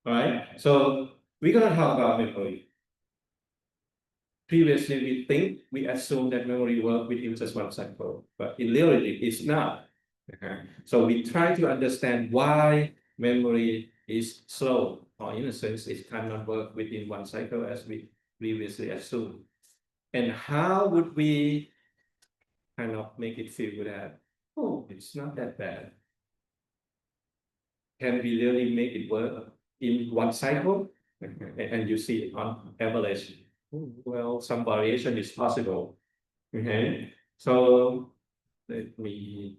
All right. So we're gonna talk about memory. Previously, we assume that memory works within just one cycle, but in reality, it's not. Okay. So we try to understand why memory is slow, or in a sense, it cannot work within one cycle as we previously assumed. And how would we kind of make it feel that, oh, it's not that bad? Can we really make it work in one cycle? And you see on average, well, some variation is possible. Okay, so let me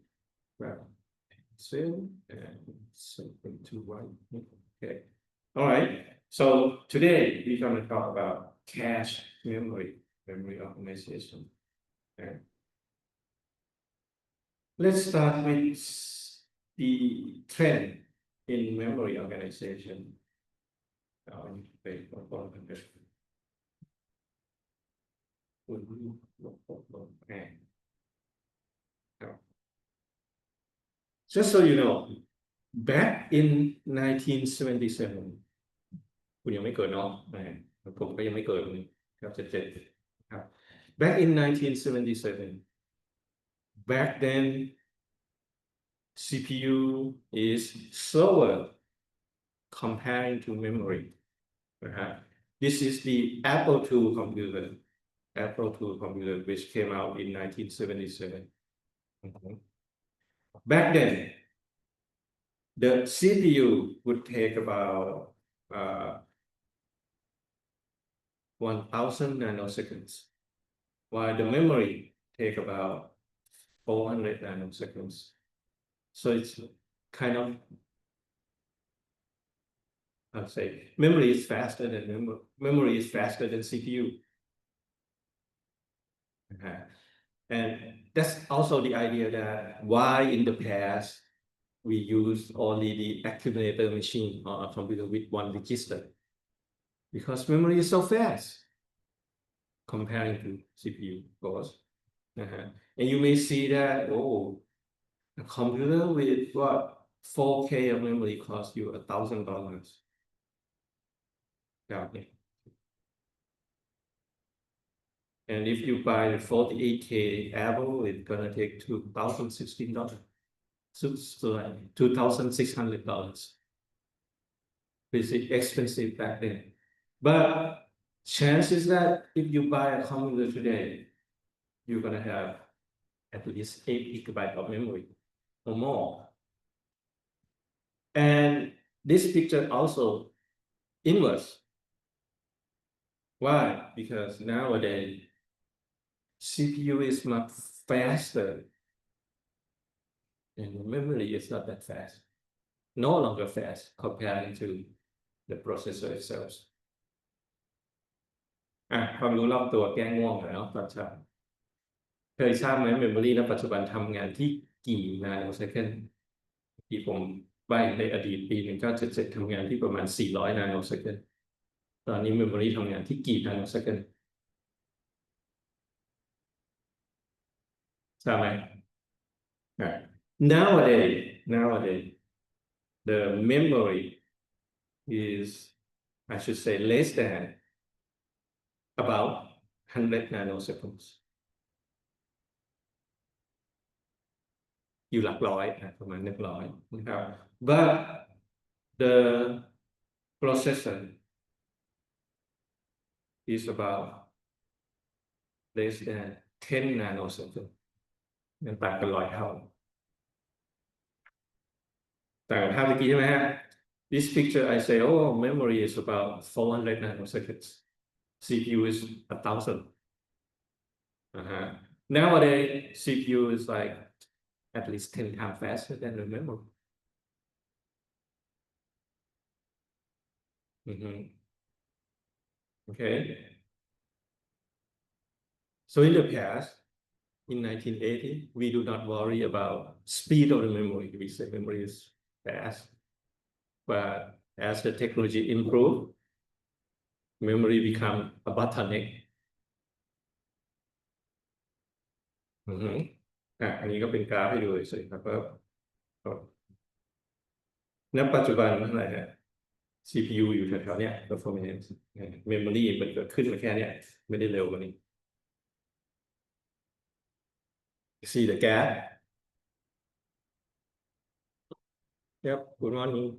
grab cell and something to write. Okay, all right. So today we're going to talk about cache memory organization. Okay. Let's start with the trend in memory organization. Just so you know, back in 1977 คุณยังไม่เกิดเนาะผมก็ยังไม่เกิดครับ77ครับ back in 1977 back then CPU is slower comparing to memory. This is the Apple II computer, which came out in 1977. Back then, the CPU would take about 1,000 nanoseconds, while the memory take about 400 nanoseconds. So it's kind of, I'll say, memory is faster than CPU. And that's also the idea that why in the past we use only the accumulator machine or a computer with one register, because memory is so fast comparing to CPU, of course. And you may see that, oh, a computer with what 4K of memory costs you $1,000. Yeah. And if you buy the 48K Apple, it's gonna take $2,016. So like $2,600. It's expensive back then. But chances that if you buy a computer today, you're gonna have at least 8 GB of memory or more. And this picture also inverse. Why? Because nowadays CPU is much faster and the memory is not that fast, no longer fast comparing to the processor itself. ความรู้รอบตัวแก้ง่วงแล้วตอนเช้าเคยทราบไหมเมมโมรีณปัจจุบันทำงานที่กี่นาโนเซคันด์ที่ผมใบในอดีตปี1977ทำงานที่ประมาณ400นาโนเซคันด์ตอนนี้เมมโมรีทำงานที่กี่นาโนเซคันด์ทราบไหม Nowadays the memory is, I should say, less than about 100 nanoseconds. อยู่หลักร้อยประมาณ100นะครับ but the processor is about less than 10 nanoseconds. มันต่างกัน100 เท่าต่างกันเท่าเมื่อกี้ใช่ไหมฮะ This picture I say, oh, memory is about 400 nanoseconds. CPU is 1,000. Nowadays, CPU is like at least 10 times faster than the memory. Okay. So in the past, in 1980, we do not worry about speed of the memory. We say memory is fast. But as the technology improved, memory become a bottleneck. อันนี้ก็เป็นกราฟให้ดูเฉยๆครับณปัจจุบันเท่าไหร่ฮะ CPU อยู่แถวๆเนี้ย performance memory มันเกิดขึ้นมาแค่เนี้ยไม่ได้เร็วกว่านี้ see the gap yep good morning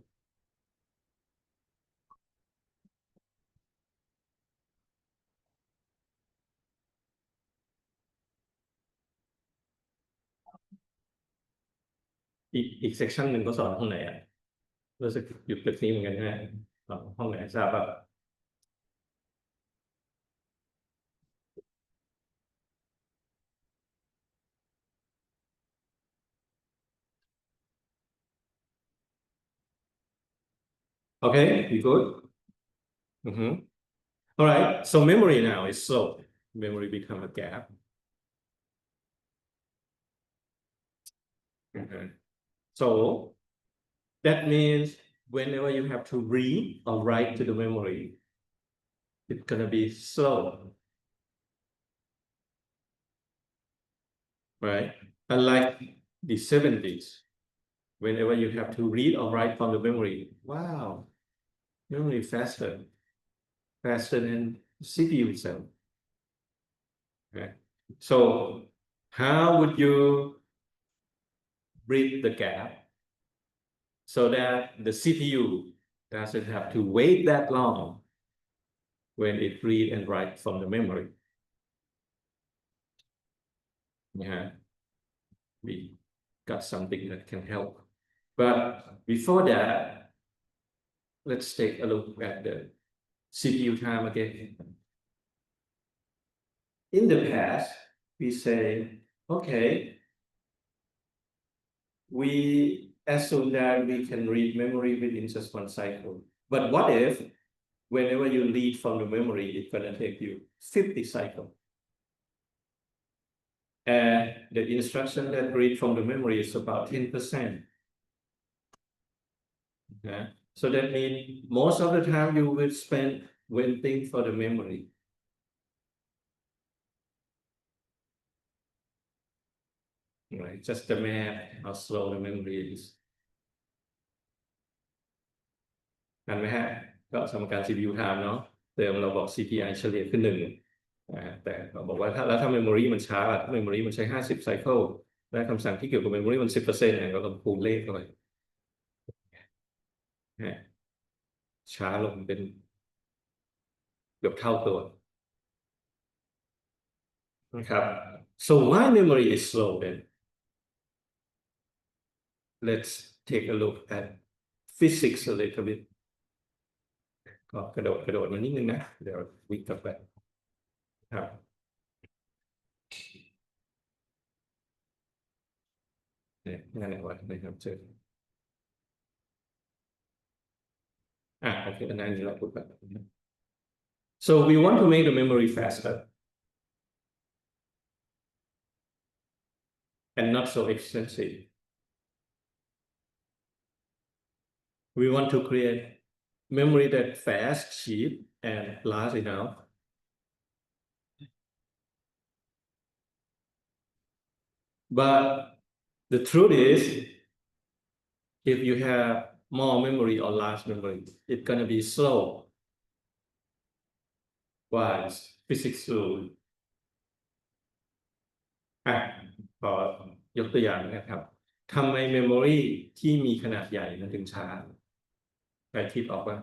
อีก section หนึ่งก็สอนห้องไหนอ่ะรู้สึกหยุดตึกนี้เหมือนกันใช่ไหมห้องไหนทราบป่ะ okay you good all right so memory now is slow memory become a gap okay. So that means whenever you have to read or write to the memory it's gonna be slow right unlike the 70s whenever you have to read or write from the memory wow memory faster than CPU itself okay. So how would you bridge the gap so that the CPU doesn't have to wait that long when it read and write from the memory. Yeah, we got something that can help. But before that, let's take a look at the CPU time again. In the past, we say, okay, we assume that we can read memory within just one cycle. But what if whenever you read from the memory, it's gonna take you 50 cycles? And the instruction that read from the memory is about 10%. Okay? So that means most of the time you will spend waiting for the memory. Right? Just the math how slow the memory is. นั่นไหมฮะก็สมการ CPU time เนาะเดิมเราบอก CPI เฉลี่ยขึ้น1แต่เราบอกว่าถ้า memory มันช้าถ้า memory มันใช้50 cycle และคำสั่งที่เกี่ยวกับ memory มัน 10%เนี่ยก็ต้องคูณเลขเข้าไปช้าลงเป็นเกือบเท่าตัวนะครับ so why memory is slow then let's take a look at physics a little bit ก็กระโดดมานิดนึงนะเดี๋ยววิ่งกลับไปครับเนี่ยงานไหนวะนะครับเจอโอเคอันนั้นเราพูดแบบ so we want to make the memory faster and not so expensive we want to create memory that fast cheap and last enough but the truth is if you have more memory or large memory it's gonna be slow why physics rule ขอยกตัวอย่างนะครับทำไมเมมโมรีที่มีขนาดใหญ่มันถึงช้าใครคิดออกป่ะ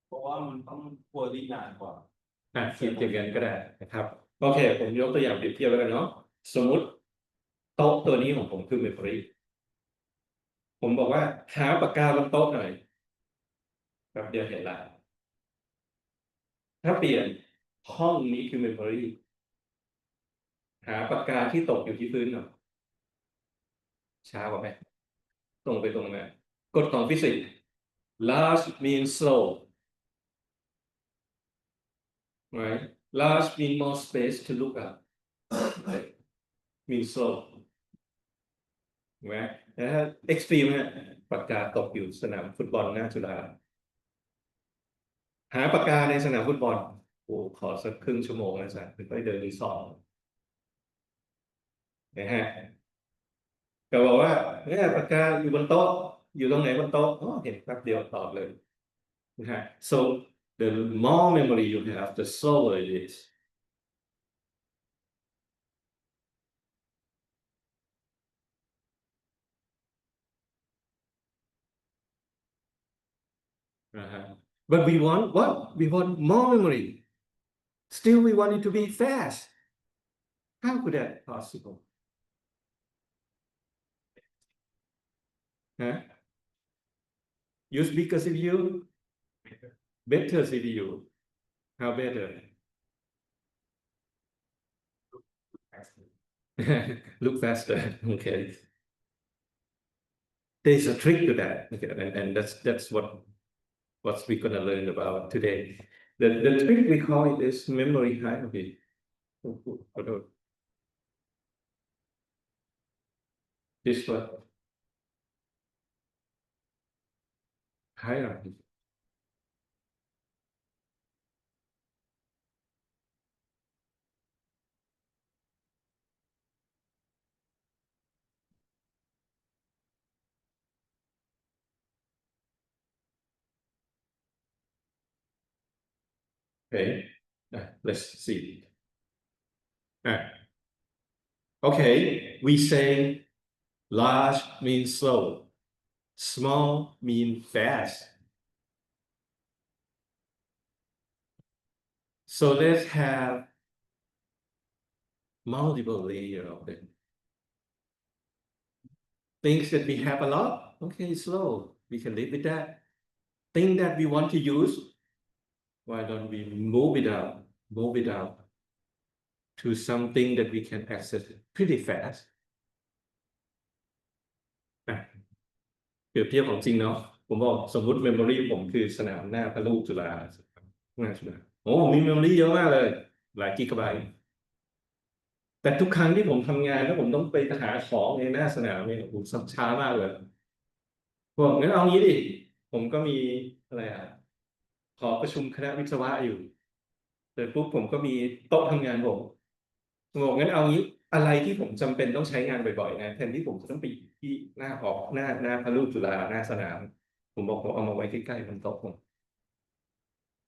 เพราะว่ามันต้องควอรี่นานกว่าคิดอย่างนั้นก็ได้นะครับโอเคผมยกตัวอย่างเปรียบเทียบแล้วกันเนาะสมมุติโต๊ะตัวนี้ของผมคือเมมโมรีผมบอกว่าหาปากกาบนโต๊ะหน่อยแบบเดียวเห็นละถ้าเปลี่ยนห้องนี้คือเมมโมรีหาปากกาที่ตกอยู่ที่พื้นหน่อยช้ากว่าไหมตรงไปตรงมากฎของฟิสิกส์ large means slow right large means more space to look up means slow ถูกไหมแล้วถ้า extreme เนี่ยปากกาตกอยู่สนามฟุตบอลหน้าจุฬาหาปากกาในสนามฟุตบอลโอ้ขอสักครึ่งชั่วโมงนะจ๊ะถึงค่อยเดินรีสอร์ทนะฮะก็บอกว่าเนี่ยปากกาอยู่บนโต๊ะ อยู่ตรงไหนบนโต๊ะอ๋อเห็นแป๊บเดียวตอบเลยนะฮะ so the more memory you have the slower it is นะฮะ but we want what we want more memory still we want it to be fast how could that possible ฮะ use bigger CPU better CPU how better look faster okay there's a trick to that okay and that's what we're gonna learn about today the trick we call it is memory hierarchy this one hierarchy okay let's see okay we say large means slow small means fast so let's have multiple layers of them things that we have a lot okay slow we can live with that thing that we want to use why don't we move it out to something that we can access pretty fast อ่ะเปรียบเทียบของจริงเนาะผมบอกสมมุติเมมโมรีผมคือสนามหน้าพระลูกจุฬาหน้าจุฬาโอ้มีเมมโมรีเยอะมากเลยหลายกิกะไบต์แต่ทุกครั้งที่ผมทำงานแล้วผมต้องไปหาของในหน้าสนามเนี่ยผมช้ามากเลยบอกงั้นเอางี้ดิผมก็มีอะไรอ่ะขอประชุมคณะวิศวะอยู่เสร็จปุ๊บผมก็มีโต๊ะทำงานผมบอกงั้นเอางี้อะไรที่ผมจำเป็นต้องใช้งานบ่อยๆนะแทนที่ผมจะต้องไปที่หน้าหอหน้าพระรูปจุฬาหน้าสนามผมบอกผมเอามาไว้ใกล้ๆบนโต๊ะ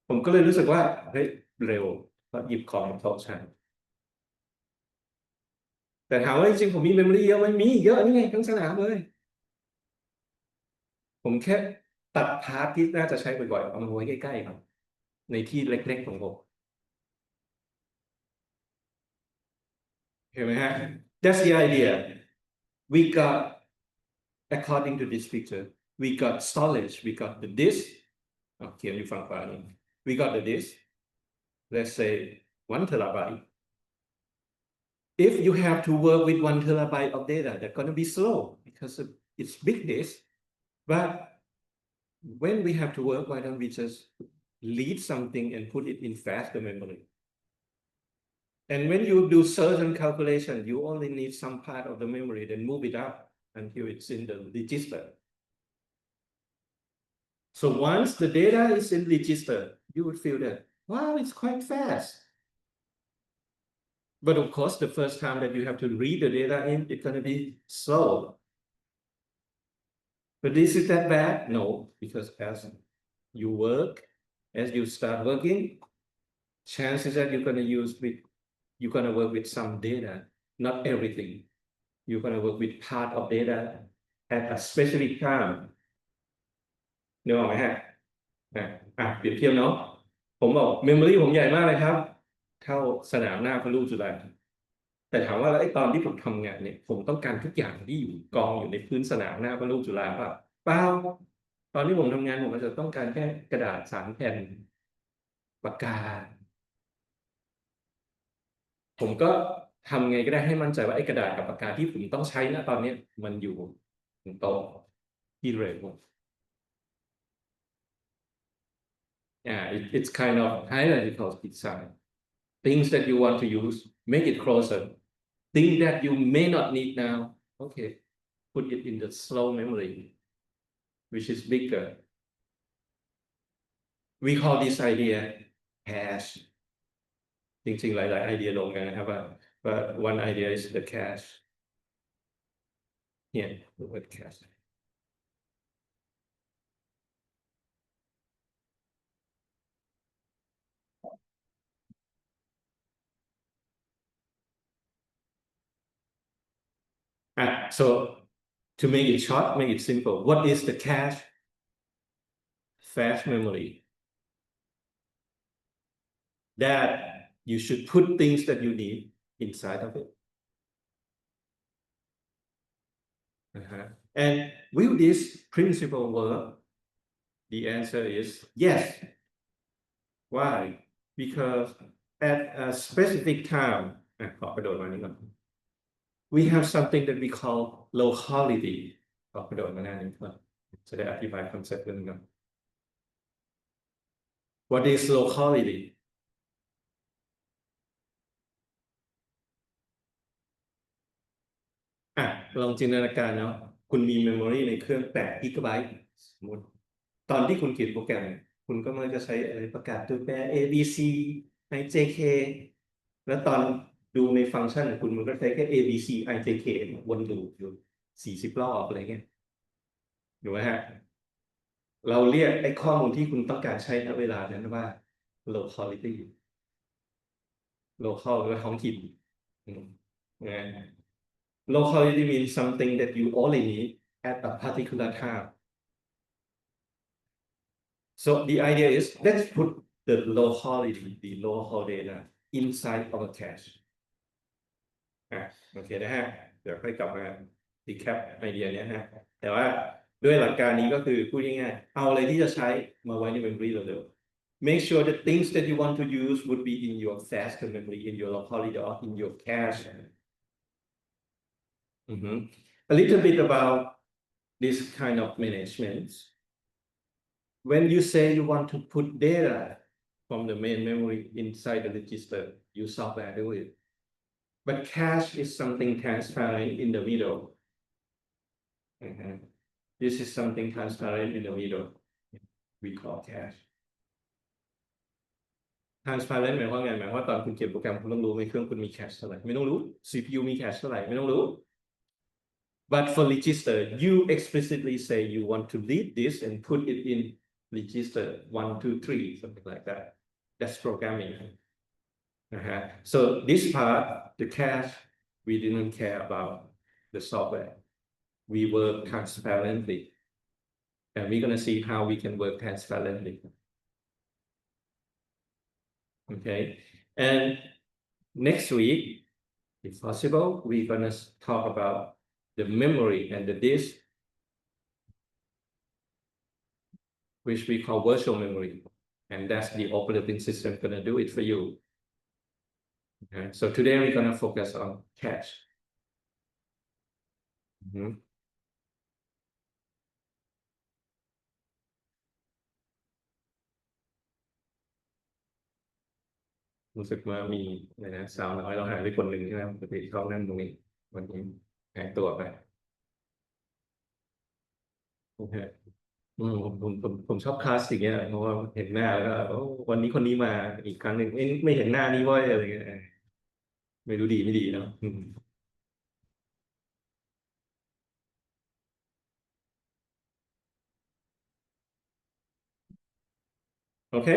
ผมก็เลยรู้สึกว่าเฮ้ยเร็วก็หยิบของบนโต๊ะใช้แต่ถามว่าจริงๆผมมีเมมโมรี่เยอะไหมมีเยอะนี่ไงทั้งสนามเลยผมแค่ตัดพาร์ทที่น่าจะใช้บ่อยๆเอามาไว้ใกล้ๆครับในที่เล็กๆของผมเห็นไหมฮะ That's the idea we got according to this picture we got storage we got the disk เขียนอยู่ฝั่งขวานี่ we got the disk let's say 1 terabyte if you have to work with 1 terabyte of data that's going to be slow because it's big disk but when we have to work why don't we just lead something and put it in faster memory and when you do certain calculation you only need some part of the memory then move it up until it's in the register so once the data is in register you would feel that wow it's quite fast but of course the first time that you have to read the data in it's going to be slow but is it that bad no because as you work as you start working chances that you're going to work with some data not everything you're going to work with part of data at a specific time นึกออกไหมฮะเปรียบเทียบเนาะผมบอกเมมโมรี่ผมใหญ่มากเลยครับเท่าสนามหน้าพระลูกจุฬาแต่ถามว่าแล้วไอ้ตอนที่ผมทำงานเนี่ยผมต้องการทุกอย่างที่อยู่กองอยู่ในพื้นสนามหน้าพระลูกจุฬาเปล่าตอนที่ผมทำงานผมอาจจะต้องการแค่กระดาษ3 แผ่นปากกาผมก็ทำไงก็ได้ให้มั่นใจว่าไอ้กระดาษกับปากกาที่ผมต้องใช้ณตอนนี้มันอยู่บนโต๊ะที่เร็ว yeah it's kind of hierarchical design things that you want to use make it closer things that you may not need now okay put it in the slow memory which is bigger we call this idea cache จริงๆหลายๆไอเดียลงกันนะครับว่า but one idea is the cache here the word cache So to make it short, make it simple, what is the cache? Flash memory that you should put things that you need inside of it. And will this principle work? The answer is yes. Why? Because at a specific time, we have something that we call locality. ขอกระโดดมาหน้านี้ก่อนจะได้อธิบายคอนเซ็ปต์เรื่องนี้ก่อน What is locality? ลองจินตนาการเนาะคุณมีเมมโมรีในเครื่อง8 กิกะไบต์สมมติตอนที่คุณเขียนโปรแกรมคุณก็มักจะใช้อะไรประกาศตัวแปร A B C IJK แล้วตอนดูในฟังก์ชันคุณมันก็ใช้แค่ A B C IJK วนลูปอยู่40 รอบอะไรเงี้ยถูกไหมฮะเราเรียกไอ้ข้อมูลที่คุณต้องการใช้ณเวลานั้นว่า locality local หรือว่าท้องถิ่นนะ locality means something that you only need at a particular time. So the idea is let's put the locality, the local data inside our cache. โอเคนะฮะเดี๋ยวค่อยกลับมา recap ไอเดียนี้ฮะแต่ว่าด้วยหลักการนี้ก็คือพูดง่ายๆเอาอะไรที่จะใช้มาไว้ใน memory เร็วๆ make sure that things that you want to use would be in your fast memory, in your locality or in your cache. A little bit about this kind of management. When you say you want to put data from the main memory inside the register, use software do it. But cache is something transparent in the middle. This is something transparent in the middle. We call cache. Transparent หมายความไงหมายความว่าตอนคุณเขียนโปรแกรมคุณต้องรู้ไหมเครื่องคุณมีแคชเท่าไหร่ไม่ต้องรู้ CPU มีแคชเท่าไหร่ไม่ต้องรู้ But for register, you explicitly say you want to read this and put it in register 1, 2, 3, something like that. That's programming. So this part, the cache, we didn't care about the software. We work transparently. And we're going to see how we can work transparently. Okay. And next week, if possible, we're going to talk about the memory and the disk, which we call virtual memory. And that's the operating system going to do it for you. Okay. So today we're going to focus on cache. รู้สึกว่ามีอะไรนะสาวน้อยเราหายไปคนหนึ่งใช่ไหมปกติเขานั่งตรงนี้วันนี้หายตัวไปโอเคผมชอบคลาสสิกเนี่ยเพราะว่าเห็นหน้าแล้วก็วันนี้คนนี้มาอีกครั้งหนึ่งไม่เห็นหน้านี้เว้ยอะไรเงี้ยไม่รู้ดีไม่ดีเนาะโอเค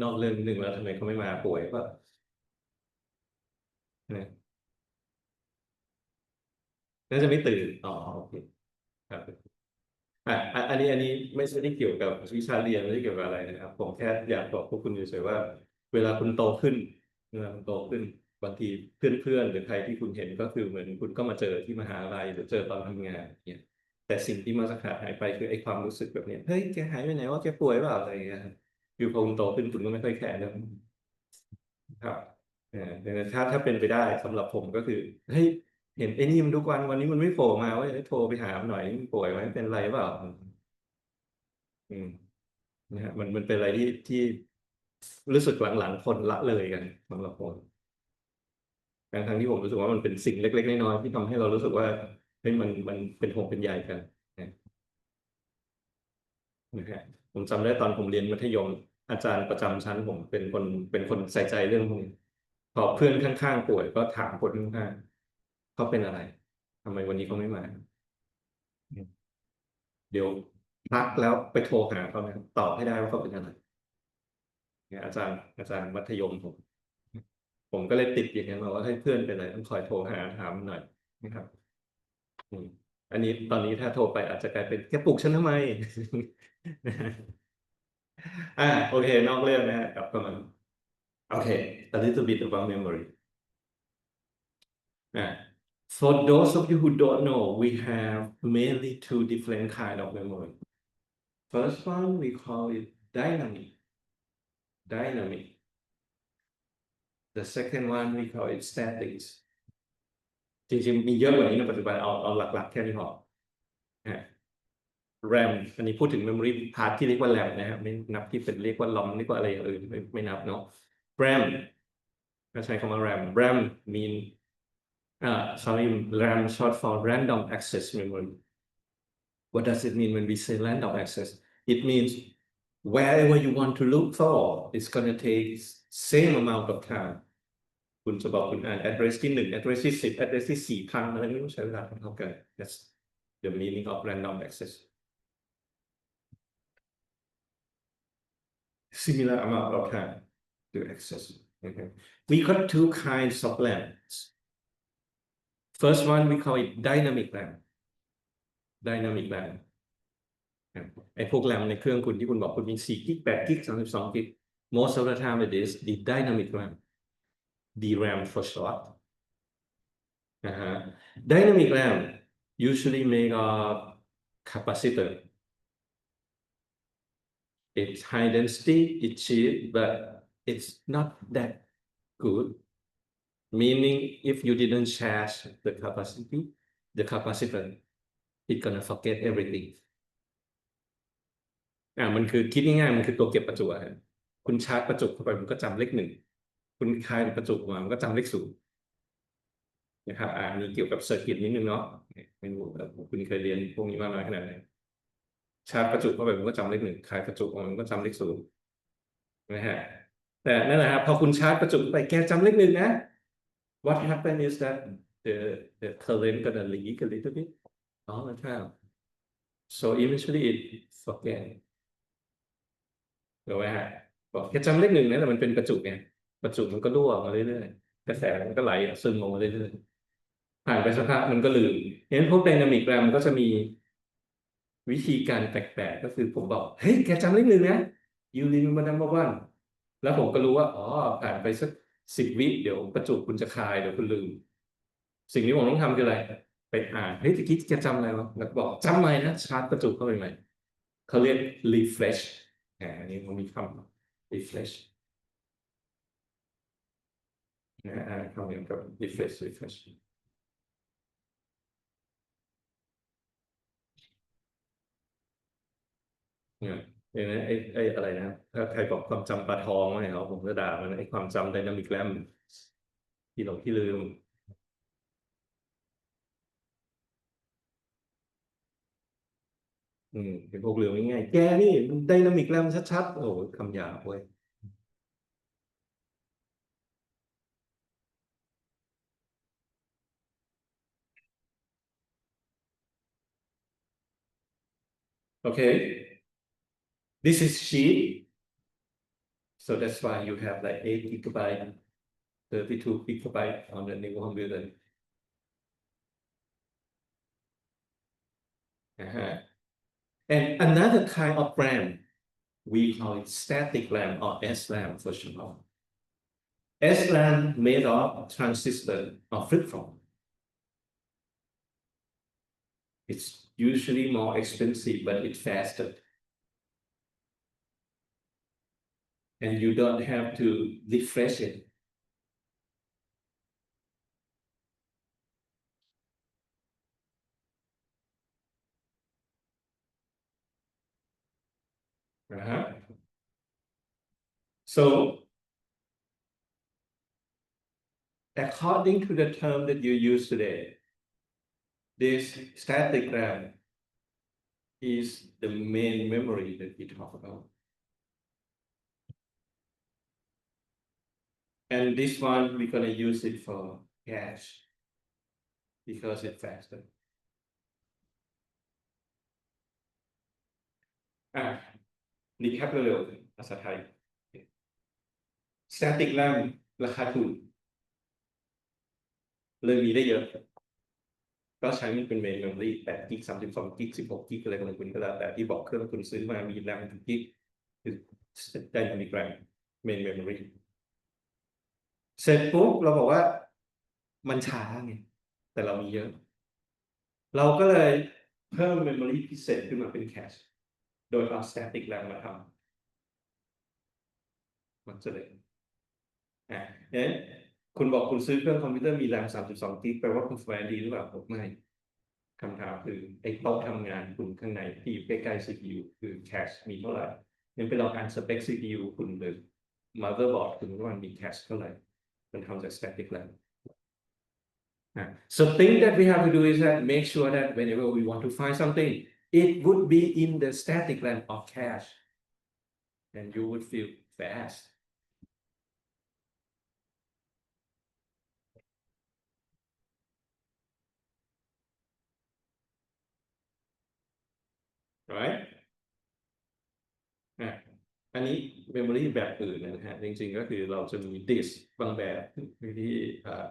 นอกเรื่องหนึ่งแล้วทำไมเขาไม่มาป่วยก็น่าจะไม่ตื่นอ๋อโอเคครับ อันนี้ไม่ใช่ได้เกี่ยวกับวิชาเรียนไม่ได้เกี่ยวกับอะไรนะครับผมแค่อยากบอกพวกคุณเฉยๆว่าเวลาคุณโตขึ้นเวลาคุณโตขึ้นบางทีเพื่อนๆหรือใครที่คุณเห็นก็คือเหมือนคุณก็มาเจอที่มหาลัยหรือเจอตอนทำงานเนี่ยแต่สิ่งที่มาสักขาดหายไปคือไอ้ความรู้สึกแบบเนี้ยเฮ้ยแกหายไปไหนว่าแกป่วยเปล่าอะไรอย่างเงี้ยอยู่พอคุณโตขึ้นคุณก็ไม่ค่อยแคร์นะครับดังนั้นถ้าเป็นไปได้สำหรับผมก็คือเฮ้ยเห็นไอ้นี่มันทุกวันนี้มันไม่โผล่มาว่าโทรไปหาหน่อยมันป่วยไหมเป็นไรเปล่าอืม นะฮะมันเป็นอะไรที่รู้สึกหลังๆคนละเลยกันสำหรับผมทั้งที่ผมรู้สึกว่ามันเป็นสิ่งเล็กๆน้อยๆที่ทำให้เรารู้สึกว่าเฮ้ยมันเป็นห่วงเป็นใยกันนะฮะผมจำได้ตอนผมเรียนมัธยมอาจารย์ประจำชั้นผมเป็นคนใส่ใจเรื่องพวกนี้พอเพื่อนข้างๆป่วยก็ถามคนข้างๆเขาเป็นอะไรทำไมวันนี้เขาไม่มาเดี๋ยวพักแล้วไปโทรหาเขานะตอบให้ได้ว่าเขาเป็นอะไรเนี่ยอาจารย์มัธยมผม ผมก็เลยติดอย่างนั้นมาว่าให้เพื่อนเป็นอะไรต้องคอยโทรหาถามหน่อยนะครับอืมอันนี้ตอนนี้ถ้าโทรไปอาจจะกลายเป็นแกปลุกฉันทำไมโอเคนอกเรื่องนะฮะกลับเข้ามาโอเค a little bit about memory อ่า for those of you who don't know we have mainly two different kind of memory first one we call it dynamic the second one we call it static จริงๆมีเยอะกว่านี้ในปัจจุบันเอาหลักๆแค่นี้พอ RAM อันนี้พูดถึง memory part ที่เรียกว่า RAM นะครับไม่นับที่เป็นเรียกว่า ROM เรียกว่าอะไรอย่างอื่นไม่นับเนาะ RAM ก็ใช้คำว่า RAM mean sorry RAM short for random access memory what does it mean when we say random access it means wherever you want to look for it's gonna take same amount of time คุณจะบอกคุณอ่าน address ที่1 address ที่10 address ที่4,000อะไรไม่รู้ใช้เวลาเท่ากัน that's the meaning of random access similar amount of time to access. Okay. We got two kinds of lamps. First one we call it dynamic lamp. Dynamic lamp. ไอ้พวกแรมในเครื่องคุณที่คุณบอกคุณมี4กิก8กิก32กิก most of the time it is the dynamic lamp. DRAM for short. Dynamic lamp usually make a capacitor. It's high density, it's cheap, but it's not that good. Meaning, if you didn't charge the capacity, the capacitor, it's gonna forget everything. มันคือคิดง่ายๆมันคือตัวเก็บประจุอะคุณชาร์จประจุเข้าไปมันก็จำเลข1คุณคายประจุออกมามันก็จำเลข0นะครับอันนี้เกี่ยวกับเซอร์กิตนิดนึงเนาะไม่รู้คุณเคยเรียนพวกนี้มากน้อยขนาดไหนชาร์จประจุเข้าไปมันก็จำเลข1คายประจุออกมามันก็จำเลข0นะฮะแต่นั่นแหละครับพอคุณชาร์จประจุไปแกจำเลข1นะ what happened is that the current gonna leak a little bit all the time so eventually it forget ถูกไหมฮะบอกแกจำเลข1นะแต่มันเป็นประจุไงประจุมันก็รั่วมาเรื่อยๆกระแสมันก็ไหลซึมลงมาเรื่อยๆผ่านไปสักพักมันก็ลืมเห็นพวกไดนามิกแรมก็จะมีวิธีการแปลกๆก็คือผมบอกเฮ้ยแกจำเลข1นะ you remember number one แล้วผมก็รู้ว่าอ๋อผ่านไปสัก10 วิเดี๋ยวประจุคุณจะคายเดี๋ยวคุณลืมสิ่งที่ผมต้องทำคืออะไรไปอ่านเฮ้ยตะกี้แกจำอะไรวะแล้วบอกจำใหม่นะชาร์จประจุเข้าไปใหม่เขาเรียก refresh อันนี้มันมีคำ refresh คำเดียวกับ refresh เนี่ยอย่างนี้ไอ้อะไรนะถ้าใครบอกความจำปลาทองไม่เหรอผมจะด่ามันไอ้ความจำไดนามิกแรมที่หลงที่ลืมเป็นพวกเรื่องง่ายๆแกนี่ไดนามิกแรมชัดๆโอ้โหคำหยาบเว้ย okay this is sheet so that's why you have like 8 GB 32 GB on the new computer and another kind of RAM we call it static RAM or SRAM for short SRAM made of transistor or flip-flop it's usually more expensive but it's faster and you don't have to refresh it uh-huh. So according to the term that you use today this static RAM is the main memory that we talk about. And this one, we're gonna use it for cache because it's faster. อ่ะรีแคปเร็วๆภาษาไทย static RAM ราคาถูก เลยมีได้เยอะก็ใช้มันเป็นเมมโมรี่8 กิก32 กิก16 กิกอะไรของคุณก็แล้วแต่ที่บอกเครื่องคุณซื้อมามีแรมกี่กิกคือได้มิกแรมเมนเมมโมรี่เสร็จปุ๊บเราบอกว่ามันช้าไงแต่เรามีเยอะ เราก็เลยเพิ่มเมมโมรี่พิเศษขึ้นมาเป็นแคชโดยเอา static RAM มาทำมันจะเลยเนี่ยคุณบอกคุณซื้อเครื่องคอมพิวเตอร์มีแรม32 กิกแปลว่าคุณแฟร์ดีหรือเปล่าผมไม่คำถามคือไอ้โต๊ะทำงานคุณข้างในที่อยู่ใกล้ๆ CPU คือแคชมีเท่าไหร่งั้นไปลองอ่านสเปค CPU คุณเลย motherboard คุณว่ามันมีแคชเท่าไหร่มันทำจาก static RAM So thing that we have to do is that make sure that whenever we want to find something, it would be in the static RAM of cache, and you would feel fast, right? อ่ะอันนี้ memory แบบอื่นนะฮะจริงๆก็คือเราจะมี disk บางแบบที่อ่า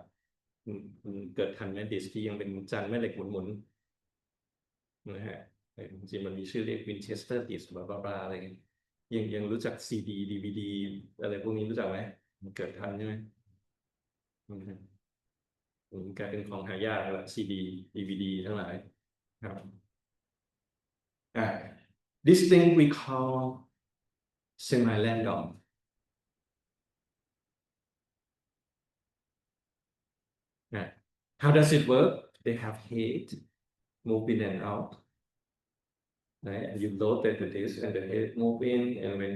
เกิดทันไหม disk ที่ยังเป็นจานแม่เหล็กหมุนๆนะฮะจริงๆมันมีชื่อเรียก Winchester disk บลาบลาอะไรเงี้ยยังรู้จัก CD DVD อะไรพวกนี้รู้จักไหมมันเกิดทันใช่ไหม กลายเป็นของหายากแล้วซีดีดีวีดีทั้งหลายครับอ่า this thing we call semi random how does it work they have head move in and out right and you load that to this and the head move in and when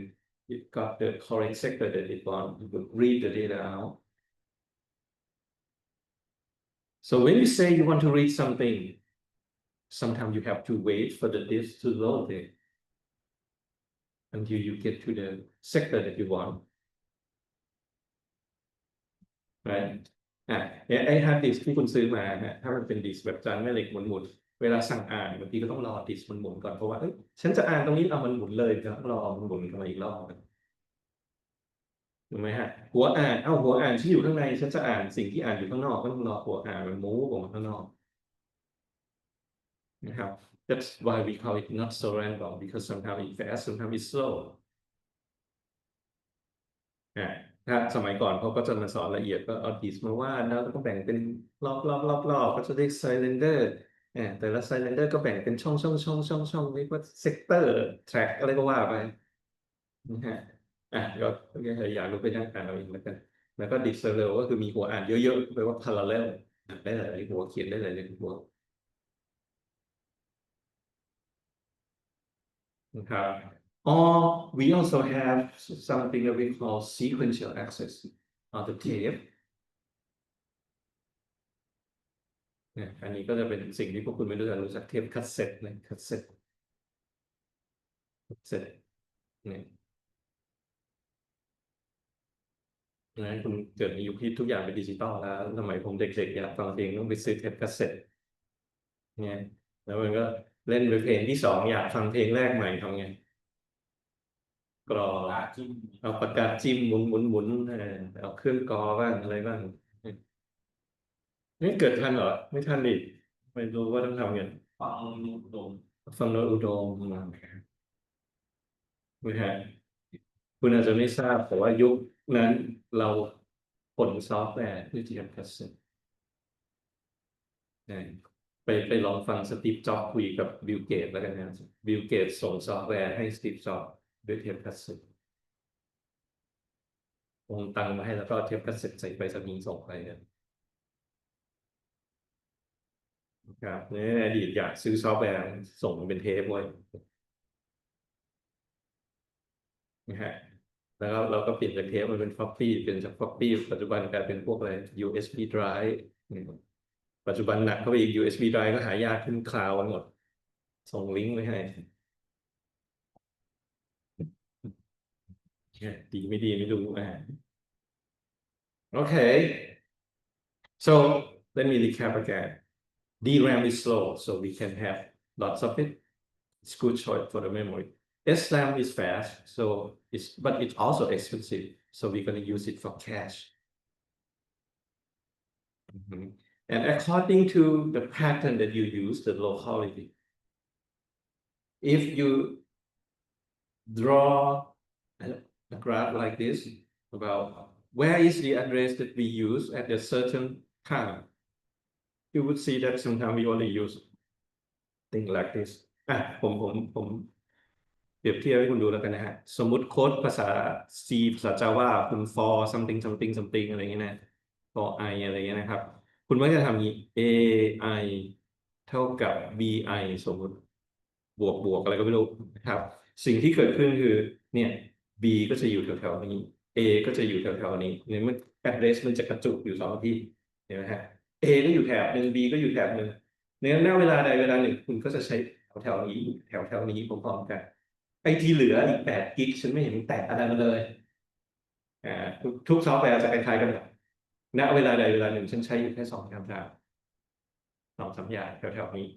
it got the correct sector that it want you could read the data out so when you say you want to read something sometimes you have to wait for the disk to load it until you get to the sector that you want right เนี่ยไอ้ฮาร์ดดิสก์ที่คุณซื้อมาฮะถ้ามันเป็นดิสก์แบบจานแม่เหล็กหมุนๆเวลาสั่งอ่านบางทีก็ต้องรอดิสก์มันหมุนก่อนเพราะว่าเอ้ยฉันจะอ่านตรงนี้เอามันหมุนเลยจะต้องรอมันหมุนเข้ามาอีกรอบถูกไหมฮะหัวอ่านหัวอ่านที่อยู่ข้างในฉันจะอ่านสิ่งที่อ่านอยู่ข้างนอกก็ต้องรอหัวอ่านมันมูฟออกมาข้างนอกนะครับ That's why we call it not so random because sometimes it's fast sometimes it's slow อ่าถ้าสมัยก่อนเขาก็จะมาสอนละเอียดก็เอาดิสมาวาดแล้วก็แบ่งเป็นรอบก็จะเรียกไซเลนเดอร์แต่ละไซเลนเดอร์ก็แบ่งเป็นช่องเรียกว่าเซกเตอร์แทร็กอะไรก็ว่าไปนะฮะก็อยากรู้ไปนั่งอ่านเอาเองแล้วกันแล้วก็ดิสเรลก็คือมีหัวอ่านเยอะๆแปลว่าพาราเรลได้หลายหัวเขียนได้หลายหัวนะครับ or we also have something that we call sequential access on the tape อันนี้ก็จะเป็นสิ่งที่พวกคุณไม่รู้จักเทปคัสเซ็ตนะคัสเซ็ตเนี่ยนะคุณเกิดในยุคที่ทุกอย่างเป็นดิจิตอลแล้วสมัยผมเด็กๆอยากฟังเพลงต้องไปซื้อเทปคัสเซ็ตเนี่ยแล้วมันก็เล่นไปเพลงที่สองอยากฟังเพลงแรกใหม่ทำไงกรอเอาปากกาจิ้มหมุนเอาเครื่องกรอบ้างอะไรบ้างนี่เกิดทันเหรอไม่ทันดิไม่รู้ว่าต้องทำไงฟังโน้ตอุดมนะฮะ คุณอาจจะไม่ทราบแต่ว่ายุคนั้นเราผลซอฟต์แวร์เพื่อที่จะพัฒนาไปลองฟังสตีฟจ็อบส์คุยกับบิลเกตแล้วกันนะบิลเกตส่งซอฟต์แวร์ให้สตีฟจ็อบส์ด้วยเทปคัสเซ็ตโอนตังค์มาให้แล้วก็เทปคัสเซ็ตใส่ไปสนีย์ส่งไปนะครับในอดีตอยากซื้อซอฟต์แวร์ส่งเป็นเทปไว้นะฮะแล้วเราก็เปลี่ยนจากเทปมันเป็นฟ l อปปี้เปลี่ยนจากฟ l อปปี้ปัจจุบันกลายเป็นพวกอะไร USB drive ปัจจุบันหนักเข้าไปอีก USB drive ก็หายากขึ้นคลาวด์กันหมดส่งลิงก์ไว้ให้ดีไม่ดีไม่รู้โอเค so let me recap again DRAM is slow so we can have lots of it it's good choice for the memory SRAM is fast so but it's also expensive so we're going to use it for cache and according to the pattern that you use, the locality. If you draw a graph like this about where is the address that we use at a certain time, you would see that sometimes we only use things like this ผมเปรียบเทียบให้คุณดูแล้วกันนะฮะสมมุติโค้ดภาษา C ภาษา Java คุณ for something something something อะไรอย่างเงี้ยนะ for i อะไรอย่างเงี้ยนะครับคุณมักจะทำอย่างนี้ ai เท่ากับ bi สมมุติบวกอะไรก็ไม่รู้นะครับสิ่งที่เกิดขึ้นคือเนี่ย b ก็จะอยู่แถวๆนี้ a ก็จะอยู่แถวๆนี้เนี่ยมัน address มันจะกระจุกอยู่สองที่เห็นไหมฮะ a ก็อยู่แถบหนึ่ง b ก็อยู่แถบหนึ่งในเวลาใดเวลาหนึ่งคุณก็จะใช้แถวนี้แถวนี้พร้อมๆกันไอ้ที่เหลืออีก8 กิกฉันไม่เห็นแตะอะไรมาเลยทุกซอฟต์แวร์จะคล้ายๆกันหมดณเวลาใดเวลาหนึ่งฉันใช้อยู่แค่2 3 อย่าง2-3 อย่างแถวๆนี้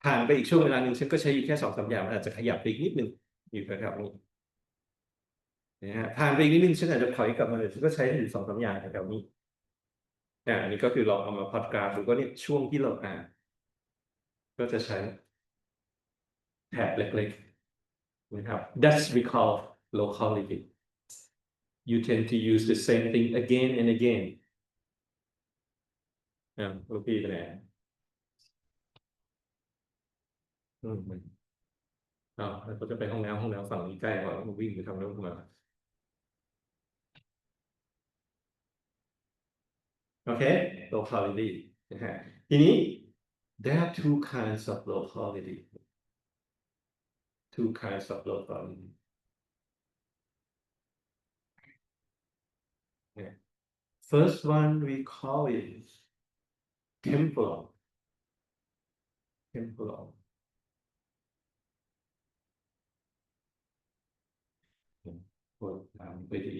ผ่านไปอีกช่วงเวลาหนึ่งฉันก็ใช้อยู่แค่2-3 อย่างมันอาจจะขยับไปอีกนิดนึงอยู่แถวๆนี้นะฮะผ่านไปอีกนิดนึงฉันอาจจะถอยกลับมาเลยฉันก็ใช้อยู่2-3 อย่างแถวๆนี้อันนี้ก็คือลองเอามาพล็อตกราฟดูก็เนี่ยช่วงที่เราก็จะใช้แถบเล็กๆนะครับ That's we call locality you tend to use the same thing again and again ลูกพี่ไปไหนแล้วก็จะไปห้องน้ำฝั่งนี้ใกล้กว่าแล้ววิ่งไปทำเรื่องมา okay locality นะฮะทีนี้ there are two kinds of locality first one we call it temporal กดตามไปดี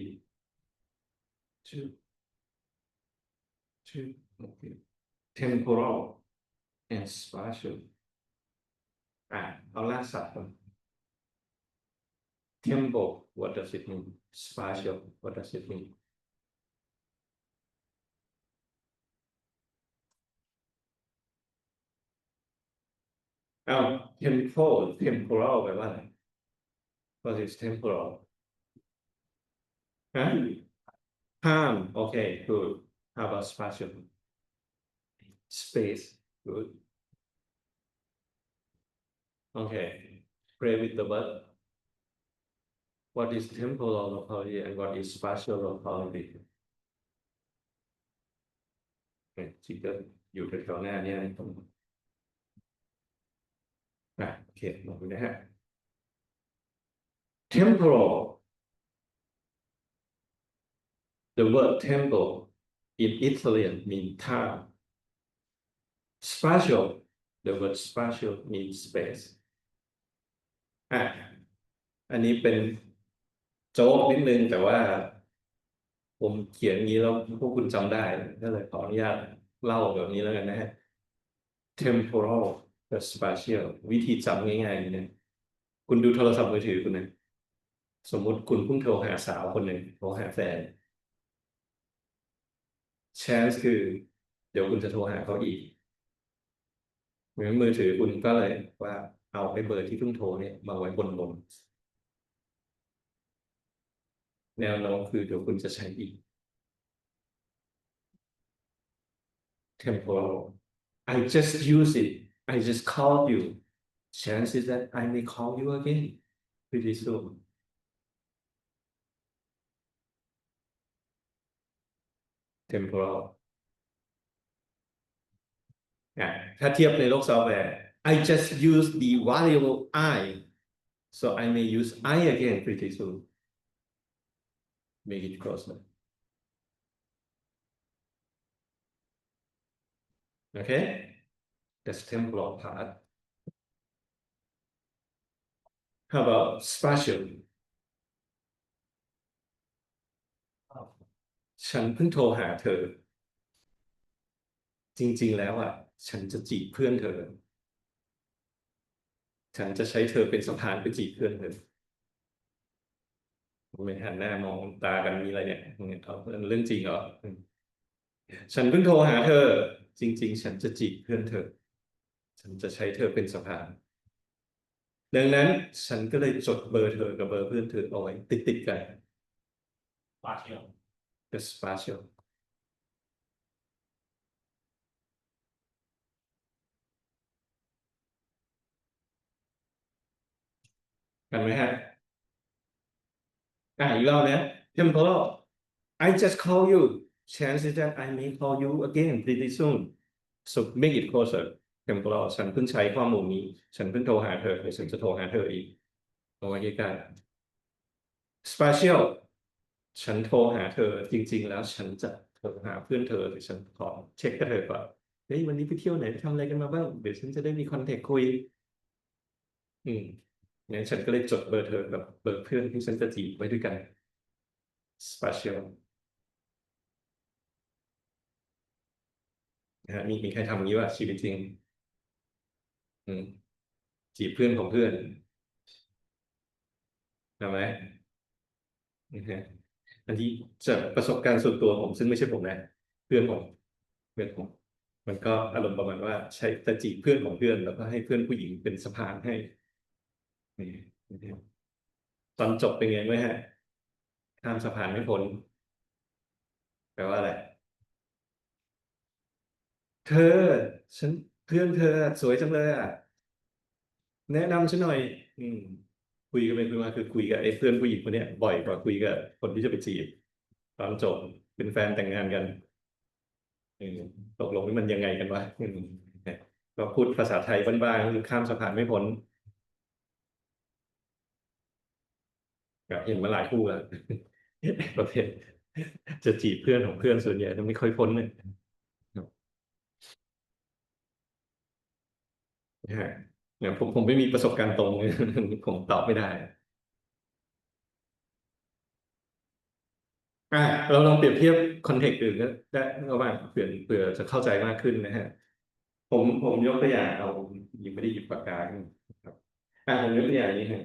ชื่อ okay. temporal and spatial เอาล่าสัตว์ tempo what does it mean spatial what does it mean temporal แปลว่าอะไร what is temporal time okay good how about spatial space good okay play with the word what is temporal locality and what is spatial locality ที่จะอยู่แถวๆหน้าเนี่ยโอเคลองดูนะฮะ temporal the word tempo in Italian means time spatial the word spatial means space อันนี้เป็นโจ๊กนิดนึงแต่ว่าผมเขียนอย่างนี้แล้วพวกคุณจำได้ก็เลยขออนุญาตเล่าแบบนี้แล้วกันนะฮะ temporal กับ spatial วิธีจำง่ายๆนี่นะคุณดูโทรศัพท์มือถือคุณนะสมมุติคุณเพิ่งโทรหาสาวคนหนึ่งโทรหาแฟน chance คือเดี๋ยวคุณจะโทรหาเขาอีกเหมือนมือถือคุณก็เลยว่าเอาไอ้เบอร์ที่เพิ่งโทรเนี่ยมาไว้บนแนวโน้มคือเดี๋ยวคุณจะใช้อีก temporal I just use it I just called you chances that I may call you again pretty soon temporal ถ้าเทียบในโลกซอฟต์แวร์ I just use the variable I so I may use I again pretty soon make it closer okay that's temporal part how about spatial ฉันเพิ่งโทรหาเธอจริงๆแล้วฉันจะจีบเพื่อนเธอฉันจะใช้เธอเป็นสะพานไปจีบเพื่อนเธอไม่หันหน้ามองตากันมีอะไรเนี่ยเอาเรื่องจริงเหรอฉันเพิ่งโทรหาเธอ จริงๆฉันจะจีบเพื่อนเธอฉันจะใช้เธอเป็นสะพานดังนั้นฉันก็เลยจดเบอร์เธอกับเบอร์เพื่อนเธอเอาไว้ติดกัน partial the spatial กันไหมฮะอีกรอบนะ temporal I just call you chances that I may call you again pretty soon so make it closer temporal ฉันเพิ่งใช้ข้อมูลนี้ฉันเพิ่งโทรหาเธอเดี๋ยวฉันจะโทรหาเธออีกเอาไว้ใกล้ๆ spatial ฉันโทรหาเธอจริงๆแล้วฉันจะโทรหาเพื่อนเธอหรือฉันขอเช็คกับเธอก่อนเฮ้ยวันนี้ไปเที่ยวไหนทำอะไรกันมาบ้างเดี๋ยวฉันจะได้มีคอนแทคคุยอืมงั้นฉันก็เลยจดเบอร์เธอกับเบอร์เพื่อนที่ฉันจะจีบไว้ด้วยกัน spatial นะฮะมีใครทำอย่างนี้ว่าชีวิตจริงอืมจีบเพื่อนของเพื่อนทำไหมนะฮะอันที่จากประสบการณ์ส่วนตัวผมซึ่งไม่ใช่ผมนะเพื่อนผมเพื่อนผมมันก็อารมณ์ประมาณว่าใช้จะจีบเพื่อนของเพื่อนแล้วก็ให้เพื่อนผู้หญิงเป็นสะพานให้นี่นะครับตอนจบเป็นไงไหมฮะข้ามสะพานไม่พ้นแปลว่าอะไรเธอฉันเพื่อนเธอสวยจังเลยอ่ะแนะนำฉันหน่อยอืมคุยกันไปคุยมาคือคุยกับไอ้เพื่อนผู้หญิงคนเนี้ยบ่อยกว่าคุยกับคนที่จะไปจีบตอนจบเป็นแฟนแต่งงานกันอืมตกลงนี่มันยังไงกันวะเนี่ยก็พูดภาษาไทยบ้านๆคือข้ามสะพานไม่พ้นก็เห็นมาหลายคู่แล้วประเภทจะจีบเพื่อนของเพื่อนส่วนใหญ่จะไม่ค่อยพ้นเนี่ยนะฮะเนี่ยผมไม่มีประสบการณ์ตรงผมตอบไม่ได้ อ่ะเราลองเปรียบเทียบคอนเทกต์อื่นก็ได้ระหว่างเผื่อจะเข้าใจมากขึ้นนะฮะผมยกตัวอย่างเอายังไม่ได้หยิบปากกาขึ้นครับผมยกตัวอย่างนี้ฮะ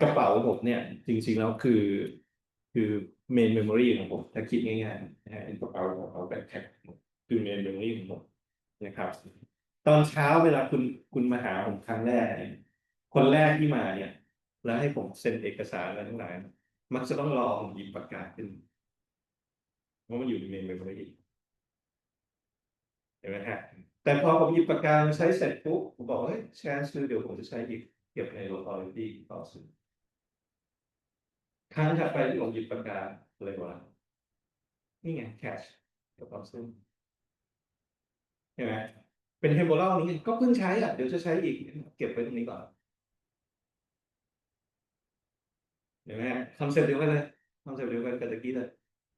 กระเป๋าผมเนี่ยจริงๆแล้วคือเมนเมมโมรีของผมถ้าคิดง่ายๆนะฮะเป็นกระเป๋าของเราแบ็คแพ็คคือเมนเมมโมรีของผมนะครับตอนเช้าเวลาคุณมาหาผมครั้งแรกเนี่ยคนแรกที่มาเนี่ยแล้วให้ผมเซ็นเอกสารอะไรทั้งหลายมักจะต้องรอผมหยิบปากกาขึ้น เพราะมันอยู่ในเมมโมรี่เห็นไหมฮะแต่พอผมหยิบปากกามาใช้เสร็จปุ๊บผมบอกเฮ้ยแชร์ชื่อเดี๋ยวผมจะใช้อีกเก็บใน locality ต่อสู่ครั้งถัดไปที่ผมหยิบปากกาอะไรวะนี่ไง cache กับต่อซึ่งเห็นไหมเป็น temporal นี้ก็เพิ่งใช้อ่ะเดี๋ยวจะใช้อีกเก็บไว้ตรงนี้ก่อนเห็นไหมฮะคอนเซ็ปต์เดียวกันเลยคอนเซ็ปต์เดียวกันกับตะกี้เลย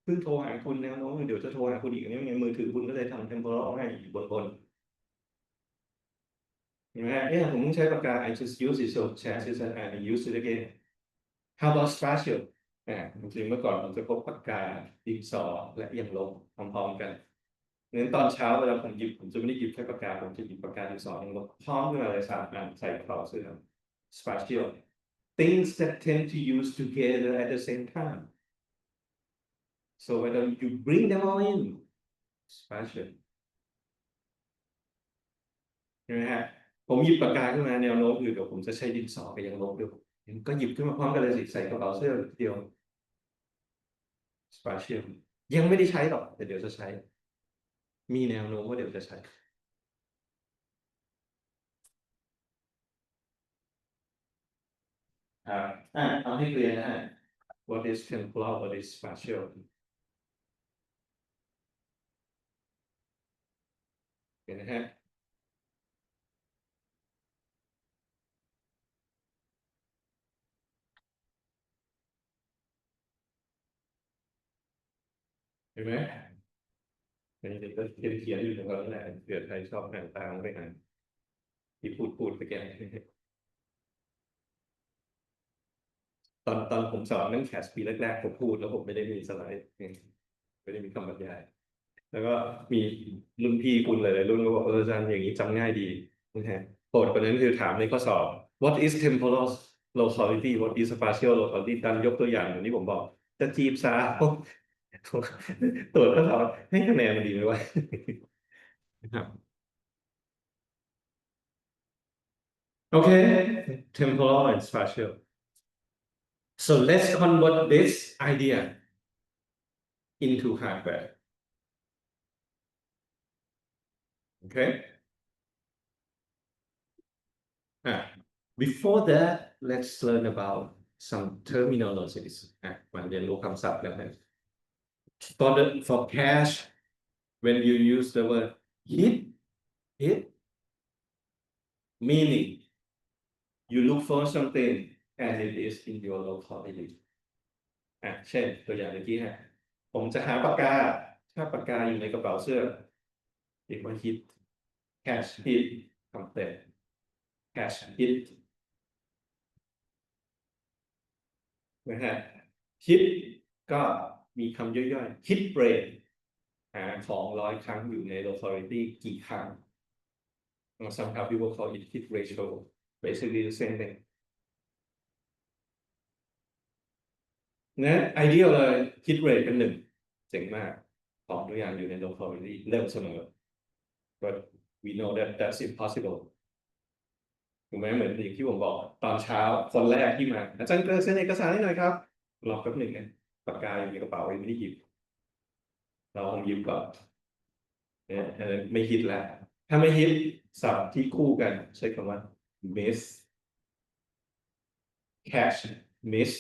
เพิ่งโทรหาคุณแนวโน้มเดี๋ยวจะโทรหาคุณอีกนี่ไงมือถือคุณก็เลยทำ temporal ให้อยู่บนเห็นไหมฮะเนี่ยผมเพิ่งใช้ปากกา I just use it so share it and I use it again How about spatial จริงๆเมื่อก่อนผมจะพกปากกาดินสอและเอี่ยมลบพร้อมๆกันงั้นตอนเช้าเวลาผมหยิบผมจะไม่ได้หยิบแค่ปากกาผมจะหยิบปากกาดินสอเอี่ยมลบพร้อมขึ้นมาเลย3 อันใส่กระเป๋าเสื้อ spatial things that tend to use together at the same time so whether you bring them all in spatial ใช่ไหมฮะผมหยิบปากกาขึ้นมาแนวโน้มคือเดี๋ยวผมจะใช้ดินสอกับยางลบด้วยก็หยิบขึ้นมาพร้อมกันเลยสิใส่กระเป๋าเสื้อเดียว spatial ยังไม่ได้ใช้หรอกแต่เดี๋ยวจะใช้ มีแนวโน้มว่าเดี๋ยวจะใช้ครับเอาให้เคลียร์นะฮะ what is temporal what is spatial เห็นนะฮะเห็นไหมอันนี้ก็เขียนอยู่ตรงนั้นแหละเผื่อใครชอบอ่านตามไปอ่านที่พูดไปแกตอนผมสอนนั่งแคสปีแรกๆผมพูดแล้วผมไม่ได้มีสไลด์ไม่ได้มีคำบรรยายแล้วก็มีรุ่นพี่คุณหลายๆรุ่นก็บอกอาจารย์อย่างนี้จำง่ายดีนะฮะโปรดกว่านั้นคือถามในข้อสอบ what is temporal locality what is spatial locality ดันยกตัวอย่างอย่างที่ผมบอกจะจีบสาวตรวจข้อสอบให้คะแนนมันดีไหมวะ นะครับ Okay, temporal and spatial. So let's convert this idea into hardware. Okay. Before that, let's learn about some terminologies. มาเรียนรู้คำศัพท์แล้วนะ for cash, when you use the word hit meaning you look for something and it is in your locality. เช่นตัวอย่างเมื่อกี้ผมจะหาปากกาถ้าปากกาอยู่ในกระเป๋าเสื้อเรียกว่า hit cash hit คำเต็ม cash hit นะฮะ hit ก็มีคำย่อยๆ hit rate หาของ100 ครั้งอยู่ใน locality กี่ครั้ง somehow people call it hit ratio basically the same thing นะไอเดียเลย hit rate เป็น1เจ๋งมากของตัวอย่างอยู่ใน locality เร็วเสมอ but we know that that's impossible ถูกไหมเหมือนอย่างที่ผมบอกตอนเช้าคนแรกที่มาอาจารย์เกลือเซ็นเอกสารให้หน่อยครับรอแป๊บหนึ่งนะปากกาอยู่ในกระเป๋ายังไม่ได้หยิบเราคงหยิบก่อนไม่ฮิตแล้วถ้าไม่ฮิตศัพท์ที่คู่กันใช้คำว่า miss catch miss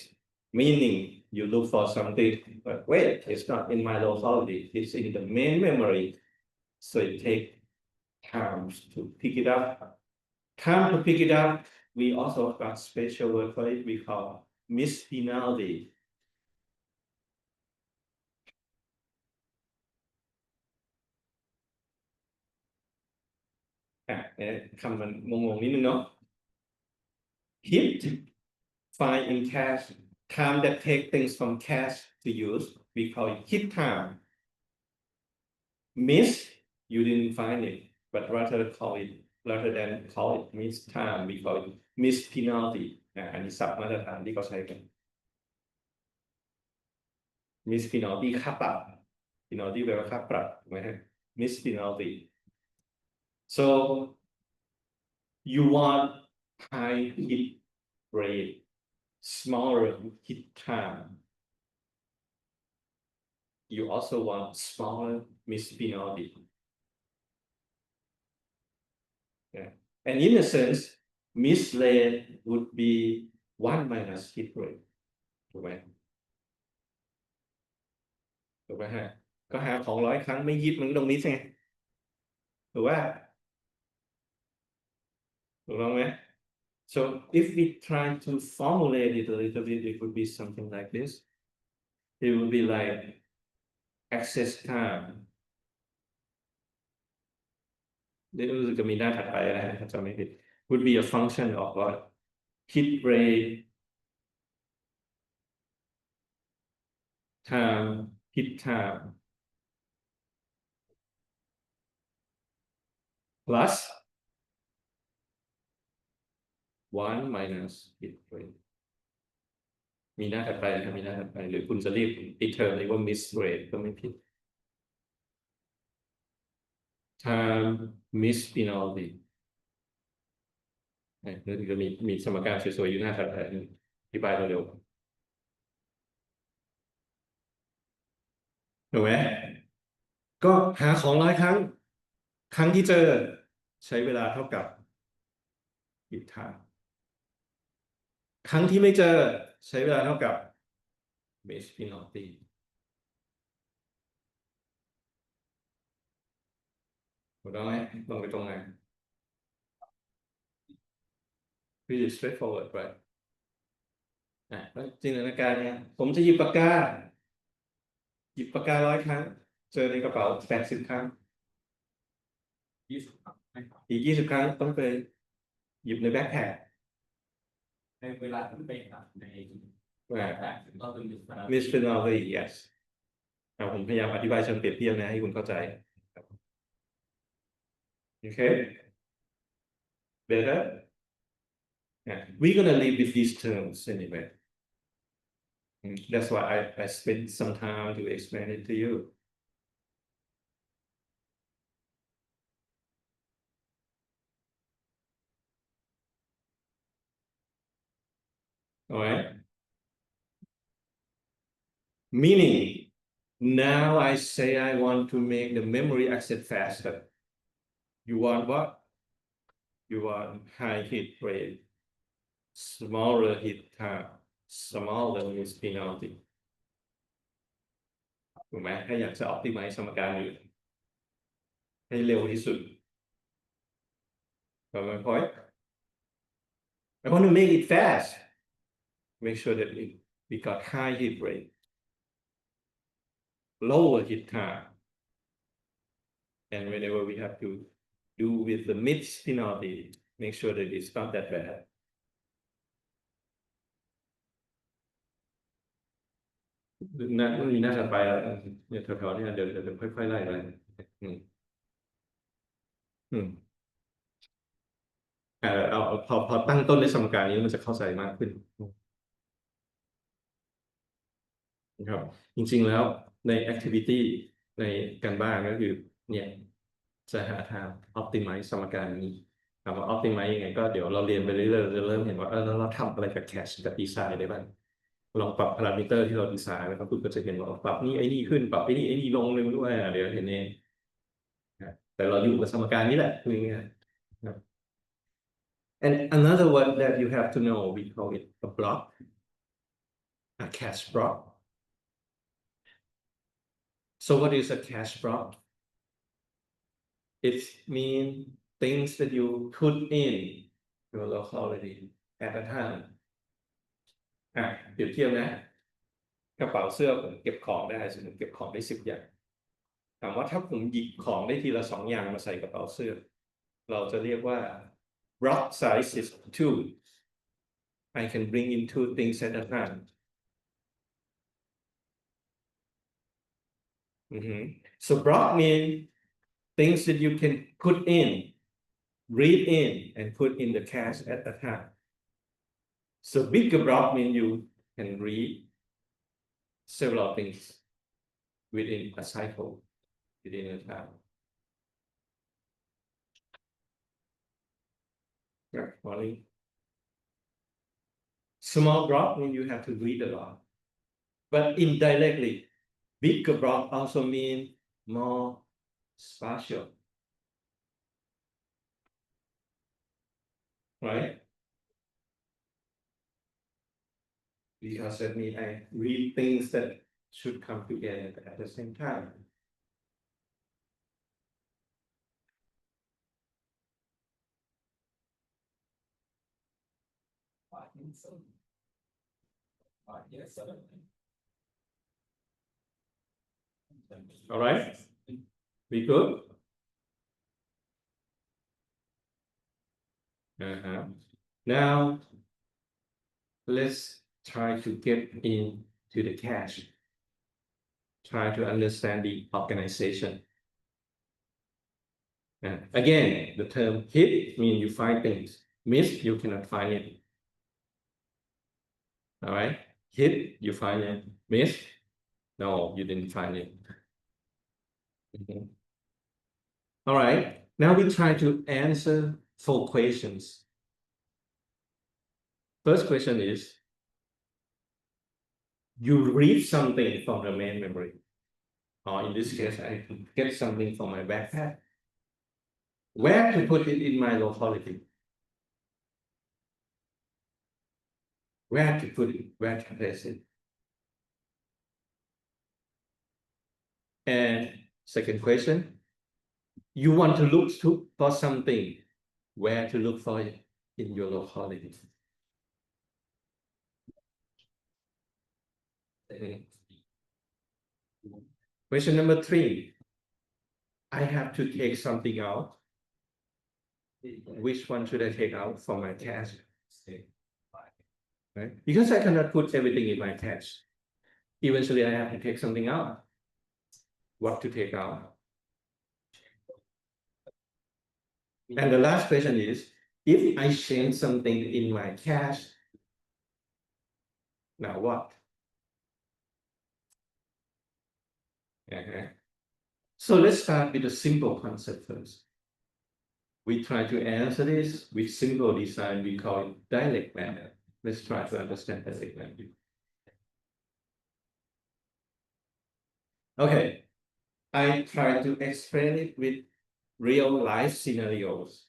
meaning you look for something but wait it's not in my locality it's in the main memory so it take time to pick it up time to pick it up we also got special word for it we call miss penalty คำมันงงๆนิดนึงเนาะ hit find in cash time that take things from cash to use we call it hit time miss you didn't find it but rather than call it miss time we call it miss penalty อันนี้ศัพท์มาตรฐานที่เขาใช้กัน miss penalty ค่าปรับ penalty แปลว่าค่าปรับถูกไหมฮะ miss penalty so you want high hit rate smaller hit time you also want smaller miss penalty and in a sense miss rate would be 1 minus hit rate ถูกไหมฮะก็หาของ100 ครั้งไม่ฮิตมันตรงนี้ใช่ไหมถูกว่าถูกต้องไหม so if we try to formulate it a little bit it would be something like this it would be like access time เดี๋ยวรู้สึกจะมีหน้าถัดไปนะถ้าจำไม่ผิด would be a function of what hit rate time hit time plus 1 minus hit rate มีหน้าถัดไปนะครับมีหน้าถัดไปหรือคุณจะเรียกอีกเทอมเรียกว่า miss rate ก็ไม่ผิด time miss penalty แล้วถึงจะมีสมการสวยๆอยู่หน้าถัดไปอธิบายเร็วๆถูกไหมก็หาของ100 ครั้งครั้งที่เจอใช้เวลาเท่ากับ hit time ครั้งที่ไม่เจอใช้เวลาเท่ากับ miss penalty ถูกต้องไหมลงไปตรงไหน pretty straightforward right แล้วจินตนาการเนี่ยผมจะหยิบปากกา100 ครั้งเจอในกระเป๋า80 ครั้งอีก20 ครั้งต้องไปหยิบในแบ็คแพ็คในเวลาที่ไปในแบ็คแพ็คก็ต้องมี miss penalty yes ผมพยายามอธิบายเชิงเปรียบเทียบนะให้คุณเข้าใจโอเค better we're gonna live with these terms anyway that's why I spent some time to explain it to you All right. Meaning, now I say I want to make the memory access faster. You want what? You want high hit rate, smaller hit time, smaller miss penalty. ถูกไหมถ้าอยากจะ optimize สมการอยู่ให้เร็วที่สุด But my point, I want to make it fast. Make sure that we got high hit rate, lower hit time, and whenever we have to do with the miss penalty, make sure that it's not that bad. น่ามีหน้าถัดไปแล้วเนี่ยแถวๆเนี่ยเดี๋ยวค่อยๆไล่ไปเอาพอตั้งต้นในสมการนี้มันจะเข้าใจมากขึ้นนะครับจริงๆแล้วใน activity ในการบ้านก็คือเนี่ยจะหาทาง optimize สมการนี้ถามว่า optimize ยังไงก็เดี๋ยวเราเรียนไปเรื่อยๆจะเริ่มเห็นว่าแล้วเราทำอะไรกับ cache กับ design ได้บ้างลองปรับพารามิเตอร์ที่เราดีไซน์นะครับคุณก็จะเห็นว่าปรับนี่ไอ้นี่ขึ้นปรับไอ้นี่ลงเลยด้วยเดี๋ยวเห็นเองแต่เราอยู่กับสมการนี้แหละคือง่ายๆ and another one that you have to know we call it a block a cache block so what is a cache block it means things that you put in your locality at a time เปรียบเทียบนะกระเป๋าเสื้อผมเก็บของได้สมมติเก็บของได้10 อย่างถามว่าถ้าผมหยิบของได้ทีละ2 อย่างมาใส่กระเป๋าเสื้อเราจะเรียกว่า block size is 2 I can bring in 2 things at a time so block means things that you can put in read in and put in the cache at a time so bigger block means you can read several things within a cycle within a time. Morning. Small block means you have to read a lot, but indirectly, bigger block also means more spatial, right? Because that means I read things that should come together at the same time. Yes. All right. We good? Now, let's try to get into the cache. Try to understand the organization. Again, the term hit means you find things. Miss, you cannot find it. All right. Hit, you find it. Miss, no, you didn't find it. All right. Now we try to answer 4 questions. First question is, you read something from the main memory. Or in this case, I get something from my backpack. Where to put it in my locality? Where to put it? Where to place it? And second question, you want to look for something. Where to look for it in your locality? Question number 3. I have to take something out. Which one should I take out from my cache? Right? Because I cannot put everything in my cache. Eventually, I have to take something out. What to take out? And the last question is, if I change something in my cache, now what? So let's start with a simple concept first. We try to answer this with simple design, we call it direct manner. Let's try to understand that segment. Okay, I try to explain it with real life scenarios.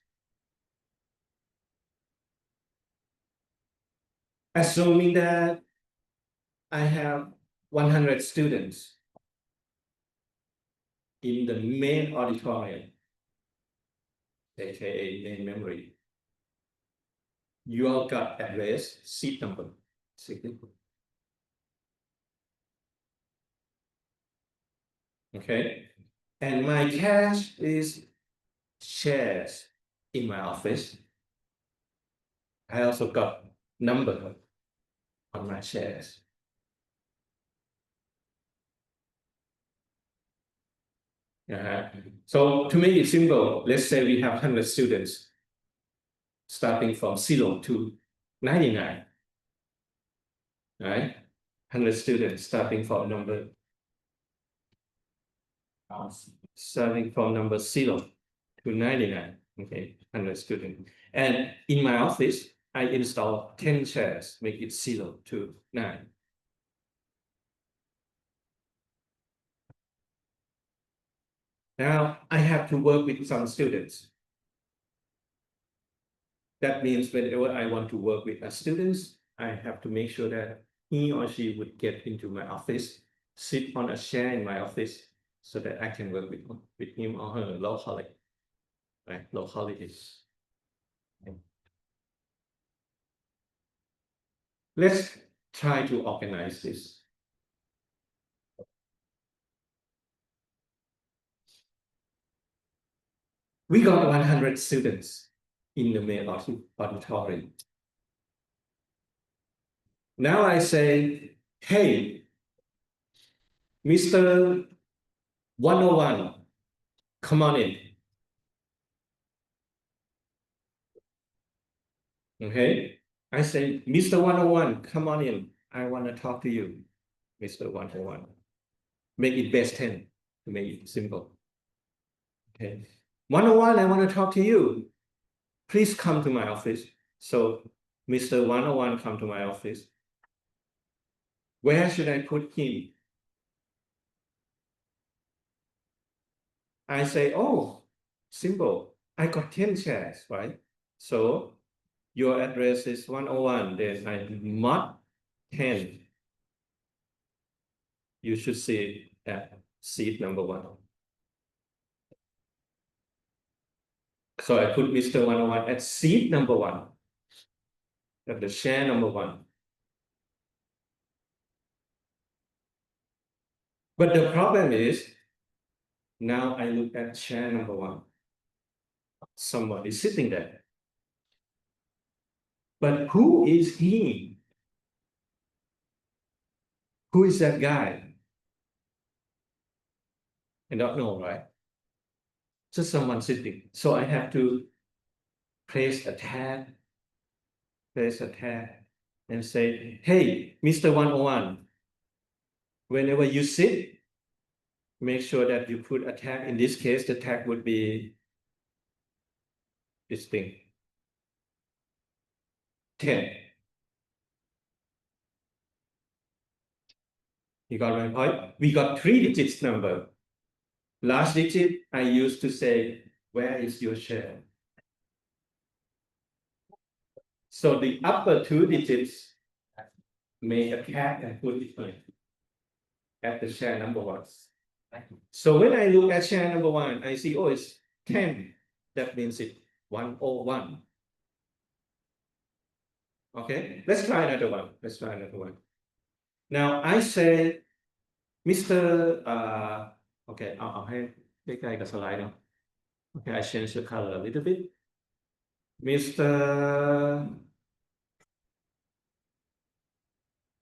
Assuming that I have 100 students in the main auditorium, aka main memory. You all got address, seat number. Okay, and my cash is shares in my office. I also got number on my shares. So to make it simple, let's say we have 100 students starting from 0 to 99, right? 100 students starting from number 0 to 99, okay, 100 students. And in my office, I install 10 chairs, make it 0 to 9. Now I have to work with some students. That means whenever I want to work with a students, I have to make sure that he or she would get into my office, sit on a chair in my office, so that I can work with him or her locally, right? Locally. Let's try to organize this. We got 100 students in the main auditorium. Now I say, hey, Mr. 101, come on in. Okay, I say, Mr. 101, come on in. I want to talk to you, Mr. 101. Make it best 10 to make it simple. Okay, 101, I want to talk to you. Please come to my office. So Mr. 101 come to my office. Where should I put him? I say, oh, simple. I got 10 chairs, right? So your address is 101, then I mod 10. You should see it at seat number 1. So I put Mr. 101 at seat number 1, at the chair number 1. But the problem is, now I look at chair number 1. Someone is sitting there. But who is he? Who is that guy? I don't know, right? Just someone sitting. So I have to place a tag, and say, hey, Mr. 101, whenever you sit, make sure that you put a tag. In this case, the tag would be this thing, 10. You got my point? We got 3 digits number. Last digit, I used to say, where is your chair? So the upper 2 digits, make a tag and put it at the chair number 1. So when I look at chair number 1, I see, oh, it's 10. That means it's 101. Okay, let's try another one. Now I say, Mr. Okay, I'll have this guy got slide now. Okay, I change the color a little bit. Mr.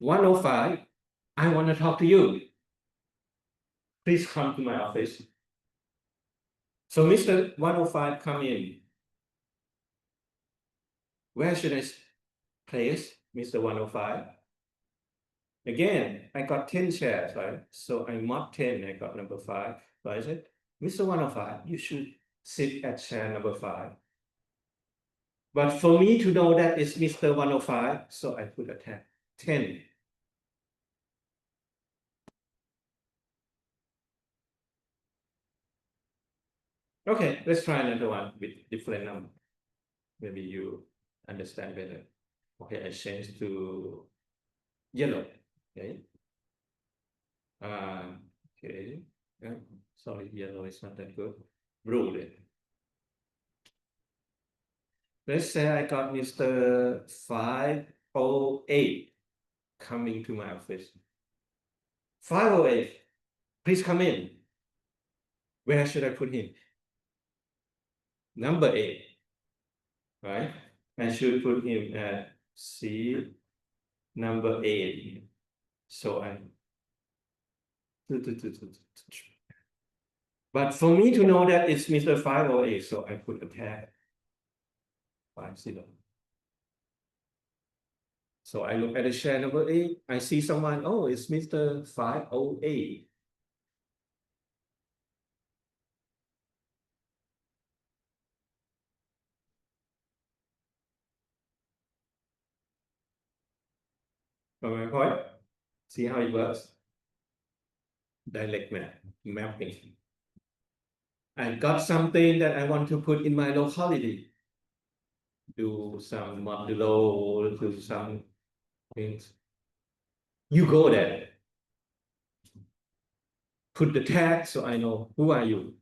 105, I want to talk to you. Please come to my office. So Mr. 105 come in. Where should I place Mr. 105? Again, I got 10 chairs, right? So I marked 10, I got number 5. So I said, Mr. 105, you should sit at chair number 5. But for me to know that it's Mr. 105, so I put a 10. 10. Okay, let's try another one with different number. Maybe you understand better. Okay, I change to yellow. Okay. Uh, okay. Sorry, yellow is not that good. Blue then. Let's say I got Mr. 508 coming to my office. 508, please come in. Where should I put him? Number 8, right? I should put him at C number 8. So but for me to know that it's Mr. 508, so I put a tag 50. So I look at the share number 8, I see someone, oh, it's Mr. 508. From my point, see how it works? Direct mapping. I got something that I want to put in my locality. Do some modulo, do some things. You go there. Put the tag so I know who are you.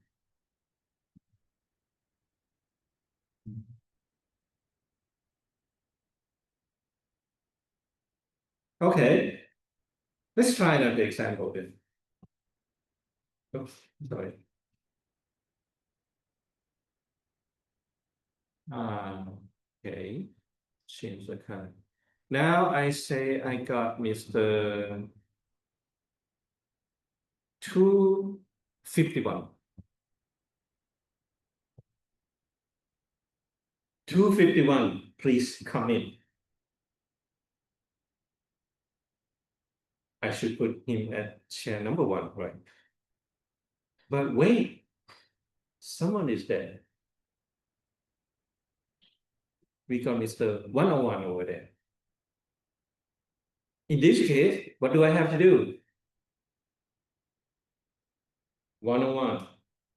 Okay, let's try another example then. Oops, sorry. Okay, change the color. Now I say I got Mr. 251. 251, please come in. I should put him at chair number 1, right? But wait, someone is there. We got Mr. 101 over there. In this case, what do I have to do? 101,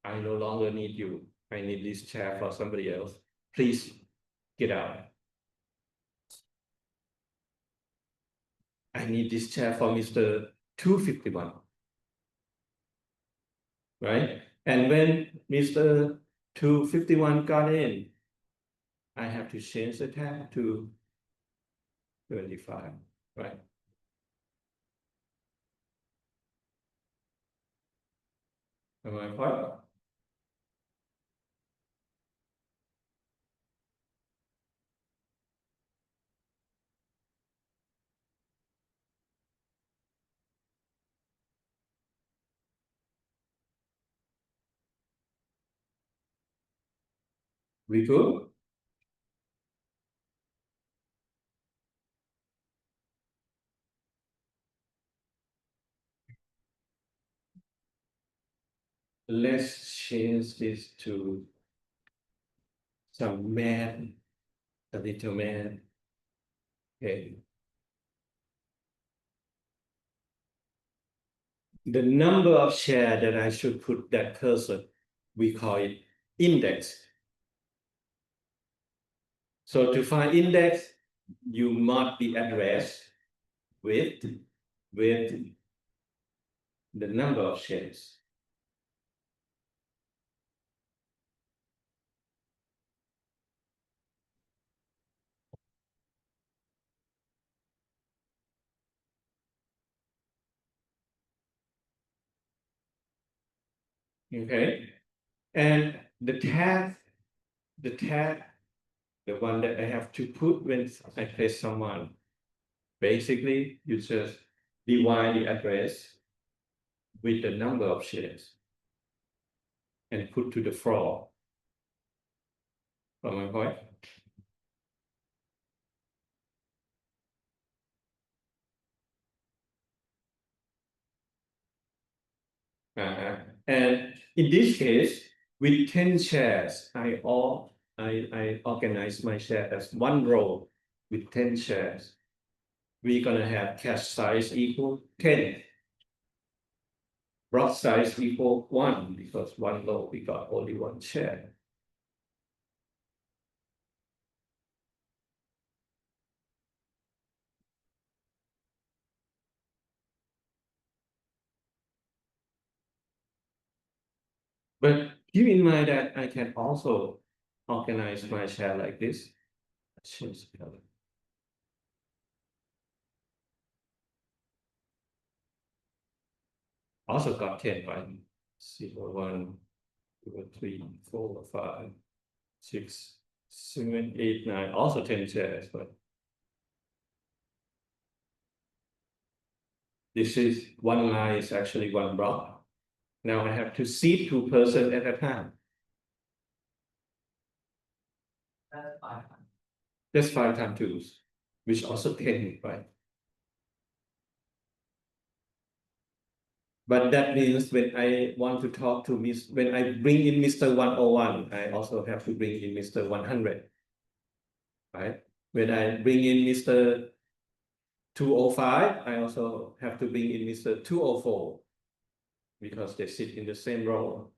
I no longer need you. I need this chair for somebody else. Please get out. I need this chair for Mr. 251. Right? And when Mr. 251 got in, I have to change the tab to 25, right? Am I right? We good? Let's change this to some man, a little man. Okay. The number of share that I should put that cursor, we call it index. So to find index, you mark the address with the number of shares. Okay, and the tag, the one that I have to put when I place someone, basically you just divide the address with the number of shares and put to the floor. From my point. And in this case, with 10 shares, I I organize my share as one row with 10 shares. We're gonna have cash size equal 10. Block size equal 1 because one row we got only one share. But keep in mind that I can also organize my share like this. Change the color. Also got 10, right? 0, 1, 2, 3, 4, 5, 6, 7, 8, 9. Also 10 shares, but this is one line is actually one block. Now I have to seed 2 persons at a time. That's 5 times 2, which also 10, right? But that means when I want to talk to when I bring in Mr. 101, I also have to bring in Mr. 100, right? When I bring in Mr. 205, I also have to bring in Mr. 204 because they sit in the same row.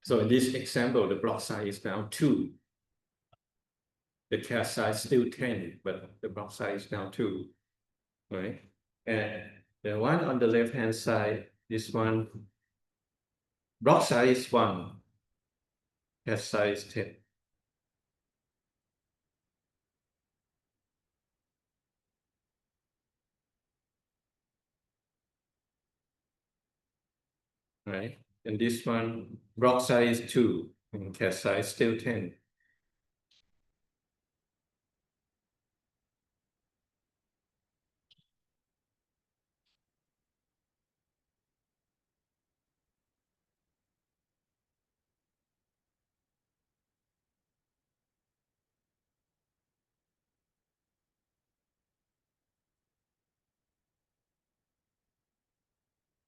So in this example, the block size is now 2. The cash size still 10, but the block size is now 2, right? And the one on the left-hand side, this one, block size is 1, cash size 10. Right? And this one, block size 2, and cash size still 10.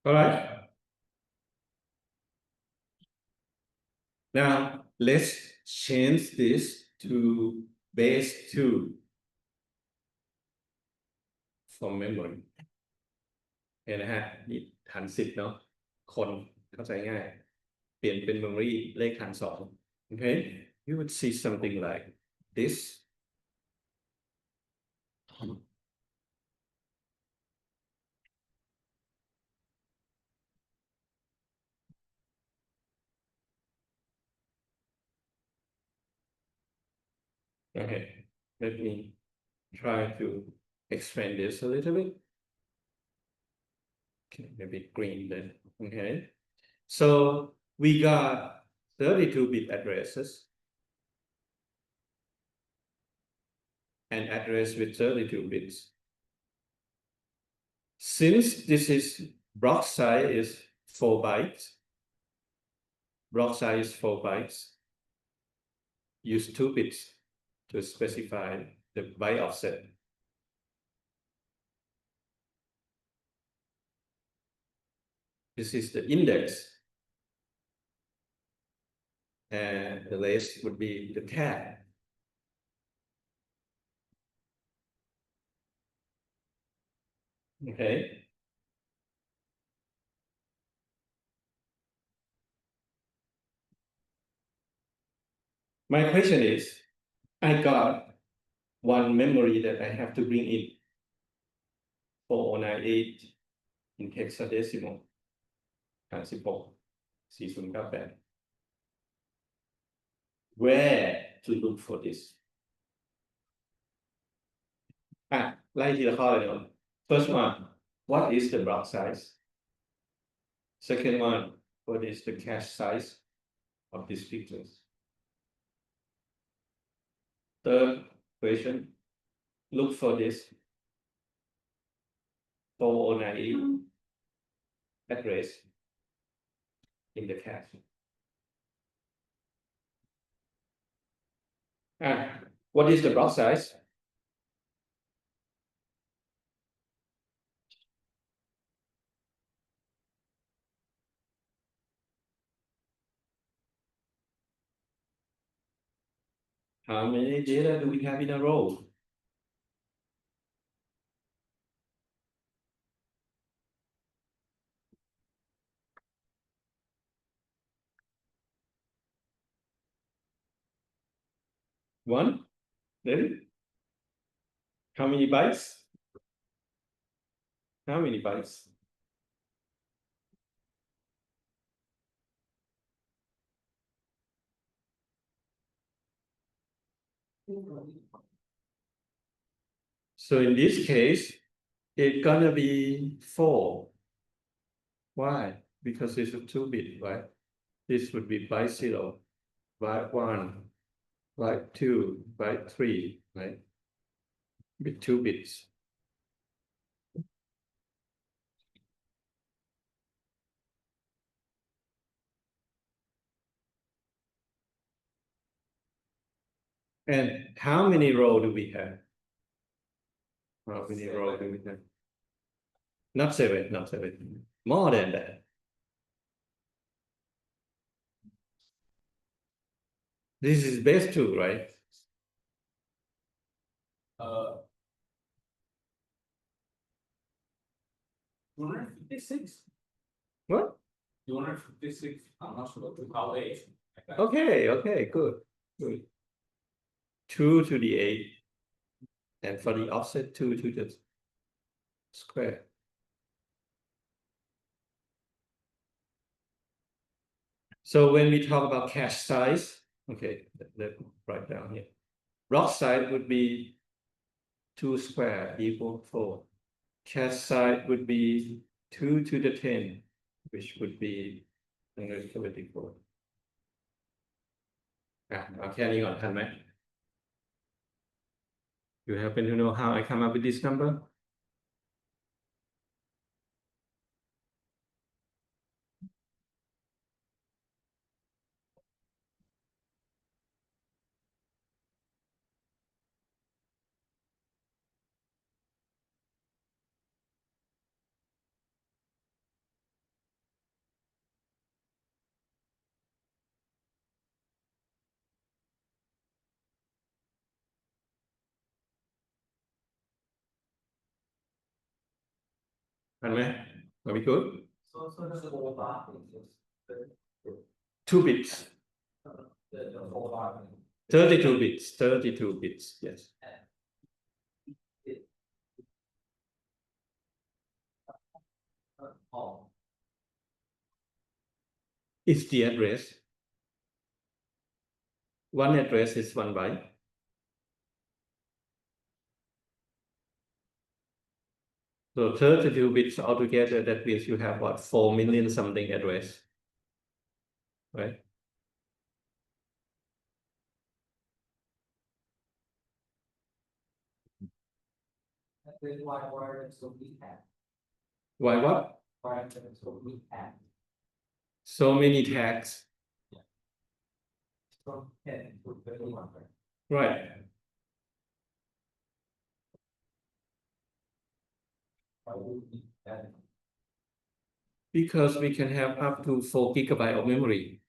All right. Now let's change this to base 2 from memory. เห็นนะฮะนี่ฐาน10เนาะคนเข้าใจง่ายเปลี่ยนเป็น memory เลขฐาน2 okay you would see something like this okay let me try to expand this a little bit okay maybe green then okay so we got 32-bit addresses and address with 32 bits since this is block size is 4 bytes block size 4 bytes use 2 bits to specify the byte offset. This is the index. And the rest would be the tag. Okay. My question is, I got one memory that I have to bring in 4098 in hexadecimal 56 4098 Where to look for this? ไล่ทีละข้อเลยเนาะ First one, what is the block size? Second one, what is the cache size of these pictures? Third question, look for this 4098 address in the cache. What is the block size? How many data do we have in a row? One? Then? How many bytes? How many bytes? So in this case, it's gonna be 4. Why? Because it's a 2-bit, right? This would be byte 0, byte 1, byte 2, byte 3, right? With 2 bits. And how many rows do we have? How many rows do we have? Not 7, not 7. More than that. This is base 2, right? 256. What? 256. I'm not sure to how eight. Okay, good. Good. 2 to the 8. And for the offset, 2 to the square. So when we talk about cache size, okay, let's write down here. Block size would be 2 square equal 4. Cache size would be 2 to the 10, which would be 174. เอาแค่นี้ก่อนทันไหม You happen to know how I come up with this number?ทันไหม Are we good? So the whole bar is 2 bits. the whole bar. 32 bits. 32 bits. Yes. It's the address. One address is 1 byte. So 32 bits altogether, that means you have what, 4 million something address, right? That's why wireless so we have. Why what? Wireless so we have. So many tags. From 10 to 31. Right. Why would we have? Because we can have up to 4 gigabyte of memory.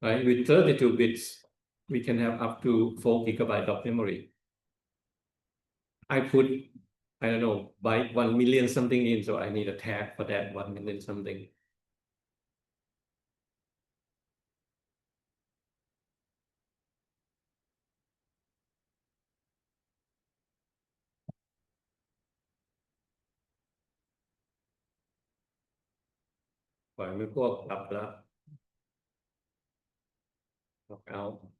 Right? With 32 bits, we can have up to 4 gigabyte of memory. I put, I don't know, byte 1 million something in, so I need a tag for that 1 million something. Phải mới có tập là học áo.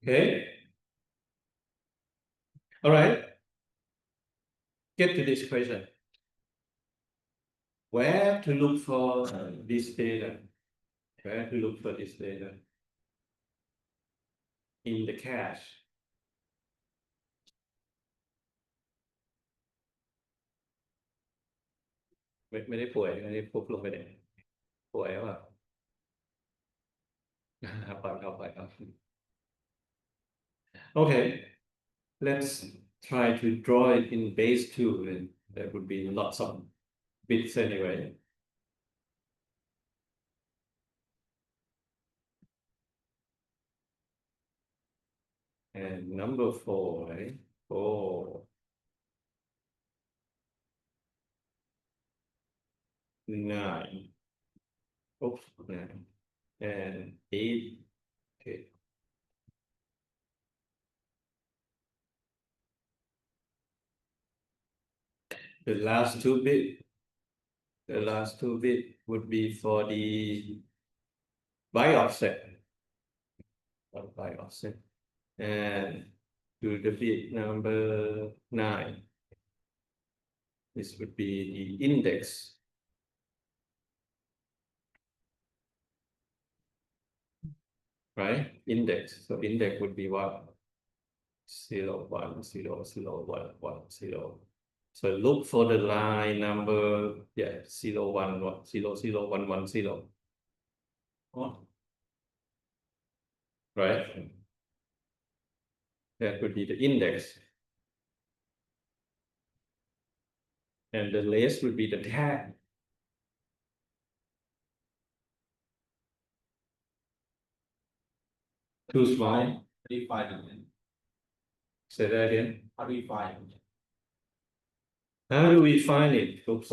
Okay. All right. Get to this question. Where to look for this data? Where to look for this data? In the cache. ไม่ได้ป่วยไม่ได้พบลงไปไหนป่วยว่า Okay, let's try to draw it in base 2, and there would be lots of bits anyway. And number 4, right? 4, 9. Oops, 9. And 8. Okay. The last two bit would be for the by offset. By offset. And to the bit number 9. This would be the index. Right? Index. So index would be what? 0, 1, 0, 0, 1, 1, 0. So look for the line number, 0, 1, 1, 0, 0, 1, 1, 0. Right? That would be the index. And the less would be the tag. Too small. Say that again. How do you find it? How do we find it? Oops.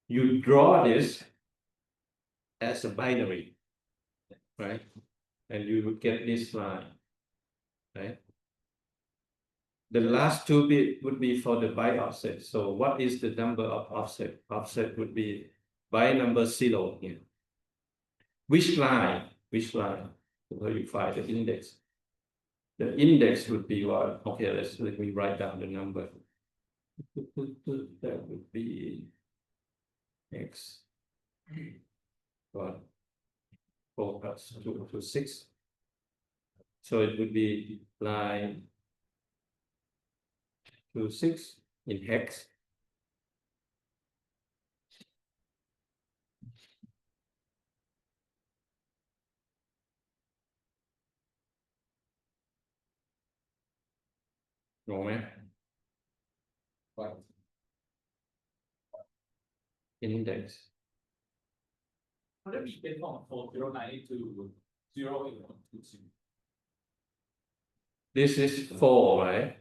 You draw this as a binary, right? And you would get this line, right? The last two bit would be for the by offset. So what is the number of offset? Offset would be by number 0 here. Which line? So you find the index. The index would be what? Okay, let me write down the number. That would be x. 1, 4 plus 2 to 6. So it would be line 2, 6 in hex. Right? What? Index. How do we get from 409 to 08122? This is 4, right?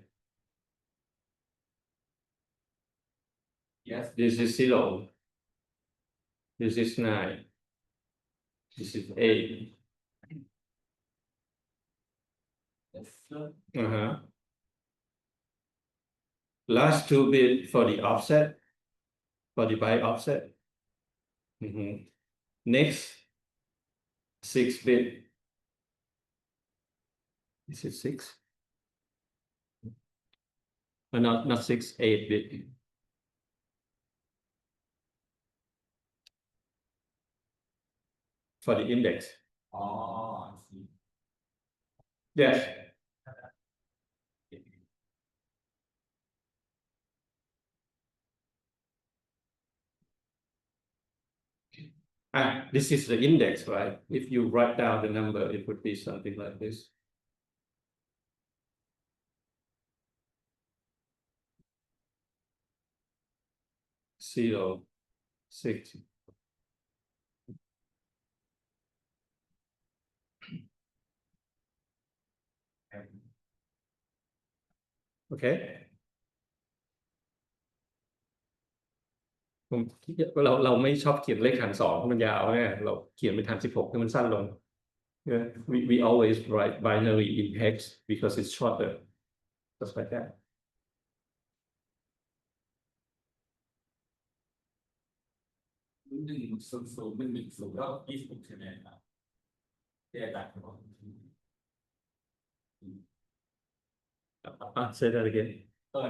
Yes. This is 0. This is 9. This is 8. Yes. Last two bit for the offset, for the by offset. Next 6 bit. This is 6. Not 6, 8 bit. For the index. Oh, I see. Yes. This is the index, right? If you write down the number, it would be something like this. Zero, 6. Okay. เราไม่ชอบเขียนเลขหาร2เพราะมันยาวเนี่ยเราเขียนเป็นหาร16ให้มันสั้นลง we always write binary in hex because it's shorter just like that 100 ก็26ใช่ไหมครับที่อาจารย์บอก say that again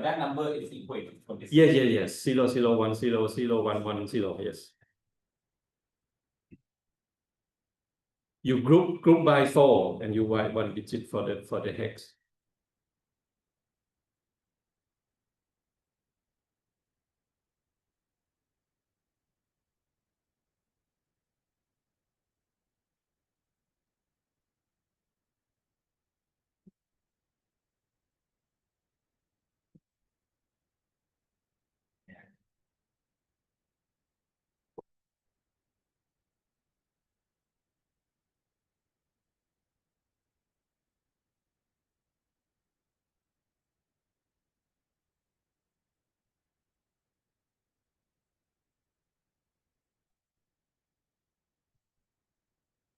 that number is equal to 26. yes 0 0 1 0 0 1 1 0 yes you group by 4 and you write one digit for the hex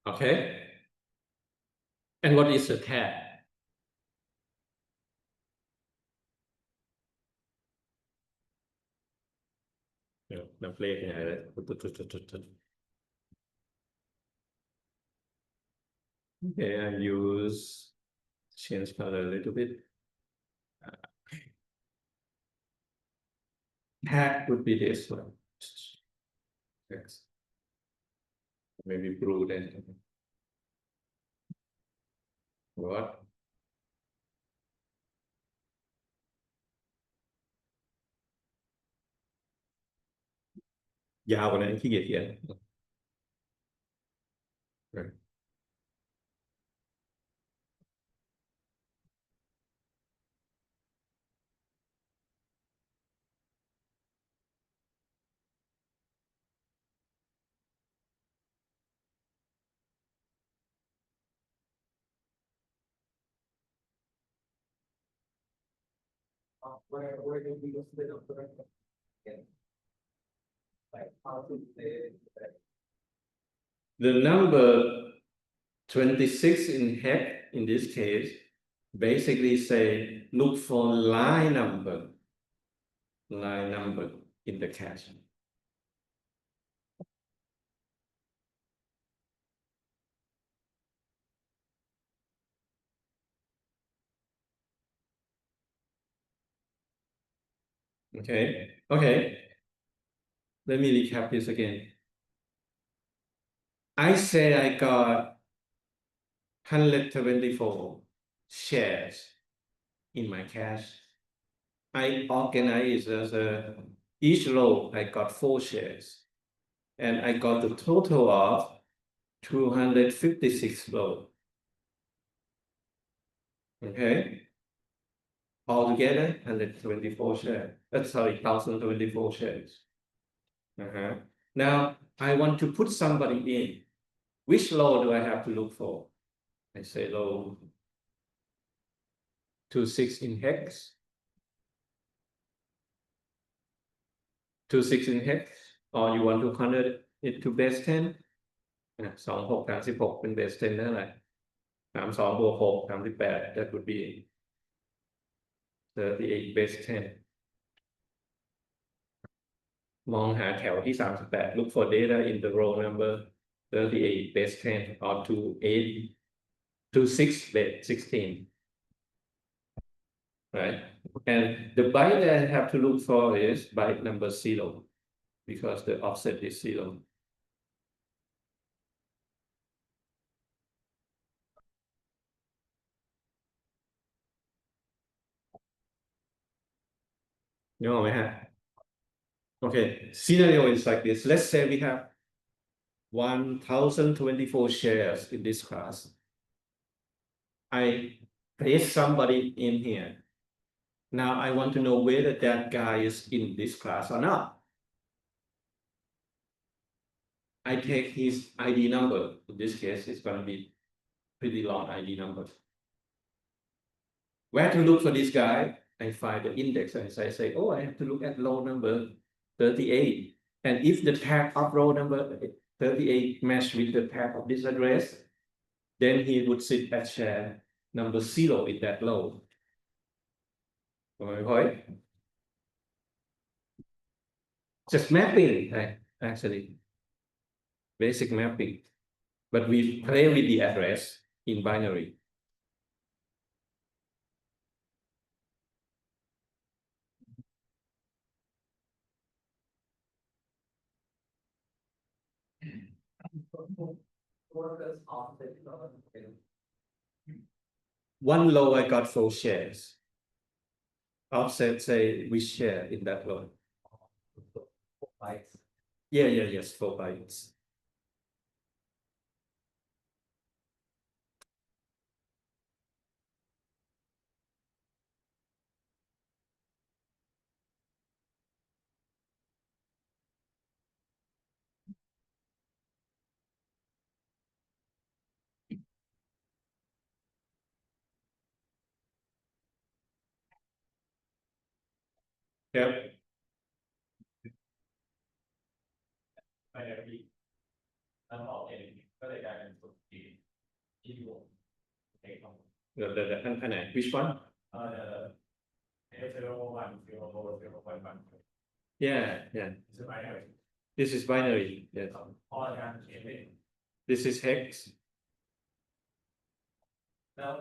Okay. And what is a tag? Nó play cái này đấy. Okay, I use change color a little bit. Tag would be this one. Yes. Maybe blue then. What? Dao vào đâyขี้ghét vậy. Right. Where do we split up the again? Like how to say The number 26 in hex in this case basically say look for line number in the cache. Okay. Let me recap this again. I say I got 124 shares in my cache. I organize as each row I got 4 shares, and I got the total of 256 rows. Okay. Altogether, 124 shares. Sorry, 1,024 shares. Now, I want to put somebody in. Which row do I have to look for? I say row 26 in hex. 26 in hex, or you want to convert it to base 10? 26 หาร16เป็น base 10 เท่าไหร่32บวก6 38 that would be 38 base 10 มองหาแถวที่38 look for data in the row number 38 base 10 or 6 base 16, right? And the byte that I have to look for is byte number 0 because the offset is 0. You know, okay, scenario is like this. Let's say we have 1,024 shares in this class. I place somebody in here. Now I want to know whether that guy is in this class or not. I take his ID number. In this case, it's going to be pretty long ID number. Where to look for this guy? I find the index and I say, oh, I have to look at row number 38. And if the tag of row number 38 match with the tag of this address, then he would sit at share number 0 in that row. Right? Just mapping, actually. Basic mapping. But we play with the address in binary. One row I got 4 shares. Offset say we share in that row. 4 bytes. Yes, 4 bytes. Yep. ก็เลยกลายเป็นสูตรที่บวกในของ อันไหน which one F01 001 yeah ใช่ไหม this is binary yes พอการเขียนเป็น this is hex แล้ว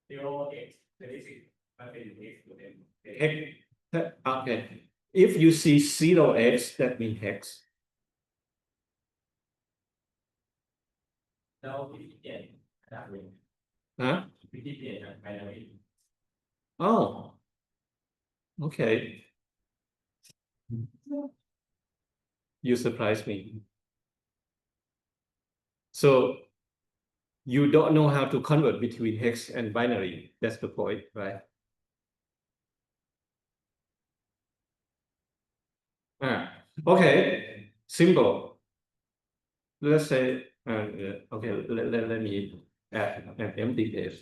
0x เป็นที่10มันเป็น x อยู่ใน hex okay if you see 0x that means hex แล้ววิธีเปลี่ยนขนาดเป็น huh วิธีเปลี่ยนจากไบนารี oh okay you surprise me so you don't know how to convert between hex and binary that's the point right okay symbol let's say okay let me add an empty page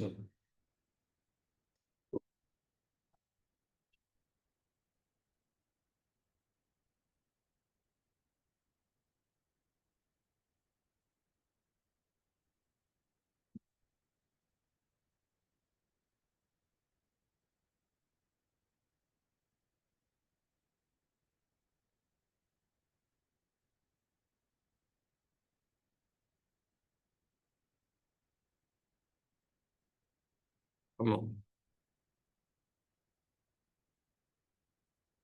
come on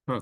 huh.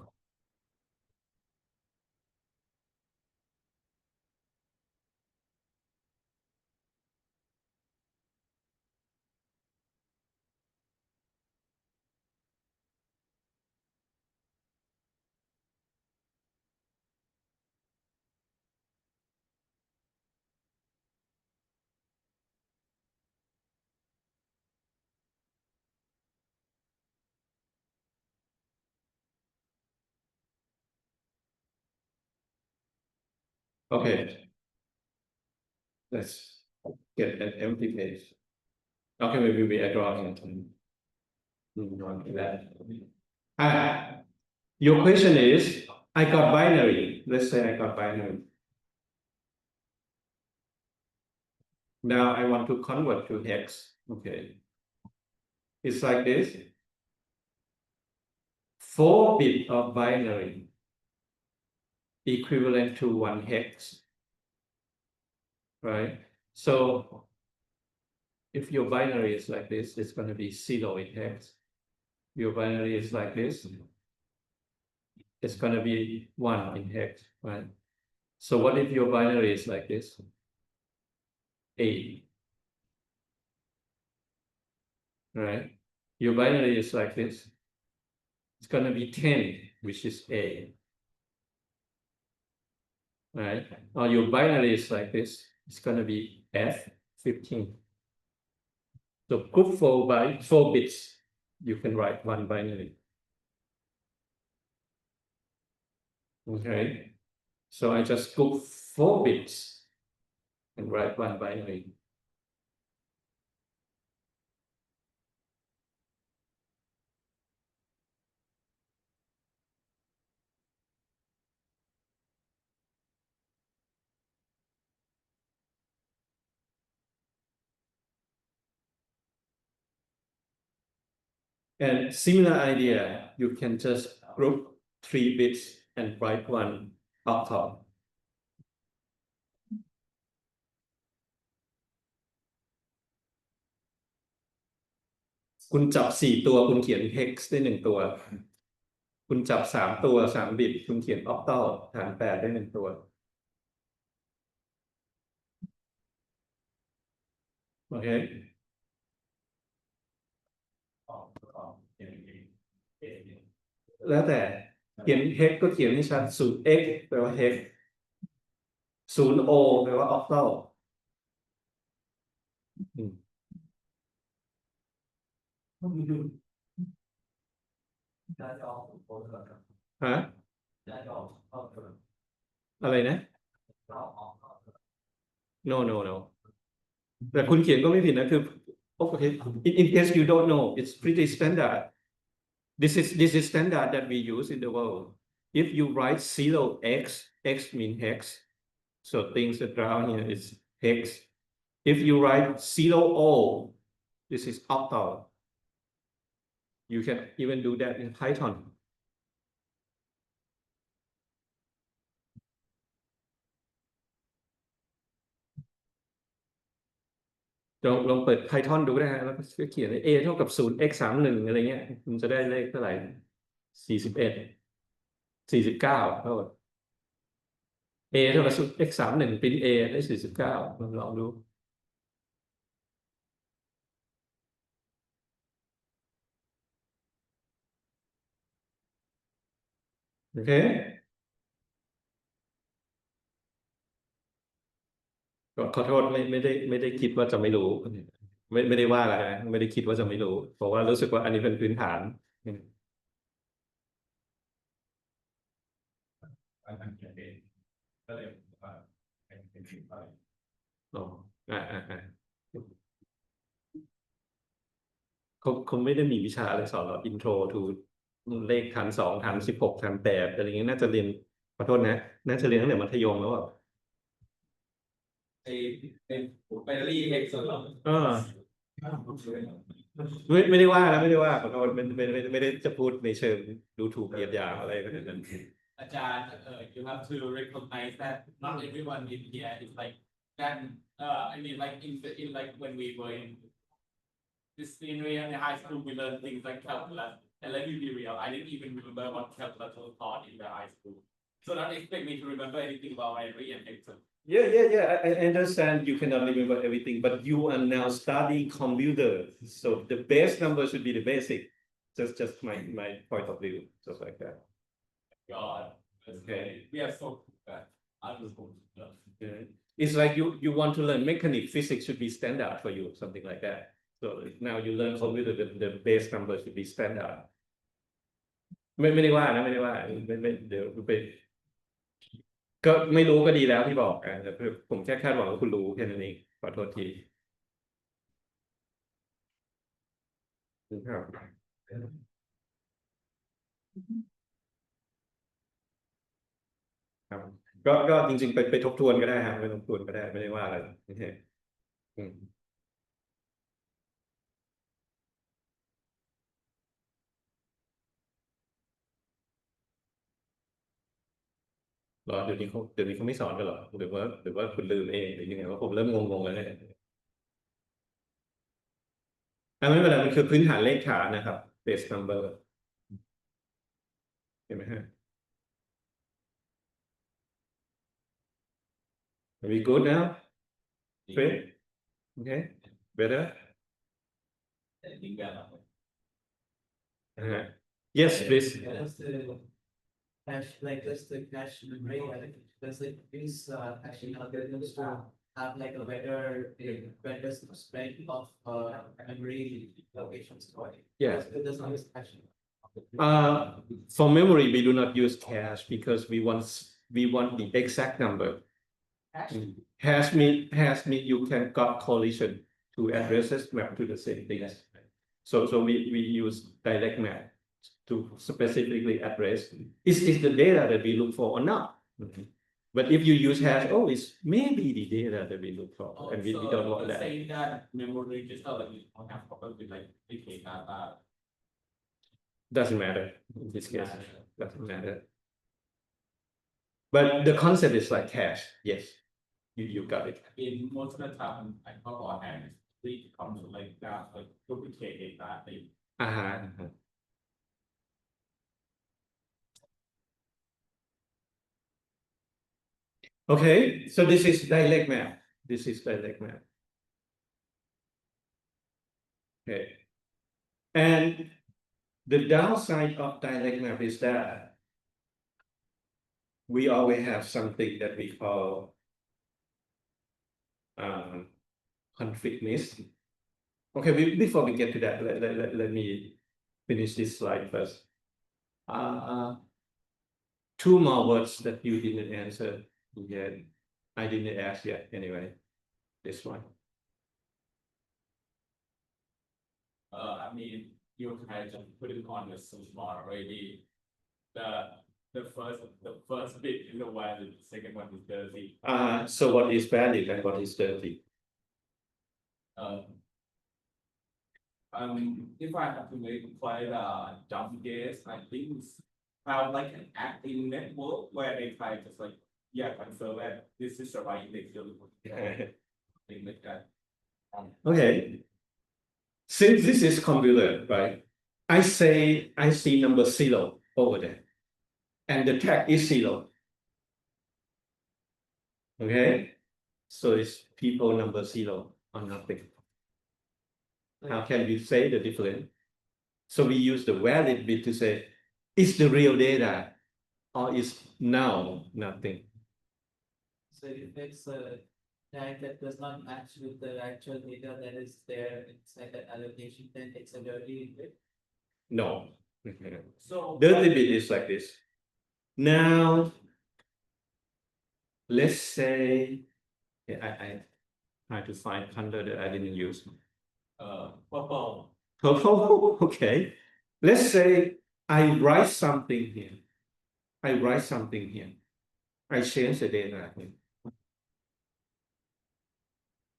Okay, let's get an empty page. Okay, maybe we are drawing that. Your question is, I got binary. Let's say I got binary. Now I want to convert to hex. Okay. It's like this. 4 bit of binary equivalent to 1 hex. Right? So if your binary is like this, it's going to be 0 in hex. Your binary is like this, it's going to be 1 in hex, right? So what if your binary is like this? 8, right? Your binary is like this. It's going to be 10, which is A, right? Or your binary is like this. It's going to be F, 15. So group 4 bits, you can write 1 binary. Okay, so I just group 4 bits and write 1 binary. And similar idea, you can just group 3 bits and write 1 octal. คุณจับ4 ตัวคุณเขียน hex ได้ 1 ตัว คุณจับ3 ตัว 3 บิตคุณเขียน octal ฐาน 8 ได้ 1 ตัว โอเค แล้วแต่เขียน hex ก็เขียนให้ชัด 0x แปลว่า hex 0o แปลว่า octal ฮะอะไรนะ no แต่คุณเขียนก็ไม่ผิดนะคือ okay in case you don't know it's pretty standard this is standard that we use in the world if you write 0x x mean hex so things around here is hex. If you write 0 this is octal. You can even do that in Python. ลองเปิด Python ดูได้ฮะแล้วก็เขียน a เท่ากับ0 x 31อะไรเงี้ยมันจะได้เลขเท่าไหร่41 49เท่ากับ a เท่ากับ0 x 31ปริ้น a ได้49ลองดูโอเคก็ขอโทษไม่ได้คิดว่าจะไม่รู้ไม่ได้ว่าอะไรนะไม่ได้คิดว่าจะไม่รู้เพราะว่ารู้สึกว่าอันนี้เป็นพื้นฐานอันเขียนเองก็เลยว่าเป็นสิ่งอะไร อ๋ออ่าเขาไม่ได้มีวิชาอะไรสอนเรา intro to เลขฐาน2ฐาน16ฐาน8อะไรเงี้ยน่าจะเรียนขอโทษนะน่าจะเรียนตั้งแต่มัธยมแล้วอ่ะไอ้แบตเตอรี่เอ็กซ์เหรอไม่ได้ว่านะไม่ได้ว่าขอโทษไม่ได้จะพูดในเชิงดูถูกเหยียดหยามอะไรแบบนั้น อาจารย์you have to recognize that not everyone in here is like that I mean like in like when we were in this senior in high school we learned things like calculus and let me be real I didn't even remember what calculus was taught in the high school so don't expect me to remember anything about Henry and Newton. Yeah. I understand you cannot remember everything, but you are now studying computer, so the base number should be the basic. Just my point of view, just like that. God, okay. We are so bad. I was going to. Yeah. It's like you want to learn mechanics, physics should be standard for you, something like that. So now you learn computer, the base number should be standard. ไม่ได้ว่านะไม่ได้ว่าไม่เดี๋ยวไปก็ไม่รู้ก็ดีแล้วที่บอกแต่ผมแค่คาดหวังว่าคุณรู้แค่นั้นเองขอโทษทีครับครับก็จริงๆไปทบทวนก็ได้ครับไปทบทวนก็ได้ไม่ได้ว่าอะไรโอเคอืมเหรอเดี๋ยวนี้เขาไม่สอนกันเหรอหรือว่าคุณลืมเองหรือยังไงว่าผมเริ่มงงแล้วเนี่ยไม่เป็นไรมันคือพื้นฐานเลขฐานนะครับ base number เห็นไหมฮะ Very good now great okay better yes please That's the cache, like that's the cache memory. I think that's like these caching algorithms to have like a better spread of memory locations. Yes. There's always caching. For memory, we do not use cache because we want the exact number. Hash mean you can got collision to addresses map to the same things. So we use direct map to specifically address is the data that we look for or not. But if you use hash, it's maybe the data that we look for, and we don't want that. Saying that memory register that we don't have probably like indicate that. Doesn't matter in this case. Doesn't matter. But the concept is like hash. Yes, you got it. In most of the time, I call on hand. It comes like that, like duplicate that thing. Okay, so this is dialect map. This is dialect map. Okay. And the downside of dialect map is that we always have something that we call conflict list. Okay, before we get to that, let me finish this slide first. Two more words that you didn't answer yet. I didn't ask yet anyway. This one. I mean, you kind of put it on the search bar already. The the first bit is the valid, the second one is dirty. So what is valid and what is dirty? Uh, if I have to make quite a dumb guess, I think it's have like an acting network where they try just like, yeah, confirm that this is the right index you're looking for. Thing like that. Okay. Since this is computer, right? I say I see number 0 over there, and the tag is 0. Okay, so it's people number 0 or nothing. How can we say the difference? So we use the valid bit to say, is the real data or is now nothing? So if it's a tag that does not match with the actual data that is there inside the allocation, then it's a dirty bit. No. So Dirty bit is like this. Now, let's say, I try to find color that I didn't use. purple. Purple, okay. Let's say I write something here. I write something here. I change the data here.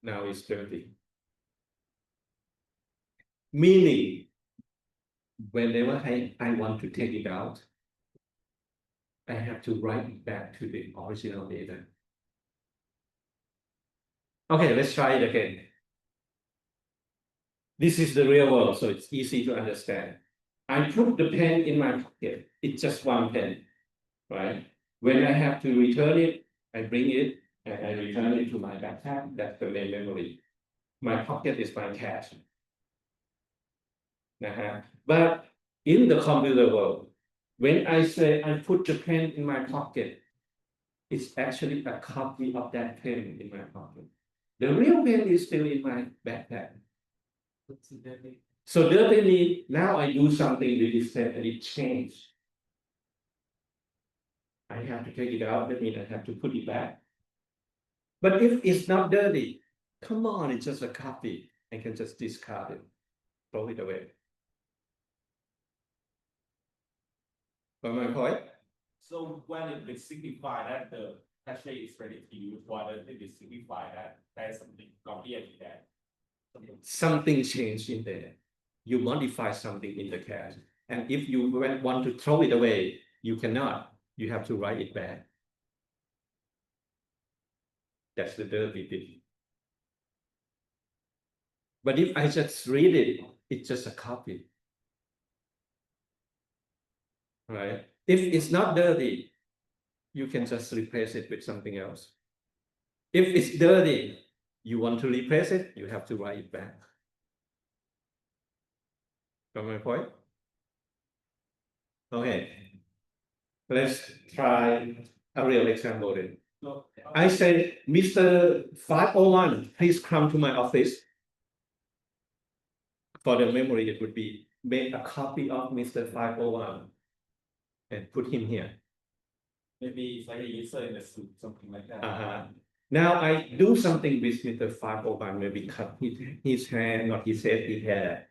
Now it's dirty. Meaning, whenever I want to take it out, I have to write it back to the original data. Okay, let's try it again. This is the real world, so it's easy to understand. I put the pen in my pocket. It's just one pen, right? When I have to return it, I bring it and I return it to my backpack. That's the main memory. My pocket is my cache. But in the computer world, when I say I put the pen in my pocket, it's actually a copy of that pen in my pocket. The real pen is still in my backpack. What's the dirty? So dirty means now I do something with this pen and it changed. I have to take it out, that means I have to put it back. But if it's not dirty, come on, it's just a copy. I can just discard it, throw it away. Got my point? So when it signify that the cache is ready to use, what does it signify that there's something copy in there? Something changed in there. You modify something in the cache. And if you want to throw it away, you cannot. You have to write it back. That's the dirty bit. But if I just read it, it's just a copy. Right? If it's not dirty, you can just replace it with something else. If it's dirty, you want to replace it, you have to write it back. Got my point? Okay. Let's try a real example then. So, I say, Mr. 501, please come to my office. For the memory, it would be make a copy of Mr. 501 and put him here. maybe it's like a user in a suit, something like that. Now I do something with Mr. 501, maybe cut his hand or his head, his hair,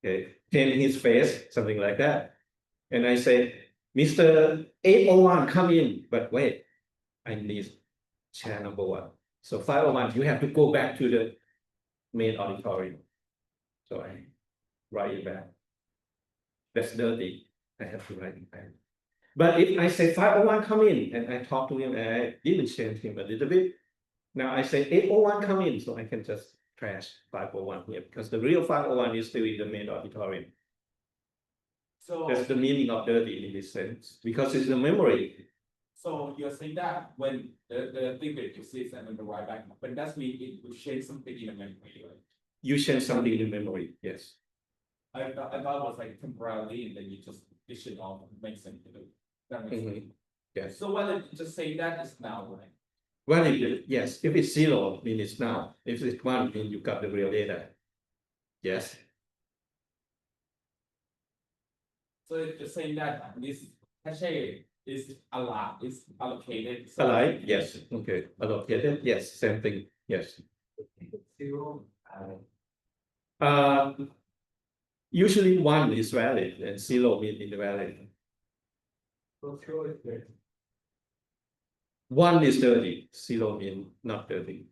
okay, paint his face, something like that. And I say, Mr. 801, come in, but wait, I need chair number 1. So 501, you have to go back to the main auditorium. So I write it back. That's dirty. I have to write it back. But if I say 501, come in, and I talk to him, and I didn't change him a little bit. Now I say 801, come in, so I can just trash 501 here, because the real 501 is still in the main auditorium. So That's the meaning of dirty in this sense, because it's the memory. So you're saying that when the thing that you see and then the right back, but that means it will change something in the memory, right? You change something in memory, yes. I thought it was like temporarily and then you just dish it off, makes sense to do. That makes sense. Yes. So when it just say that is now, right? Well, yes, if it's 0, mean it's now. If it's 1, mean you got the real data. Yes. So it's just saying that this cache is allocated. Alive, yes, okay. Allocated, yes, same thing, yes. 0. Usually 1 is valid and 0 means invalid. 1 is dirty, 0 means not dirty.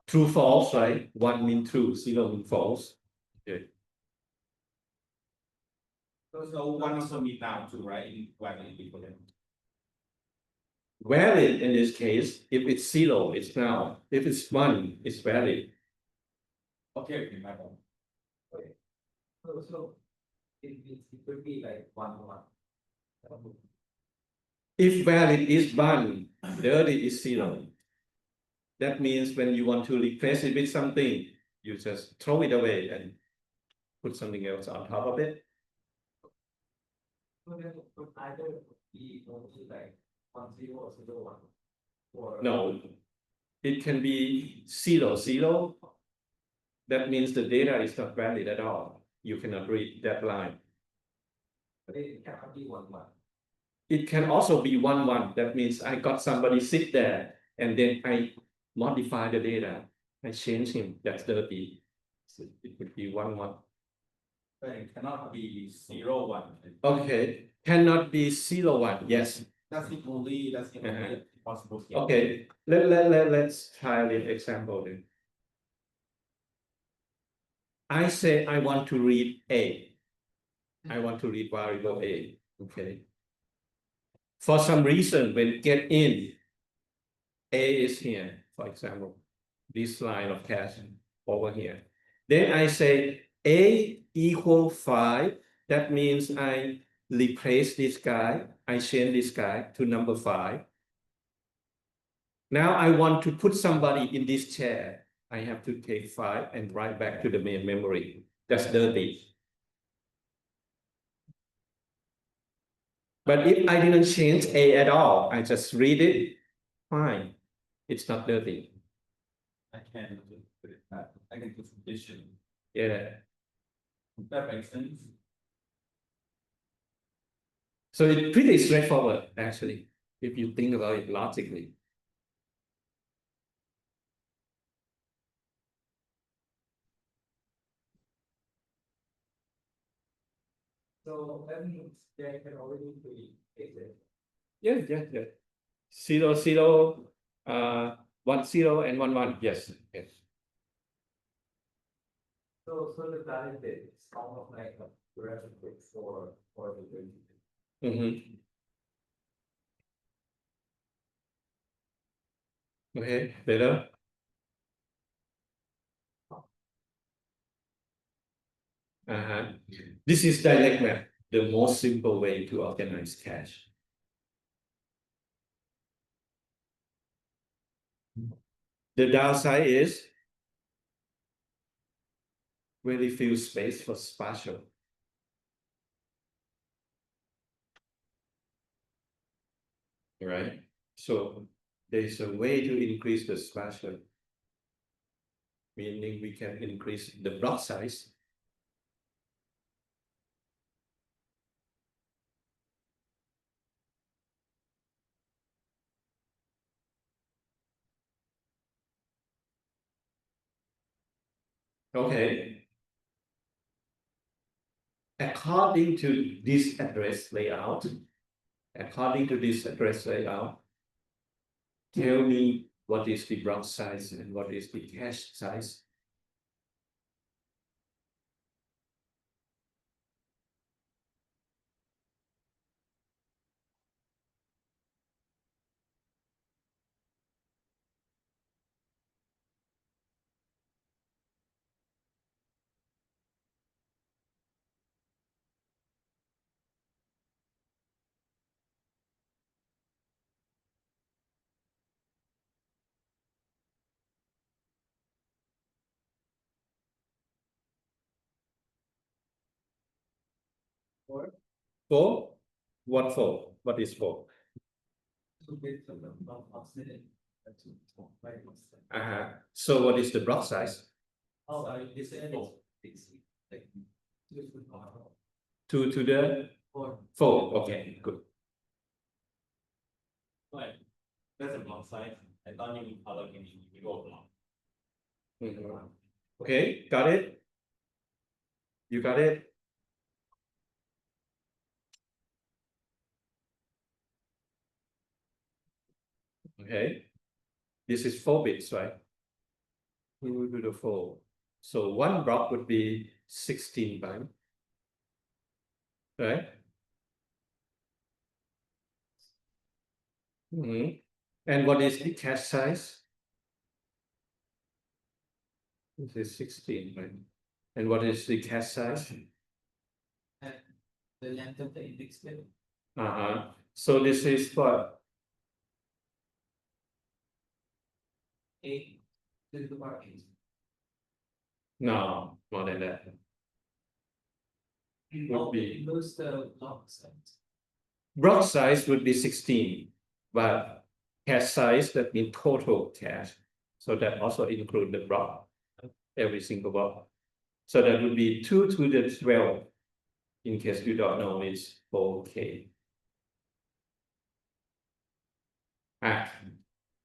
True, false, right? 1 means true, 0 means false. Okay. So one also mean noun too, right? In valid equivalent. Valid in this case, if it's 0, it's noun. If it's 1, it's valid. Okay, my bad. So it could be like 1. If valid is 1, dirty is 0. That means when you want to replace it with something, you just throw it away and put something else on top of it. So then it could either be only like 10 or 01. Or No, it can be 0, 0. That means the data is not valid at all. You cannot read that line. but it cannot be 1. It can also be 1, 1. That means I got somebody sit there and then I modify the data. I change him. That's dirty. So it could be 1, 1. But it cannot be 0, 1. Okay, cannot be 0, 1. Yes. That's the only possible case. Okay, let's try an example then. I say I want to read A. I want to read variable A. Okay. For some reason, when get in, A is here, for example, this line of cash over here. Then I say A equal 5. That means I replace this guy. I change this guy to number 5. Now I want to put somebody in this chair. I have to take 5 and write back to the main memory. That's dirty. But if I didn't change A at all, I just read it, fine. It's not dirty. I can put it back. I can put condition. Yeah. That makes sense. So it's pretty straightforward, actually, if you think about it logically. So that means they can already be it. Yeah. 0, 0, 1, 0, and 1, 1. Yes. So the valid bit is almost like a reference for the Okay, better. This is direct map, the most simple way to organize cache. The downside is very few space for spatial. Right? So there's a way to increase the spatial, meaning we can increase the block size. Okay. According to this address layout, tell me what is the block size and what is the cache size. Four? What four? What is four? So what is the block size? This is like 2 to the 4. 4. Okay, good. Right. That's a block size. I thought you would color in individual block. Okay, got it? You got it? Okay, this is 4 bits, right? We will do the 4. So one block would be 16 bytes, right? And what is the cache size? This is 16, right? And what is the cache size? And the length of the index bit. So this is what? 8 to the power 8. No, more than that. Would be Lose the block size. block size would be 16, but cache size, that means total cache. So that also include the block, every single block. So that would be 2 to the 12. In case you don't know, it's 4K. อ่ะ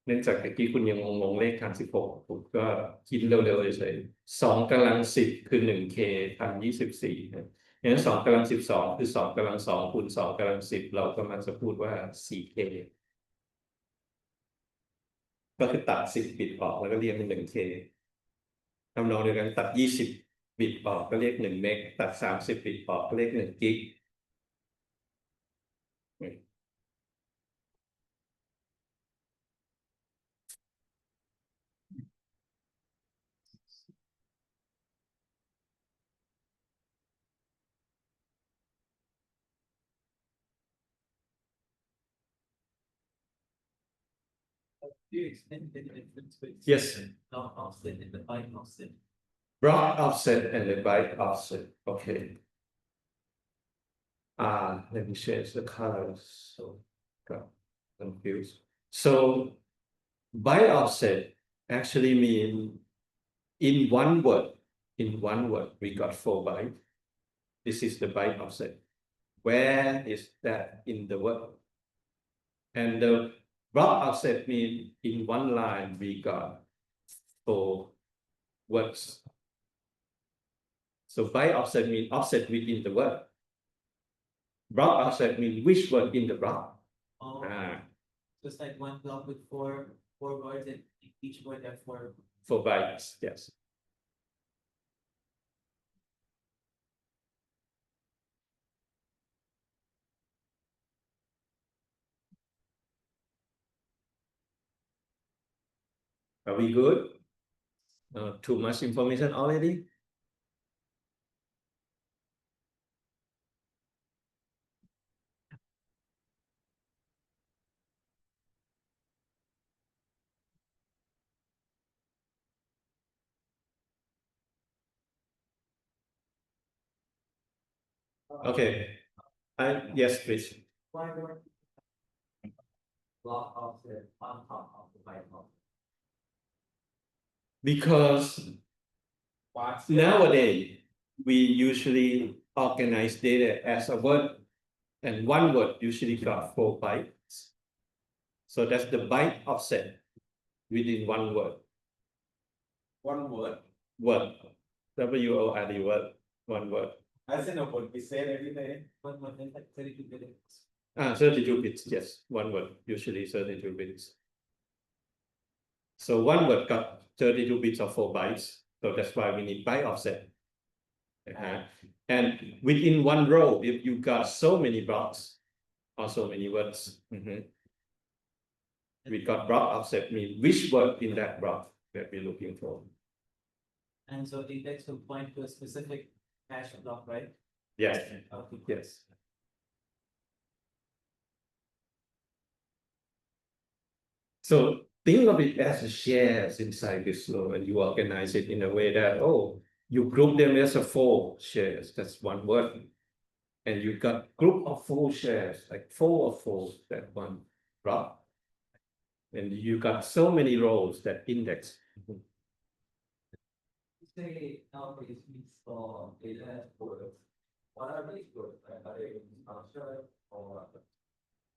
เนื่องจากเมื่อกี้คุณยังงงเลข16ผมก็คิดเร็วๆเฉยๆ2 กำลัง 10คือ 1K 1024นะงั้น2 กำลัง 12คือ2 กำลัง 2คูณ2 กำลัง 10เรากำลังจะพูดว่า 4K ก็คือตัด10 บิตออกแล้วก็เรียกเป็น 1K ทำนองเดียวกันตัด20 บิตออกก็เรียก1 เมกตัด30 บิตออกก็เรียก1 กิก Do you explain the difference between Yes. block offset and the byte offset? Block offset and the byte offset. Okay. Let me change the colors. So got confused. So byte offset actually mean in one word, we got 4 bytes. This is the byte offset. Where is that in the word? And the block offset mean in one line we got 4 words. So byte offset mean offset within the word. Block offset mean which word in the block. Oh, just like one block with four words, and each word have 4. 4 bytes, yes. Are we good? Too much information already? Okay. Yes, please. Why don't block offset on top of the byte offset? Because nowadays we usually organize data as a word, and one word usually got 4 bytes. So that's the byte offset within one word. One word. Word. W-O-R-D word. One word. As in a word we say every day. One word is like 32 bits. 32 bits, yes. One word, usually 32 bits. So one word got 32 bits or 4 bytes. So that's why we need byte offset. And within one row, if you got so many blocks or so many words, we got block offset mean which word in that block that we're looking for. And so index will point to a specific hash block, right? Yes. Okay. Yes. So think of it as shares inside this flow, and you organize it in a way that, you group them as a 4 shares. That's one word. And you got group of 4 shares, like 4 of 4, that one block. And you got so many rows that index. Say nowadays we store data as words. What are these words? Are they structured or?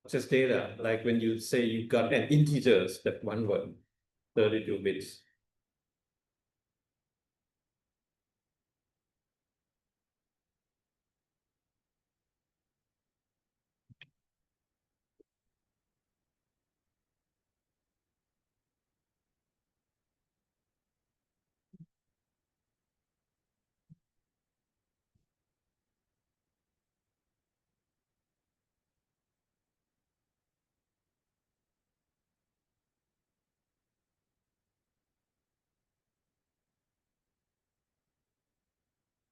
Just data, like when you say you got an integers, that one word, 32 bits.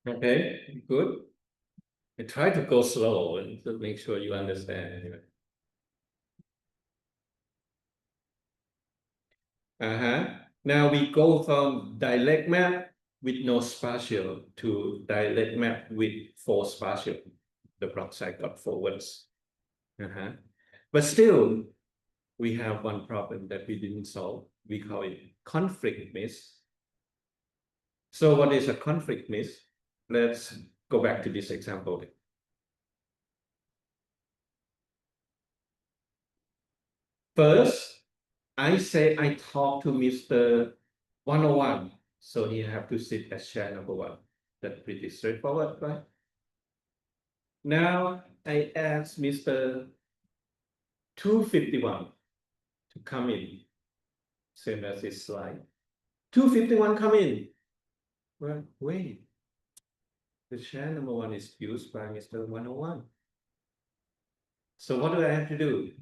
Okay, good. I try to go slow and to make sure you understand anyway. Now we go from direct map with no spatial to direct map with 4 spatial. The block site got 4 words. But still, we have one problem that we didn't solve. We call it conflict miss. So what is a conflict miss? Let's go back to this example. First, I say I talk to Mr. 101, so he have to sit as chair number 1. That's pretty straightforward, right? Now I ask Mr. 251 to come in, same as this slide. 251 come in. Well, wait. The chair number 1 is used by Mr. 101. So what do I have to do?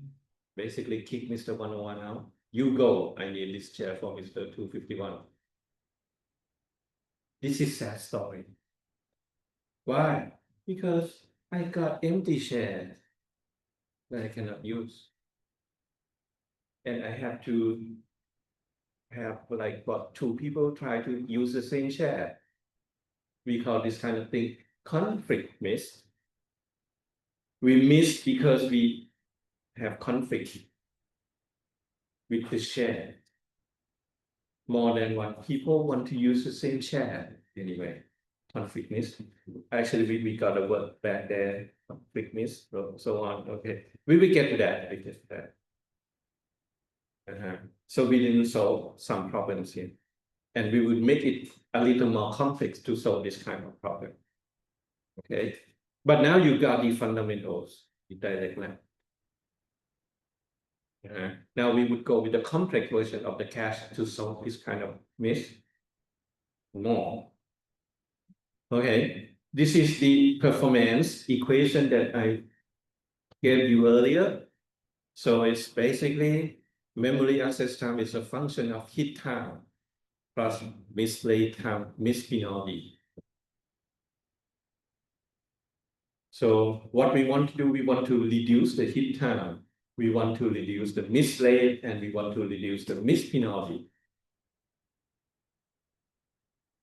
Basically kick Mr. 101 out. You go, I need this chair for Mr. 251. This is sad story. Why? Because I got empty chairs that I cannot use. And I have to have like what 2 people try to use the same chair. We call this kind of thing conflict miss. We miss because we have conflict with the chair. More than 1 people want to use the same chair anyway. Conflict miss. Actually, we got a word back there. Conflict miss, so on. Okay, we will get to that. We get to that. So we didn't solve some problems here, and we would make it a little more complex to solve this kind of problem. Okay, but now you got the fundamentals, the direct map. Now we would go with the complex version of the cache to solve this kind of mesh more. Okay, this is the performance equation that I gave you earlier. So it's basically memory access time is a function of hit time plus misplay time, penalty. So what we want to do, we want to reduce the hit time, we want to reduce the misplay, and we want to reduce the penalty.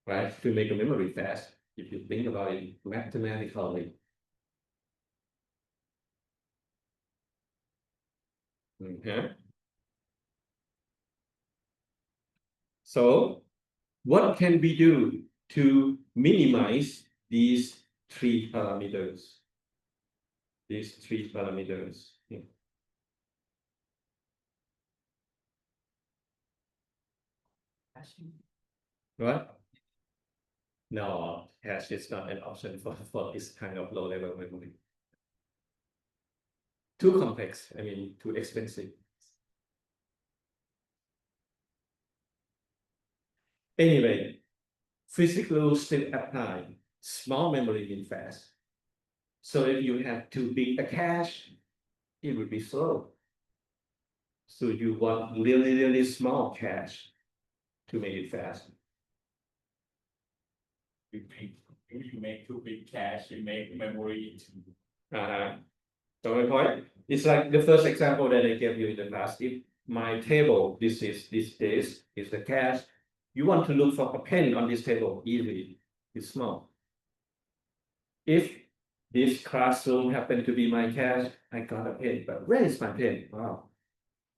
Right, to make a memory fast, if you think about it mathematically. Okay. So what can we do to minimize these 3 parameters? These 3 parameters. Yeah. Right? No, hash is not an option for this kind of low level memory. Too complex, I mean, too expensive. Anyway, physics rules still apply. Small memory means fast. So if you have too big a cache, it would be slow. So you want really small cache to make it fast. If you make too big cache, you make memory. So my point, it's like the first example that I gave you in the class. If my table, this is the cache. You want to look for a pen on this table, easily, it's small. If this classroom happened to be my cache, I got a pen, but where is my pen? Wow,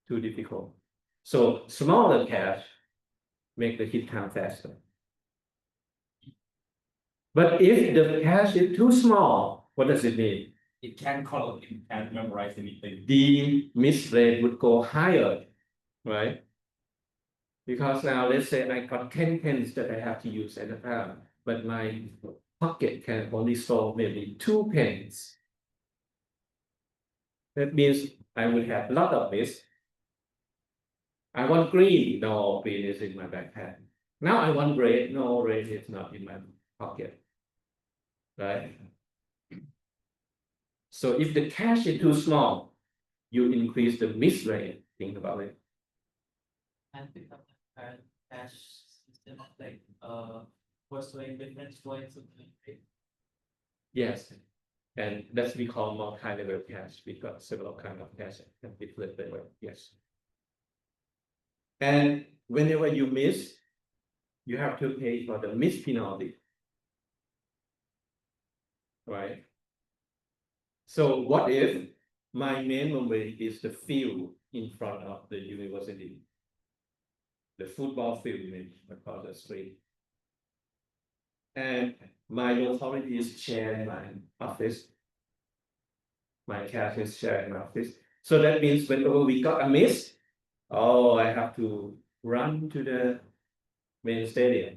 too difficult. So smaller cache make the hit time faster. But if the cache is too small, what does it mean? It can't memorize anything. The miss rate would go higher, right? Because now let's say I got 10 pens that I have to use at a time, but my pocket can only store maybe 2 pens. That means I would have a lot of this. I want green. No, green is in my backpack. Now I want red. No, red is not in my pocket. Right? So if the cache is too small, you increase the miss rate. Think about it. And pick up the cache system like pursuing different points of time, right? Yes, and that's we call multi-level cache. We got several kind of cache at different level. Yes, and whenever you miss, you have to pay for the miss penalty, right? So what if my main memory is the field in front of the university, the football field across the street, and my locality is shared in my office. My cache is shared in my office. So that means whenever we got a miss, oh, I have to run to the main stadium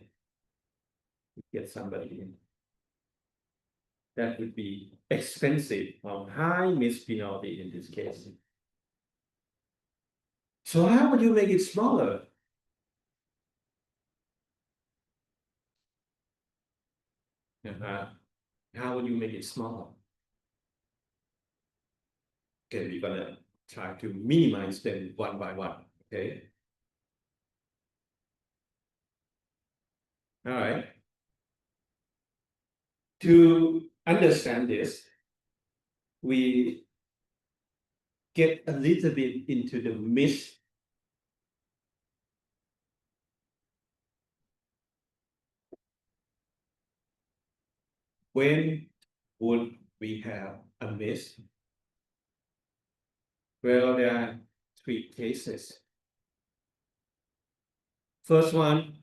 to get somebody in. That would be expensive or high miss penalty in this case. So how would you make it smaller? How would you make it smaller? Okay, we're gonna try to minimize them one by one. Okay. All right. To understand this, we get a little bit into the miss. When would we have a miss? Well, there are three cases. First one,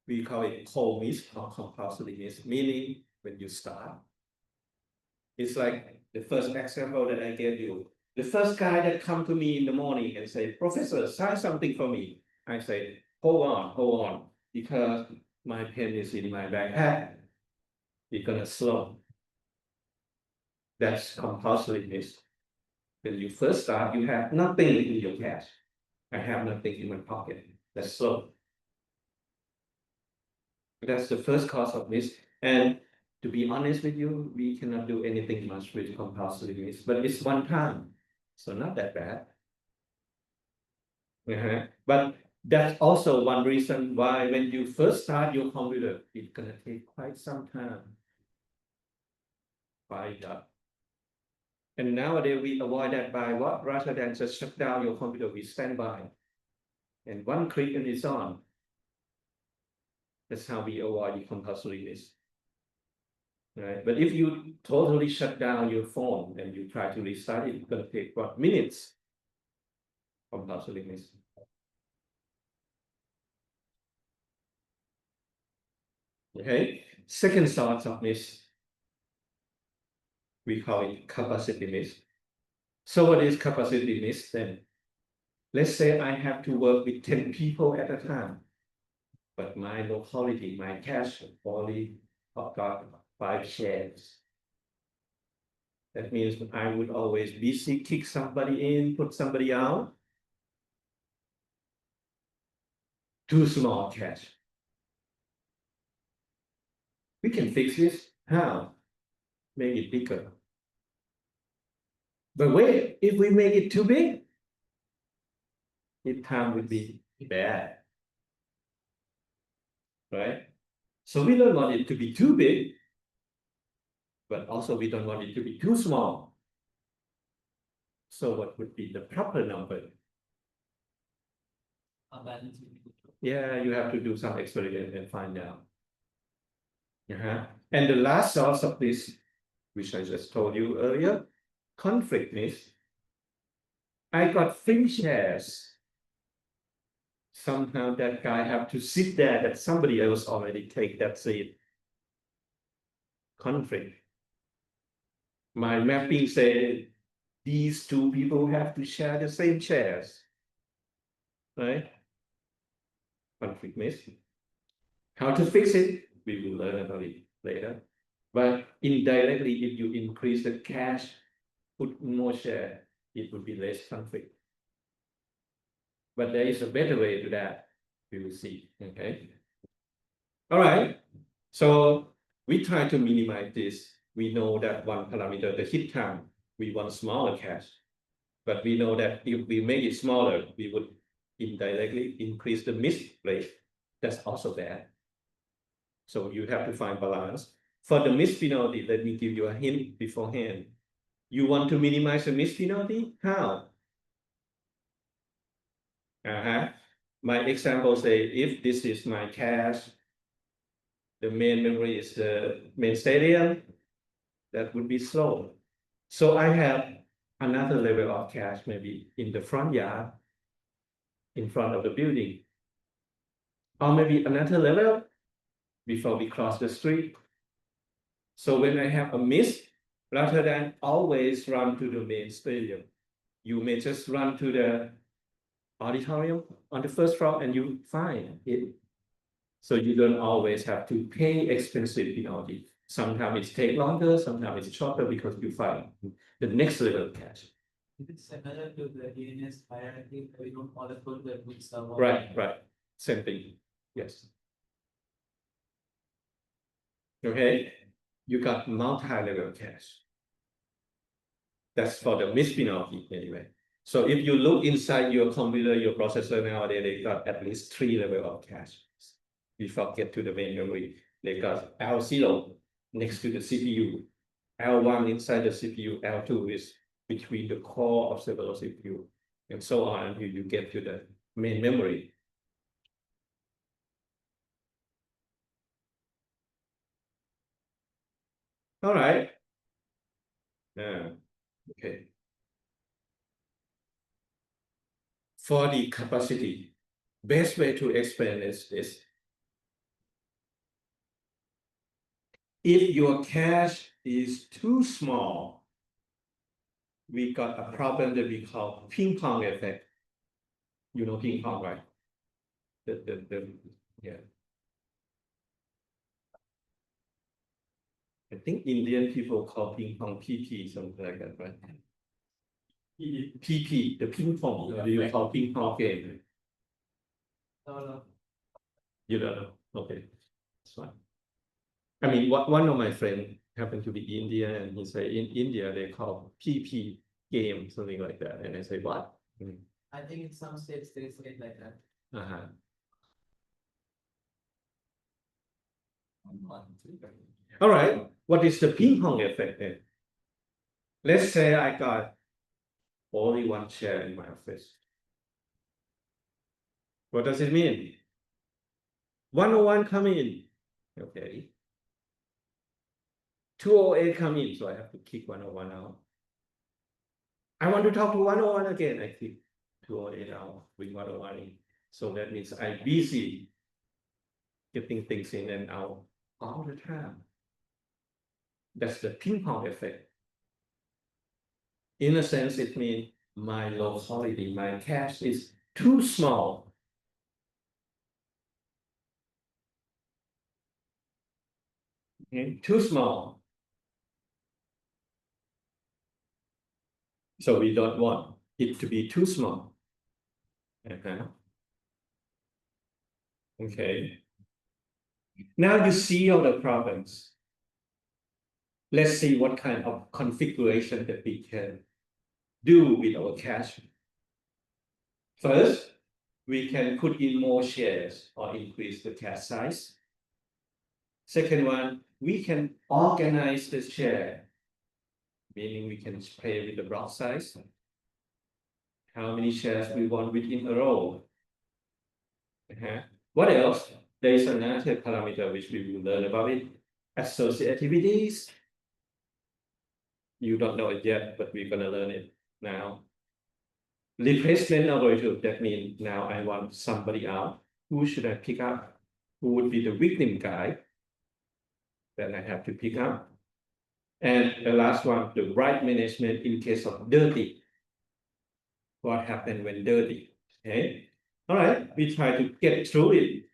we call it cold miss or compulsory miss, meaning when you start. It's like the first example that I gave you. The first guy that come to me in the morning and say, Professor, sign something for me. I say, hold on, because my pen is in my backpack. You're gonna slow. That's compulsory miss. When you first start, you have nothing in your cash. I have nothing in my pocket. That's slow. That's the first cause of miss. And to be honest with you, we cannot do anything much with compulsory miss, but it's one time. So not that bad. But that's also one reason why when you first start your computer, it's gonna take quite some time. By that. And nowadays we avoid that by what? Rather than just shut down your computer, we stand by. And one click and it's on. That's how we avoid the compulsory miss. Right? But if you totally shut down your phone and you try to restart it, it's gonna take what, minutes? Compulsory miss. Okay, second source of miss, we call it capacity miss. So what is capacity miss then? Let's say I have to work with 10 people at a time, but my locality, my cache only got 5 shares. That means I would always busy kick somebody in, put somebody out. Too small cache. We can fix this. How? Make it bigger. But wait, if we make it too big, the time would be bad. Right? So we don't want it to be too big, but also we don't want it to be too small. So what would be the proper number? Yeah, you have to do some experiment and find out. And the last source of this, which I just told you earlier, conflict miss. I got 3 shares. Somehow that guy have to sit there that somebody else already take that seat. Conflict. My mapping said these 2 people have to share the same shares. Right? Conflict miss. How to fix it? We will learn about it later. But indirectly, if you increase the cash, put more share, it would be less conflict. But there is a better way to that. We will see. Okay. All right. So we try to minimize this. We know that one parameter, the hit time, we want smaller cache. But we know that if we make it smaller, we would indirectly increase the miss rate. That's also bad. So you have to find balance. For the mixed penalty, let me give you a hint beforehand. You want to minimize the mixed penalty? How? My example say, if this is my cache, the main memory is the main stadium, that would be slow. So I have another level of cache maybe in the front yard, in front of the building. Or maybe another level before we cross the street. So when I have a miss, rather than always run to the main stadium, you may just run to the auditorium on the first floor and you find it. So you don't always have to pay expensive penalty. Sometimes it takes longer, sometimes it's shorter because you find the next level of cache. Is it similar to the DNS hierarchy where you don't always go to the root server? Right. Same thing. Yes. Okay. You got multi-level cache. That's for the missed penalty anyway. So if you look inside your computer, your processor nowadays, they got at least 3 levels of cache. Before get to the main memory, they got L0 next to the CPU, L1 inside the CPU, L2 is between the core of several CPU, and so on until you get to the main memory. All right. Okay. For the capacity, best way to explain is this. If your cache is too small, we got a problem that we call ping pong effect. You know ping pong, right? Yeah. I think Indian people call ping pong PP, something like that, right? PP, the ping pong. Do you call ping pong game? No. You don't know? Okay, that's fine. I mean, one of my friends happened to be Indian, and he said in India they call PP game, something like that. And I say, what? I think in some states they say it like that. All right, what is the ping pong effect then? Let's say I got only one chair in my office. What does it mean? 101 come in. Okay. 208 come in, so I have to kick 101 out. I want to talk to 101 again. I kick 208 out, bring 101 in. So that means I'm busy getting things in and out all the time. That's the ping pong effect. In a sense, it means my locality, my cache is too small. Okay? Too small. So we don't want it to be too small. Okay. Now you see all the problems. Let's see what kind of configuration that we can do with our cache. First, we can put in more shares or increase the cache size. Second one, we can organize the share, meaning we can play with the block size. How many shares we want within a row. What else? There is another parameter which we will learn about it. Associativities. You don't know it yet, but we're gonna learn it now. Replacement algorithm, that means now I want somebody out. Who should I pick up? Who would be the victim guy that I have to pick up? And the last one, the right management in case of dirty. What happened when dirty? Okay. All right, we try to get through it.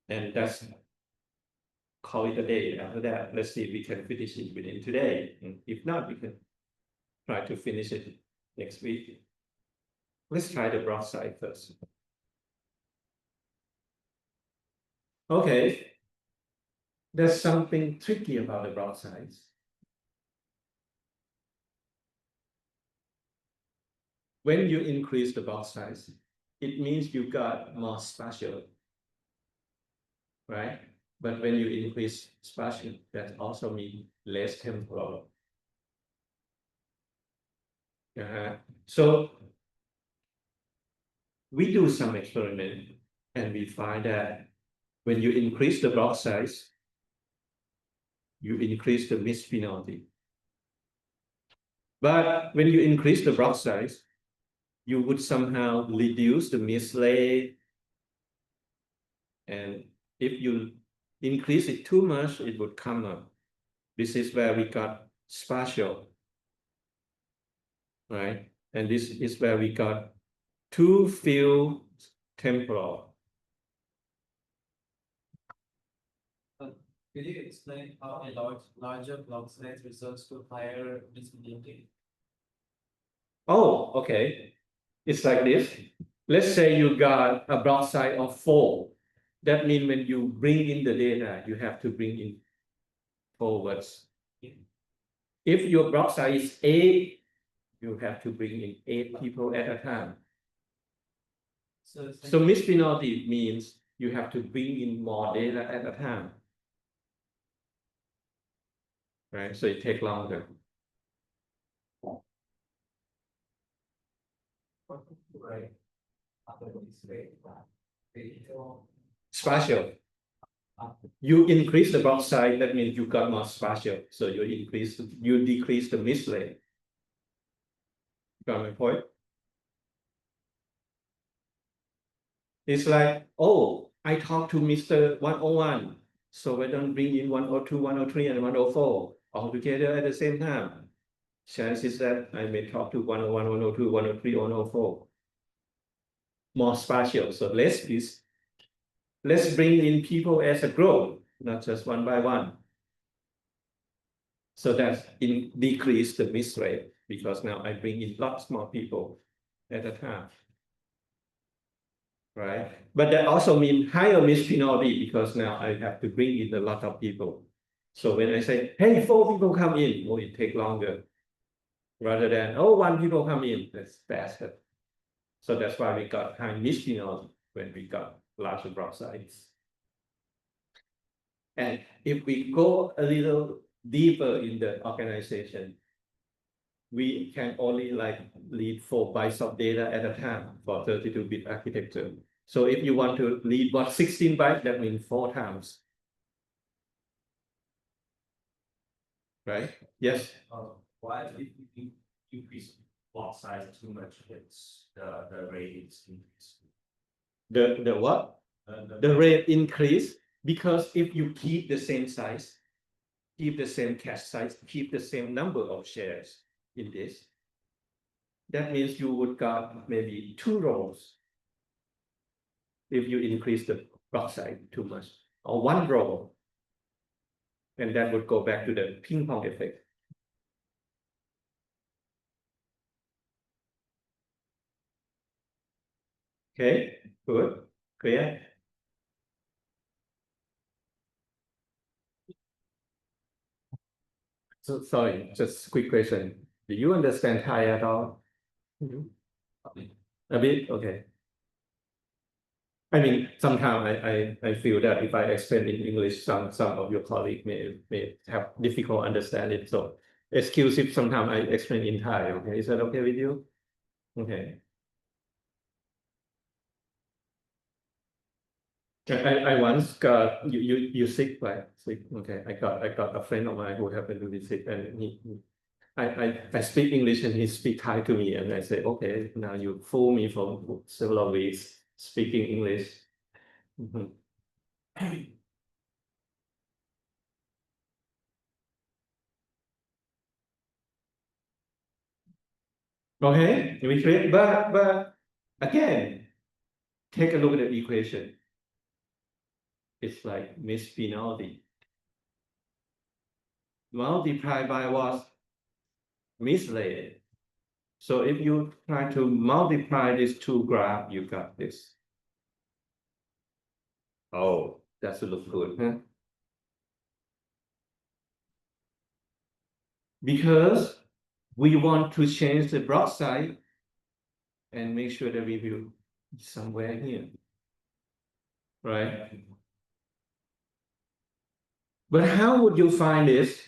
And that's call it a day. After that, let's see if we can finish it within today. And if not, we can try to finish it next week. Let's try the broad side first. Okay. There's something tricky about the broad sides. When you increase the box size, it means you got more spatial, right? But when you increase spatial, that also means less temporal. So we do some experiment and we find that when you increase the block size, you increase the missed penalty. But when you increase the block size, you would somehow reduce the mislay. And if you increase it too much, it would come up. This is where we got spatial, right? And this is where we got too few temporal. Could you explain how a larger block size results to higher visibility? Oh, okay. It's like this. Let's say you got a block size of 4. That means when you bring in the data, you have to bring in forwards. If your block size is 8, you have to bring in 8 people at a time. So missed penalty means you have to bring in more data at a time. Right? So it takes longer. Right. Spatial. You increase the block size, that means you got more spatial. So you decrease the mislay. Got my point? It's like, oh, I talked to Mr. 101. So I don't bring in 102, 103, and 104 all together at the same time. Chances that I may talk to 101, 102, 103, 104. More spatial. So let's bring in people as a group, not just one by one. So that's decrease the miss rate because now I bring in lots more people at a time. Right? But that also means higher miss penalty because now I have to bring in a lot of people. So when I say, hey, 4 people come in, oh, it takes longer. Rather than, oh, 1 people come in, that's faster. So that's why we got high miss penalty when we got larger block size. And if we go a little deeper in the organization, we can only read 4 bytes of data at a time for 32-bit architecture. So if you want to read 16 bytes, that means 4 times. Right? Yes. Why if you increase block size too much, it's the rate is increased. The what? The rate increase because if you keep the same size, keep the same cache size, keep the same number of shares in this, that means you would got maybe 2 rows if you increase the block size too much, or 1 row. And that would go back to the ping pong effect. Okay, good, clear. So sorry, just quick question. Do you understand Thai at all? A bit, okay. I mean, sometimes I feel that if I explain in English, some of your colleagues may have difficult understanding. So excuse if sometimes I explain in Thai. Okay, is that okay with you? Okay. I once got you sick, right? Sick. Okay. I got a friend of mine who happened to be sick, and I speak English and he speak Thai to me, and I say, okay, now you fool me for several weeks speaking English. Okay, we create, but again, take a look at the equation. It's like Miss penalty. Multiply by what? Misled. So if you try to multiply these 2 graphs, you got this. Oh, that look good, huh? Because we want to change the block size and make sure that we will somewhere here, right? But how would you find this?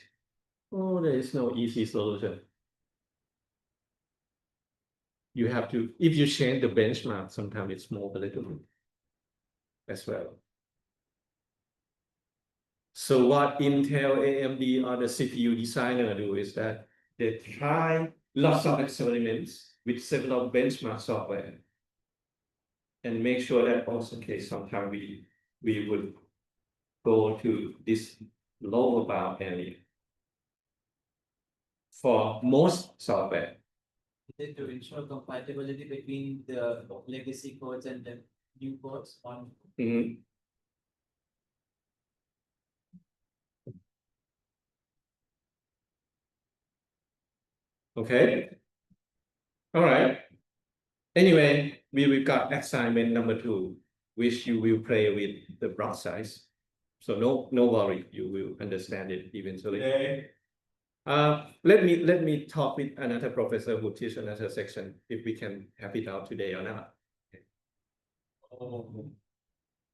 Oh, there is no easy solution. You have to, if you change the benchmark, sometimes it's more a little bit as well. So what Intel, AMD, or the CPU designer do is that they try lots of experiments with several benchmark software and make sure that also okay, sometimes we would go to this lower bound area for most software. Is it to ensure compatibility between the legacy codes and the new codes on? Mhm. Okay. All right. Anyway, we got assignment number 2, which you will play with the block size. So no worry, you will understand it eventually. Let me talk with another professor who teach another section if we can have it out today or not.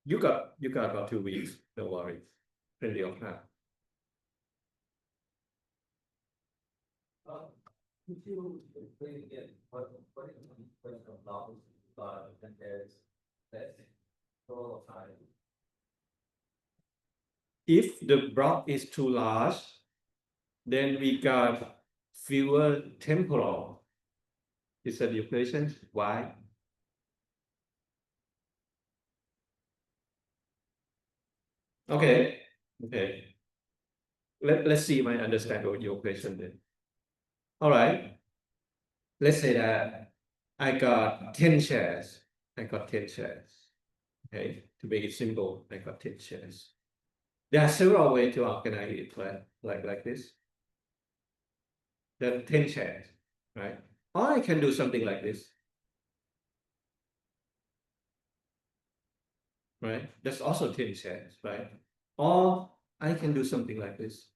You got about 2 weeks. Don't worry, plenty of time. If you explain again, what is the difference of novels, and there's that total of time? If the block is too large, then we got fewer temporal. Is that the equation? Why? Okay. Let's see if I understand what your question then. All right. Let's say that I got 10 shares. Okay. To make it simple, I got 10 shares. There are several ways to organize it, like this. There are 10 shares, right? Or I can do something like this. Right? That's also 10 shares, right? Or I can do something like this.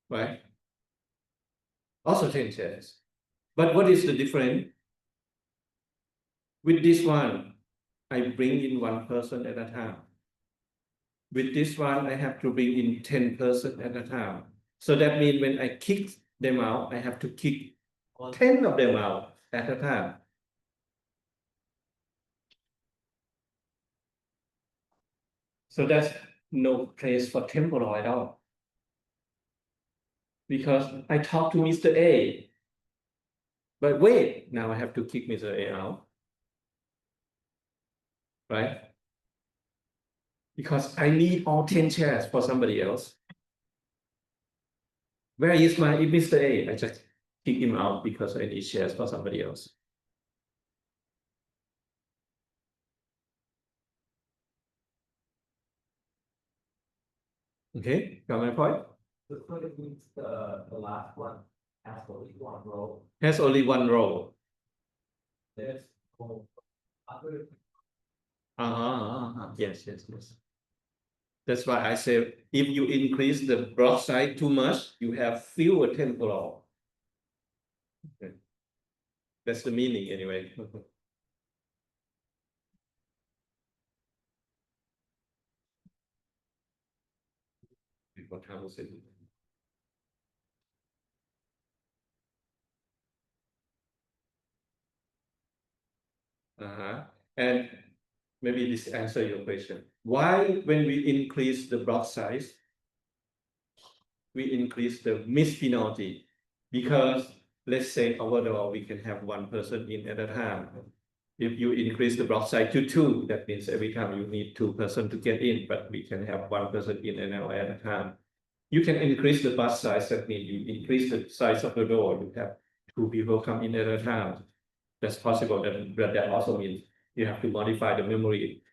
Right? Also 10 shares. But what is the difference? With this one, I bring in 1 person at a time. With this one, I have to bring in 10 persons at a time. So that means when I kick them out, I have to kick 10 of them out at a time. So that's no place for temporal at all. Because I talk to Mr. A. But wait, now I have to kick Mr. A out. Right? Because I need all 10 shares for somebody else. Where is my Mr. A? I just kick him out because I need shares for somebody else. Okay, got my point? So it means the last one has only one row. Has only 1 row. There's other. Yes. That's why I say if you increase the block size too much, you have fewer temporal. Okay. That's the meaning anyway. What time was it? And maybe this answer your question. Why, when we increase the block size, we increase the miss penalty? Because let's say overall we can have 1 person in at a time. If you increase the block size to 2, that means every time you need 2 persons to get in, but we can have 1 person in and out at a time. You can increase the bus size, that means you increase the size of the door, you have 2 people come in at a time. That's possible, but that also means you have to modify the memory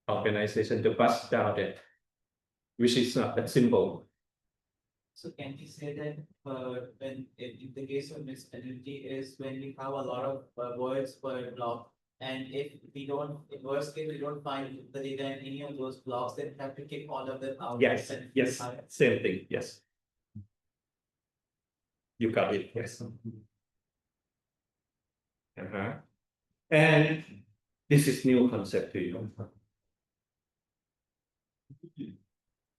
organization to bus down that, which is not that simple. So can we say that when in the case of miscegenity is when we have a lot of words per block, and if we don't, in worst case, we don't find the data in any of those blocks, then we have to kick all of them out. Yes, same thing, yes. You got it, yes. And this is new concept to you.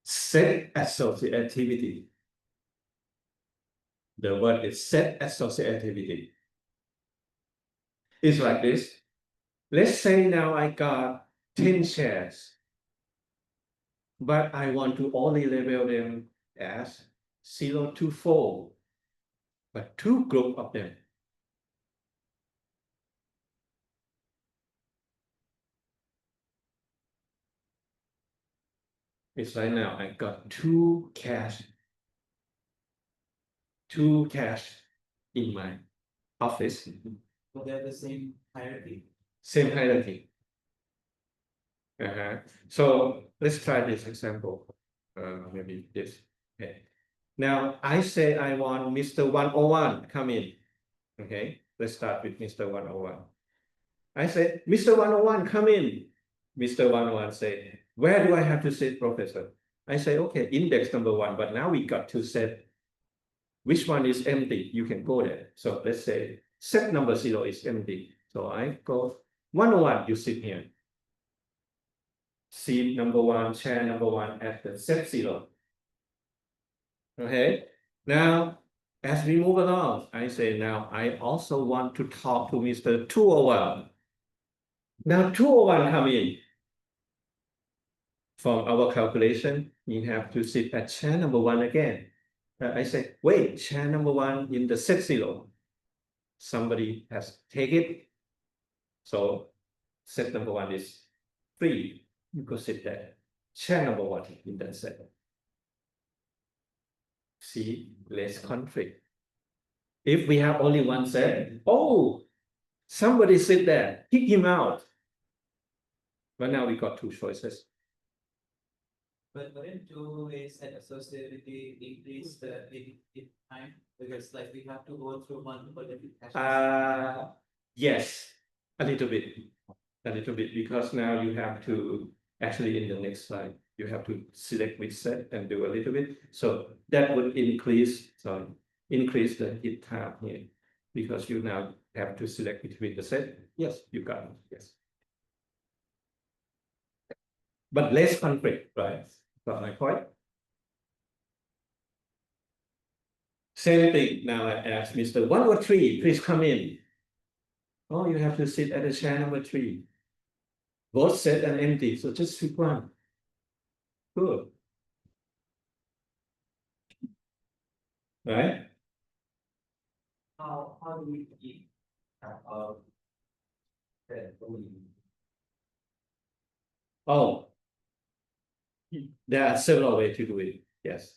set associativity. The word is set associativity. It's like this. Let's say now I got 10 shares, but I want to only label them as 0 to 4, but two groups of them. It's like now I got two cash in my office. So they're the same hierarchy. Same hierarchy. So let's try this example. Maybe this. Okay. Now I say I want Mr. 101 come in. Okay, let's start with Mr. 101. I say, Mr. 101, come in. Mr. 101 say, where do I have to sit, Professor? I say, okay, index number 1, but now we got to set which one is empty. You can go there. So let's say set number 0 is empty. So I go 101, you sit here. Seat number 1, chair number 1 at the set 0. Okay, now as we move along, I say now I also want to talk to Mr. 201. Now 201 come in. From our calculation, we have to sit at chair number 1 again. I say, wait, chair number 1 in the set 0. Somebody has take it. So set number 1 is free. You go sit there. Chair number 1 in that set. See, less conflict. If we have only one set, oh, somebody sit there, kick him out. But now we got two choices. But wouldn't two-way set associativity increase the in time? Because like we have to go through multiple different hashes. Yes, a little bit, because now you have to actually in the next slide, you have to select which set and do a little bit. So that would increase the hit time here, because you now have to select between the set. Yes, you got it. Yes. But less conflict, right? Got my point? Same thing. Now I ask Mr. 103, please come in. Oh, you have to sit at the chair number 3. Both set and empty, so just pick one. Good. Right? How do we keep track of that? Oh, there are several ways to do it. Yes.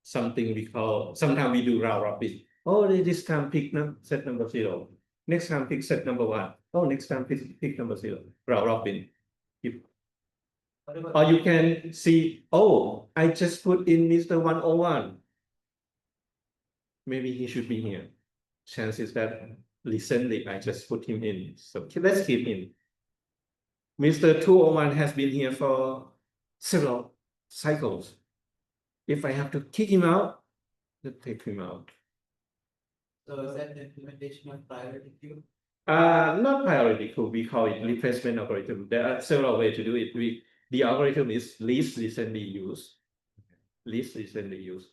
Something we call, sometimes we do round robin. Oh, this time pick set number 0. Next time pick set number 1. Oh, next time pick number 0. Round robin. Or you can see, oh, I just put in Mr. 101. Maybe he should be here. Chances that recently I just put him in. So let's keep him. Mr. 201 has been here for several cycles. If I have to kick him out, let's take him out. So is that the implementation of priority queue? Not priority queue, we call it replacement algorithm. There are several ways to do it. The algorithm is least recently used. Least recently used.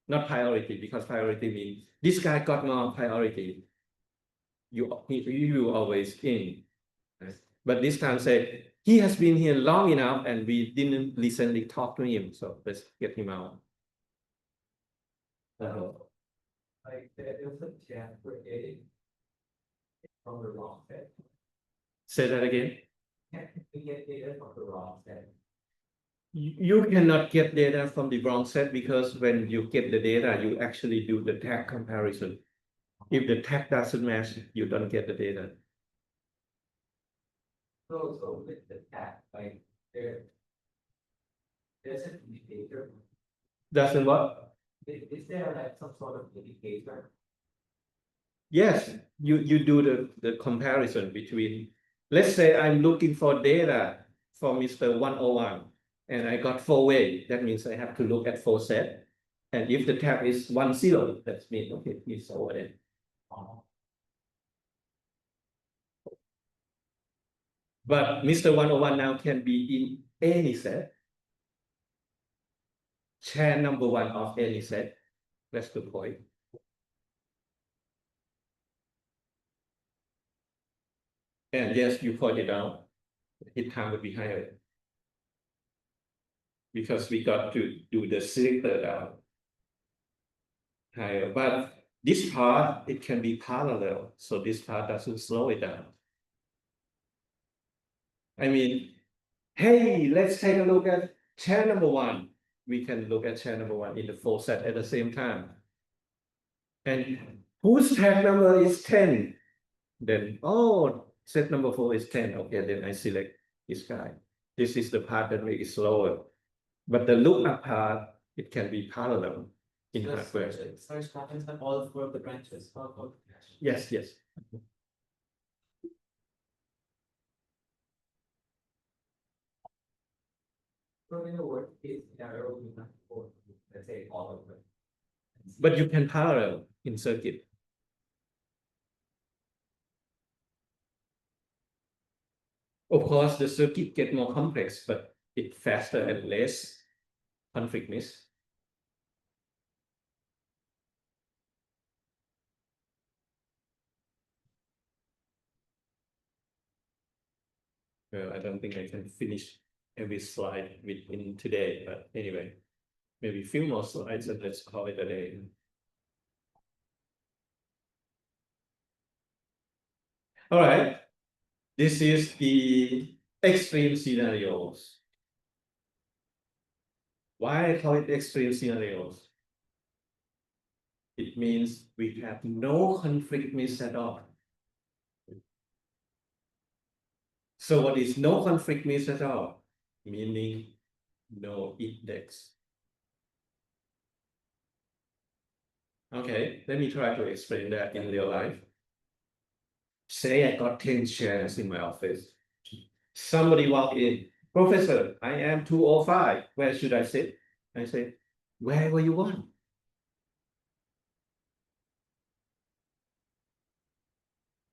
Not priority, because priority means this guy got more priority. You always in. But this time say he has been here long enough and we didn't recently talk to him, so let's get him out. Like there's a chance for getting from the wrong set. Say that again. We get data from the wrong set. You cannot get data from the wrong set, because when you get the data, you actually do the tag comparison. If the tag doesn't match, you don't get the data. So with the tag, like there's an indicator. Doesn't what? Is there like some sort of indicator? Yes, you do the comparison between, let's say I'm looking for data for Mr. 101 and I got 4-way, that means I have to look at 4 set. And if the tag is 10, that means okay, it's over there. But Mr. 101 now can be in any set. chair number one of any set. That's the point. And yes, you point it out, hit time would be higher. Because we got to do the selector down higher. But this part, it can be parallel. So this part doesn't slow it down. I mean, hey, let's take a look at chair number one. We can look at chair number one in the full set at the same time. And whose tag number is 10? Then, oh, set number 4 is 10. Okay, then I select this guy. This is the part that makes it slower. But the lookup part, it can be parallel in hardware. Search patterns have all 4 of the branches. Yes, yes. So in a word case scenario, we have 4, let's say all of them. But you can parallel in circuit. Of course, the circuit get more complex, but it's faster and less conflict miss. Well, I don't think I can finish every slide within today, but anyway, maybe a few more slides and let's call it a day. All right, this is the extreme scenarios. Why I call it extreme scenarios? It means we have no conflict miss at all. So what is no conflict miss at all? Meaning no index. Okay, let me try to explain that in real life. Say I got 10 chairs in my office. Somebody walk in, Professor, I am 205. Where should I sit? I say, wherever you want.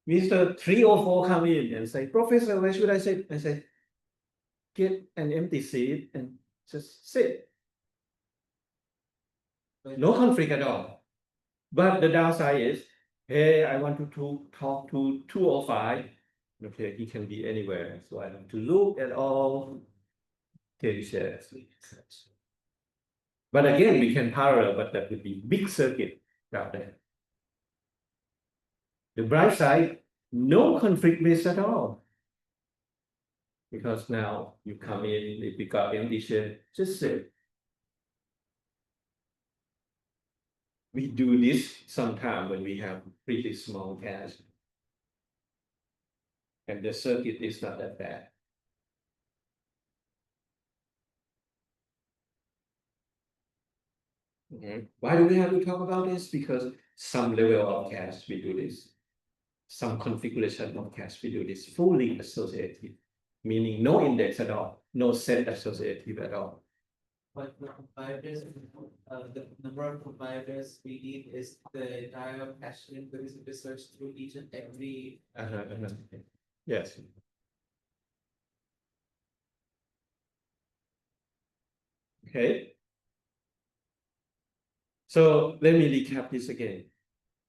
Mr. 304 come in and say, Professor, where should I sit? I say, get an empty seat and just sit. No conflict at all. But the downside is, hey, I want to talk to 205. Okay, he can be anywhere. So I have to look at all 10 chairs. But again, we can parallel, but that would be big circuit out there. The bright side, no conflict miss at all. Because now you come in, if you got empty chair, just sit. We do this sometime when we have pretty small cash. And the circuit is not that bad. Why do we have to talk about this? Because some level of cache we do this. Some configuration of cache we do this fully associative, meaning no index at all, no set associative at all. But the providers, the number of providers we need is the entire cache link because we search through each and every. Yes. Okay. So let me recap this again.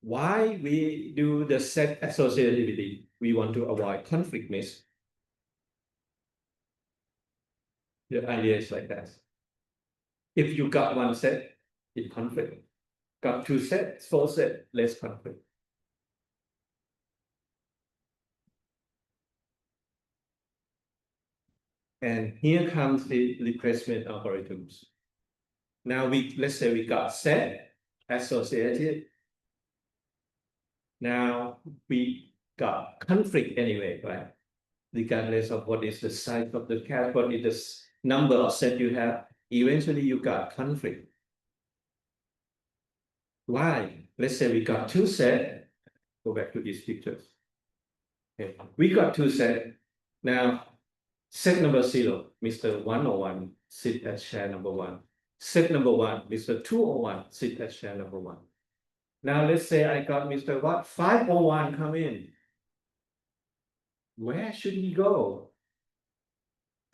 Why we do the set associativity? We want to avoid conflict miss. The idea is like that. If you got one set, it conflict. Got 2 sets, 4 sets, less conflict. And here comes the replacement algorithms. Now let's say we got set associated. Now we got conflict anyway, right? Regardless of what is the size of the cache, what is the number of set you have, eventually you got conflict. Why? Let's say we got 2 sets. Go back to these pictures. Okay. We got 2 sets. Now, set number 0, Mr. 101, sit at chair number 1. Set number 1, Mr. 201, sit at chair number 1. Now let's say I got Mr. 501 come in. Where should he go?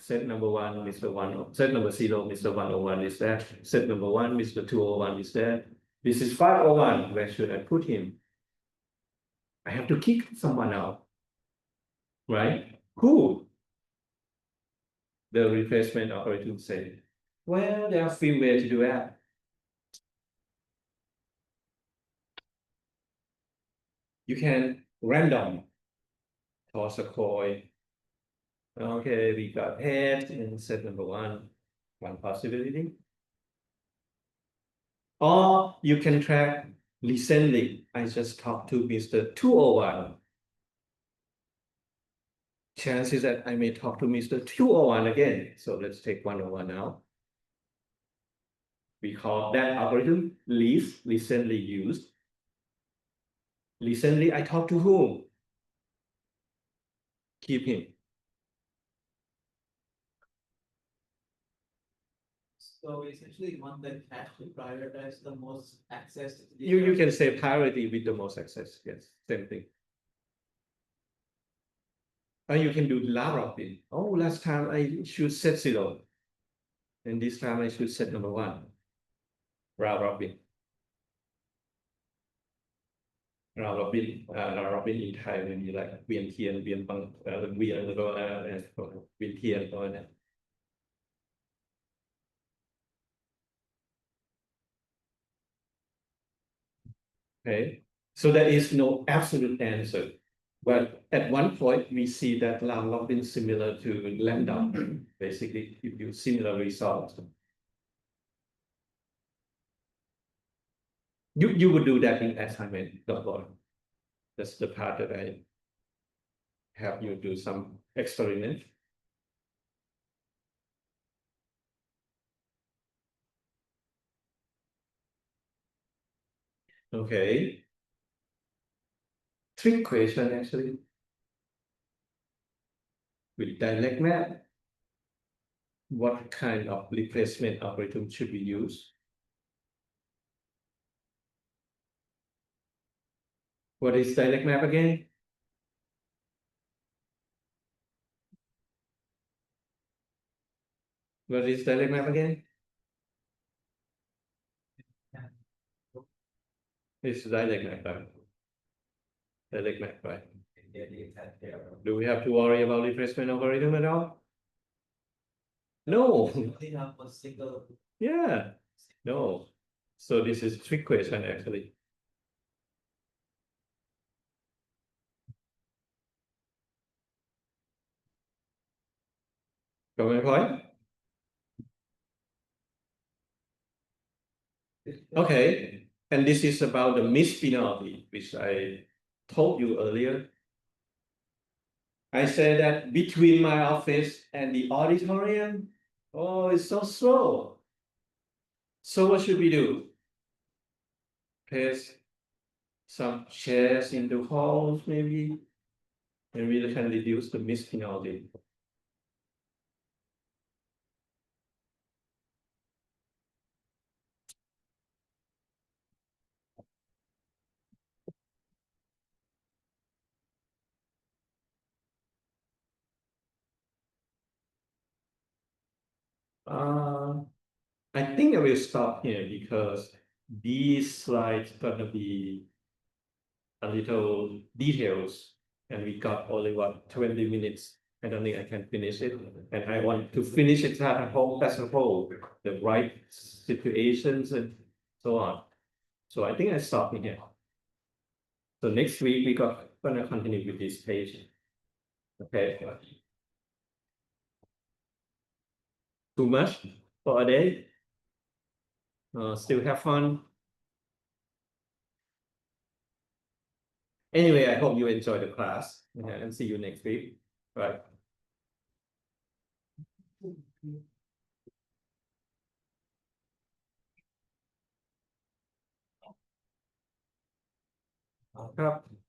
set number 1, Mr. 1, set number 0, Mr. 101 is there. Set number 1, Mr. 201 is there. This is 501. Where should I put him? I have to kick someone out, right? Who? The replacement algorithm said, well, there are a few ways to do that. You can random toss a coin. Okay, we got head in set number 1, one possibility. Or you can track recently. I just talked to Mr. 201. Chances that I may talk to Mr. 201 again. So let's take 101 now. We call that algorithm least recently used. Recently, I talked to whom? Keep him. So essentially, one that has to prioritize the most access to the You can say priority with the most access. Yes, same thing. Or you can do la robin. Oh, last time I should set 0. And this time I should set number 1. Round robin. Round robin. Round robin in Thai will be like เวียนเทียนเวียนปังเวียนแล้วก็เวียนเทียนก็เนี่ย Okay, so there is no absolute answer. But at one point, we see that round robin similar to lambda, basically give you similar results. You would do that in assignment, don't worry. That's the part that I have you do some experiment. Okay. Trick question actually. With direct map, what kind of replacement algorithm should we use? What is direct map again? What is direct map again? It's direct map, right? Direct map, right? Do we have to worry about replacement algorithm at all? No. only have a single. Yeah. No. So this is trick question actually. Got my point? Okay. And this is about the missed penalty, which I told you earlier. I said that between my office and the auditorium, oh, it's so slow. So what should we do? Place some chairs in the halls, maybe, and we can reduce the missed penalty. I think I will stop here because these slides gonna be a little details, and we got only 20 minutes. I don't think I can finish it, and I want to finish it as a whole, the right situations and so on. So I think I stop here. So next week we gonna continue with this page. Okay. Too much for a day? Still have fun? Anyway, I hope you enjoy the class, and see you next week. Right.ครับ